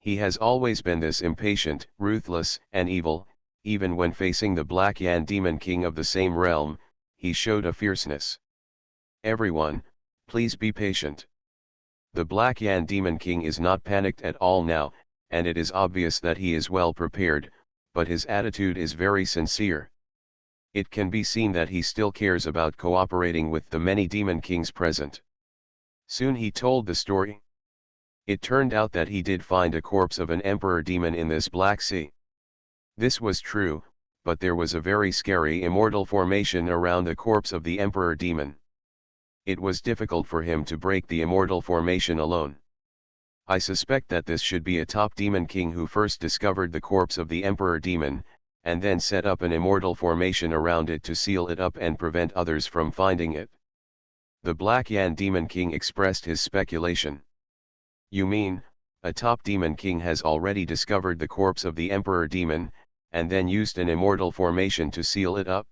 He has always been this impatient, ruthless, and evil. Even when facing the Black Yan Demon King of the same realm, he showed a fierceness. Everyone, please be patient. The Black Yan Demon King is not panicked at all now, and it is obvious that he is well prepared, but his attitude is very sincere. It can be seen that he still cares about cooperating with the many demon kings present. Soon he told the story. It turned out that he did find a corpse of an emperor demon in this Black Sea. This was true, but there was a very scary immortal formation around the corpse of the emperor demon. It was difficult for him to break the immortal formation alone. I suspect that this should be a top demon king who first discovered the corpse of the emperor demon, and then set up an immortal formation around it to seal it up and prevent others from finding it. The Black Yan Demon King expressed his speculation. You mean, a top demon king has already discovered the corpse of the emperor demon, and then used an immortal formation to seal it up?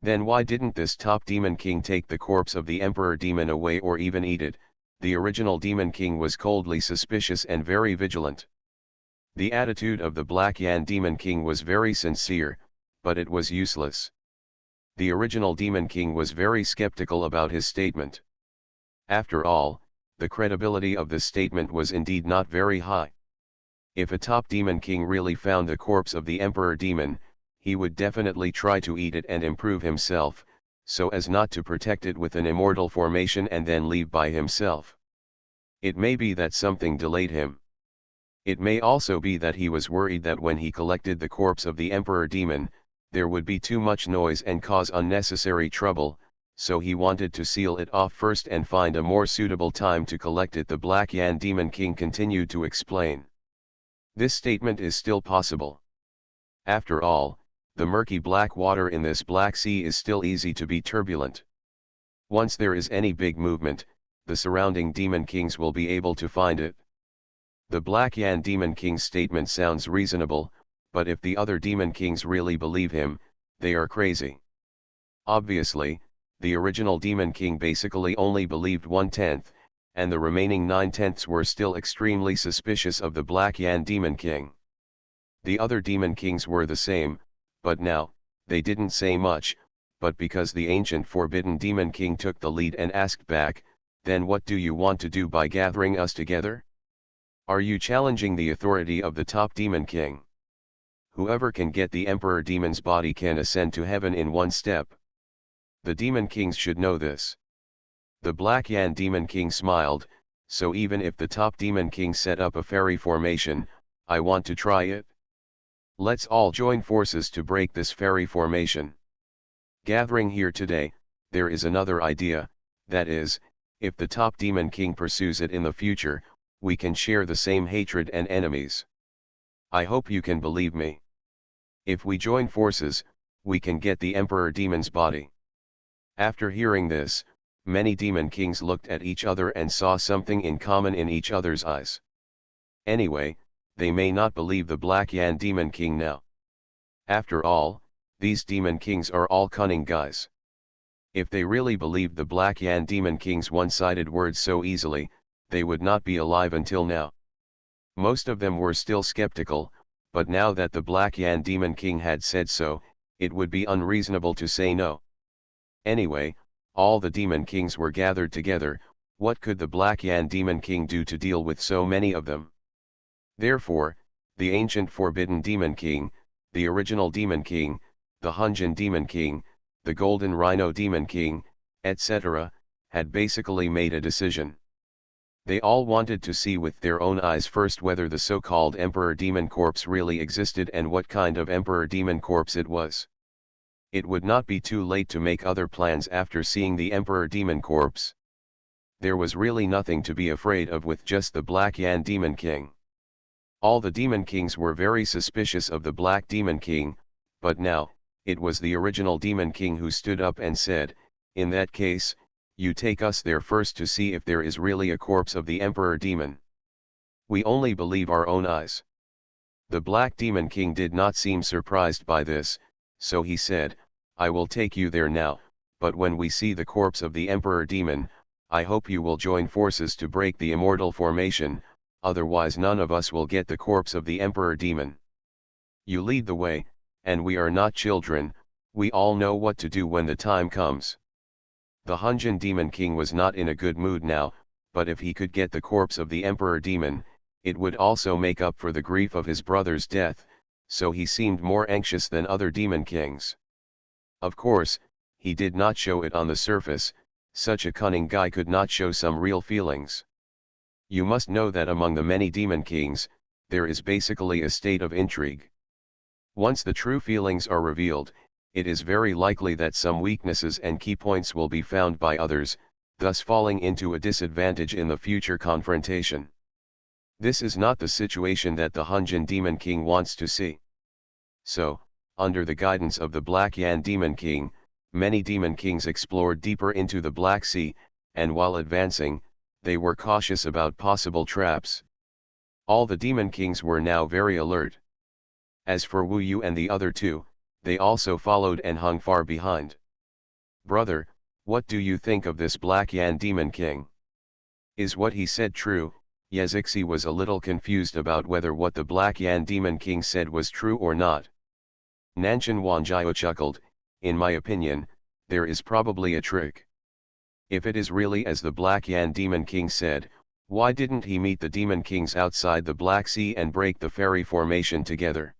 Then why didn't this top demon king take the corpse of the emperor demon away or even eat it? The original demon king was coldly suspicious and very vigilant. The attitude of the Black Yan Demon King was very sincere, but it was useless. The original demon king was very skeptical about his statement. After all, the credibility of the statement was indeed not very high. If a top demon king really found the corpse of the emperor demon, he would definitely try to eat it and improve himself, so as not to protect it with an immortal formation and then leave by himself. It may be that something delayed him. It may also be that he was worried that when he collected the corpse of the emperor demon, there would be too much noise and cause unnecessary trouble, so he wanted to seal it off first and find a more suitable time to collect it. The Black Yan Demon King continued to explain. This statement is still possible. After all, the murky black water in this Black Sea is still easy to be turbulent. Once there is any big movement, the surrounding demon kings will be able to find it. The Black Yan Demon King's statement sounds reasonable, but if the other demon kings really believe him, they are crazy. Obviously, the original demon king basically only believed 1/10, and the remaining 9/10 were still extremely suspicious of the Black Yan Demon King. The other demon kings were the same, but now, they didn't say much, but because the ancient forbidden demon king took the lead and asked back, then what do you want to do by gathering us together? Are you challenging the authority of the top demon king? Whoever can get the emperor demon's body can ascend to heaven in one step. The demon kings should know this. The Black Yan Demon King smiled, so even if the top demon king set up a fairy formation, I want to try it. Let's all join forces to break this fairy formation. Gathering here today, there is another idea, that is, if the top demon king pursues it in the future, we can share the same hatred and enemies. I hope you can believe me. If we join forces, we can get the emperor demon's body. After hearing this, many demon kings looked at each other and saw something in common in each other's eyes. Anyway, they may not believe the Black Yan Demon King now. After all, these demon kings are all cunning guys. If they really believed the Black Yan Demon King's one-sided words so easily, they would not be alive until now. Most of them were still skeptical, but now that the Black Yan Demon King had said so, it would be unreasonable to say no. Anyway, all the demon kings were gathered together. What could the Black Yan Demon King do to deal with so many of them? Therefore, the ancient forbidden demon king, the original demon king, the Hunjin demon king, the golden rhino demon king, etc., had basically made a decision. They all wanted to see with their own eyes first whether the so-called Emperor Demon Corpse really existed and what kind of Emperor Demon Corpse it was. It would not be too late to make other plans after seeing the Emperor Demon Corpse. There was really nothing to be afraid of with just the Black Yan Demon King. All the Demon Kings were very suspicious of the Black Demon King, but now, it was the original Demon King who stood up and said, "In that case, you take us there first to see if there is really a corpse of the Emperor Demon. We only believe our own eyes." The Black Demon King did not seem surprised by this, so he said, "I will take you there now, but when we see the corpse of the Emperor Demon, I hope you will join forces to break the immortal formation, otherwise none of us will get the corpse of the Emperor Demon. You lead the way, and we are not children, we all know what to do when the time comes." The Hunjin Demon King was not in a good mood now, but if he could get the corpse of the Emperor Demon, it would also make up for the grief of his brother's death, so he seemed more anxious than other demon kings. Of course, he did not show it on the surface, such a cunning guy could not show some real feelings. You must know that among the many demon kings, there is basically a state of intrigue. Once the true feelings are revealed, it is very likely that some weaknesses and key points will be found by others, thus falling into a disadvantage in the future confrontation. This is not the situation that the Hunjin Demon King wants to see. So, under the guidance of the Black Yan Demon King, many demon kings explored deeper into the Black Sea, and while advancing, they were cautious about possible traps. All the demon kings were now very alert. As for Wu Yu and the other two, they also followed and hung far behind. "Brother, what do you think of this Black Yan Demon King? Is what he said true?" Yezixi was a little confused about whether what the Black Yan Demon King said was true or not. Nanshan Wanjiao chuckled, "In my opinion, there is probably a trick. If it is really as the Black Yan Demon King said, why didn't he meet the demon kings outside the Black Sea and break the fairy formation together?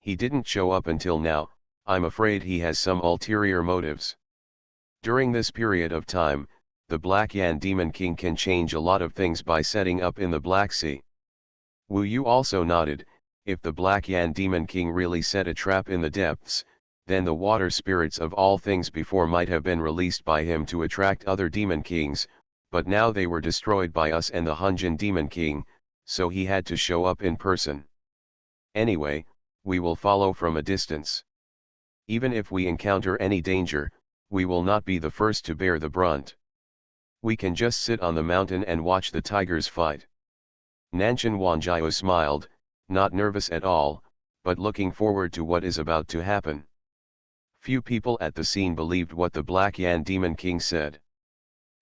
He didn't show up until now. I'm afraid he has some ulterior motives. During this period of time, the Black Yan Demon King can change a lot of things by setting up in the Black Sea." Wu Yu also nodded, "If the Black Yan Demon King really set a trap in the depths, then the water spirits of all things before might have been released by him to attract other demon kings, but now they were destroyed by us and the Hunjin Demon King, so he had to show up in person. Anyway, we will follow from a distance. Even if we encounter any danger, we will not be the first to bear the brunt. We can just sit on the mountain and watch the tigers fight." Nanshan Wanjiao smiled, not nervous at all, but looking forward to what is about to happen. Few people at the scene believed what the Black Yan Demon King said.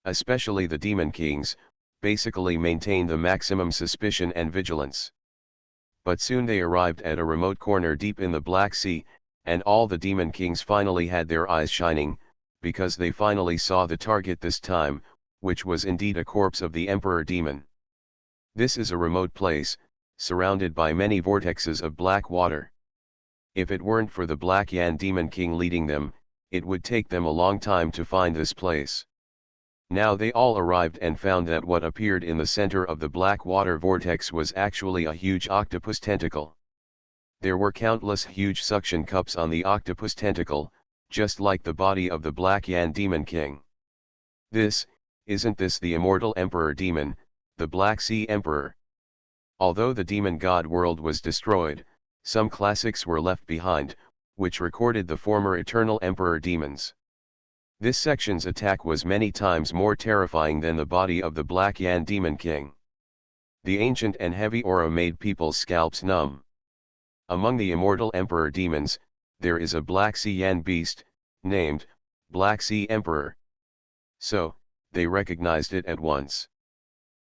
Especially the demon kings, basically maintained the maximum suspicion and vigilance. But soon they arrived at a remote corner deep in the Black Sea, and all the demon kings finally had their eyes shining, because they finally saw the target this time, which was indeed a corpse of the Emperor Demon. This is a remote place, surrounded by many vortexes of black water. If it weren't for the Black Yan Demon King leading them, it would take them a long time to find this place. Now they all arrived and found that what appeared in the center of the black water vortex was actually a huge octopus tentacle. There were countless huge suction cups on the octopus tentacle, just like the body of the Black Yan Demon King. Isn't this the immortal Emperor Demon, the Black Sea Emperor? Although the demon god world was destroyed, some classics were left behind, which recorded the former eternal Emperor demons. This section's attack was many times more terrifying than the body of the Black Yan Demon King. The ancient and heavy aura made people's scalps numb. Among the immortal Emperor demons, there is a Black Sea Yan beast, named Black Sea Emperor. So, they recognized it at once.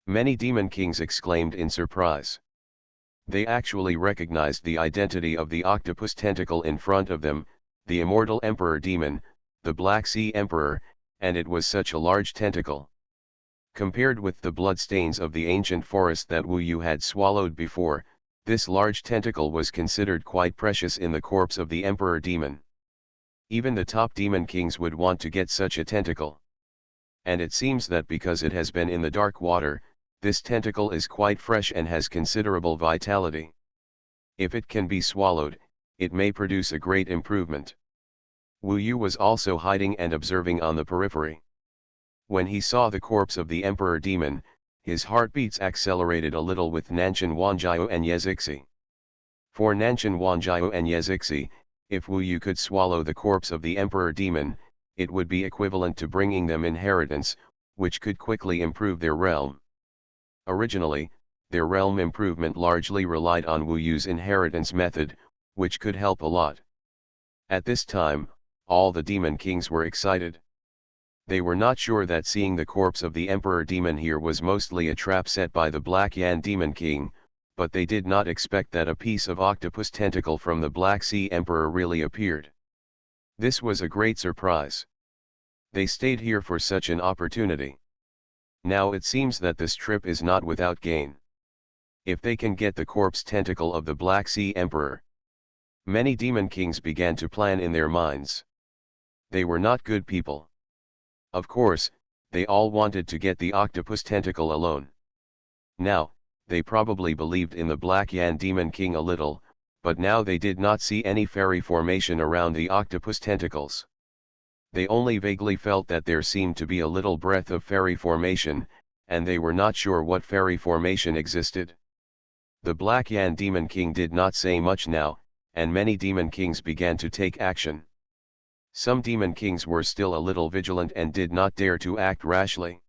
Many demon kings exclaimed in surprise. They actually recognized the identity of the octopus tentacle in front of them, the immortal Emperor Demon, the Black Sea Emperor, and it was such a large tentacle. Compared with the bloodstains of the ancient forest that Wu Yu had swallowed before, this large tentacle was considered quite precious in the corpse of the Emperor Demon. Even the top demon kings would want to get such a tentacle. And it seems that because it has been in the dark water, this tentacle is quite fresh and has considerable vitality. If it can be swallowed, it may produce a great improvement. Wu Yu was also hiding and observing on the periphery. When he saw the corpse of the Emperor Demon, his heartbeats accelerated a little with Nanshan Wanjiao and Yezixi. For Nanshan Wanjiao and Yezixi, if Wu Yu could swallow the corpse of the Emperor Demon, it would be equivalent to bringing them inheritance, which could quickly improve their realm. Originally, their realm improvement largely relied on Wu Yu's inheritance method, which could help a lot. At this time, all the demon kings were excited. They were not sure that seeing the corpse of the Emperor Demon here was mostly a trap set by the Black Yan Demon King, but they did not expect that a piece of octopus tentacle from the Black Sea Emperor really appeared. This was a great surprise. They stayed here for such an opportunity. Now it seems that this trip is not without gain. If they can get the corpse tentacle of the Black Sea Emperor. Many demon kings began to plan in their minds. They were not good people. Of course, they all wanted to get the octopus tentacle alone. Now, they probably believed in the Black Yan Demon King a little, but now they did not see any fairy formation around the octopus tentacles. They only vaguely felt that there seemed to be a little breath of fairy formation, and they were not sure what fairy formation existed. The Black Yan Demon King did not say much now, and many demon kings began to take action. Some demon kings were still a little vigilant and did not dare to act rashly.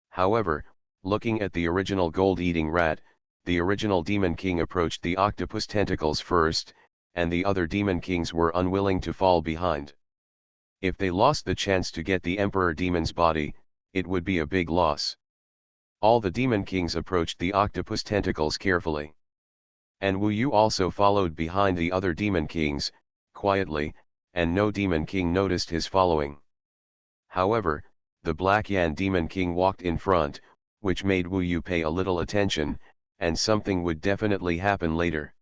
However, looking at the original gold-eating rat, the original demon king approached the octopus tentacles first, and the other demon kings were unwilling to fall behind. If they lost the chance to get the emperor demon's body, it would be a big loss. All the demon kings approached the octopus tentacles carefully. And Wu Yu also followed behind the other demon kings, quietly, and no demon king noticed his following. However, the Black Yan Demon King walked in front, which made Wu Yu pay a little attention, and something would definitely happen later.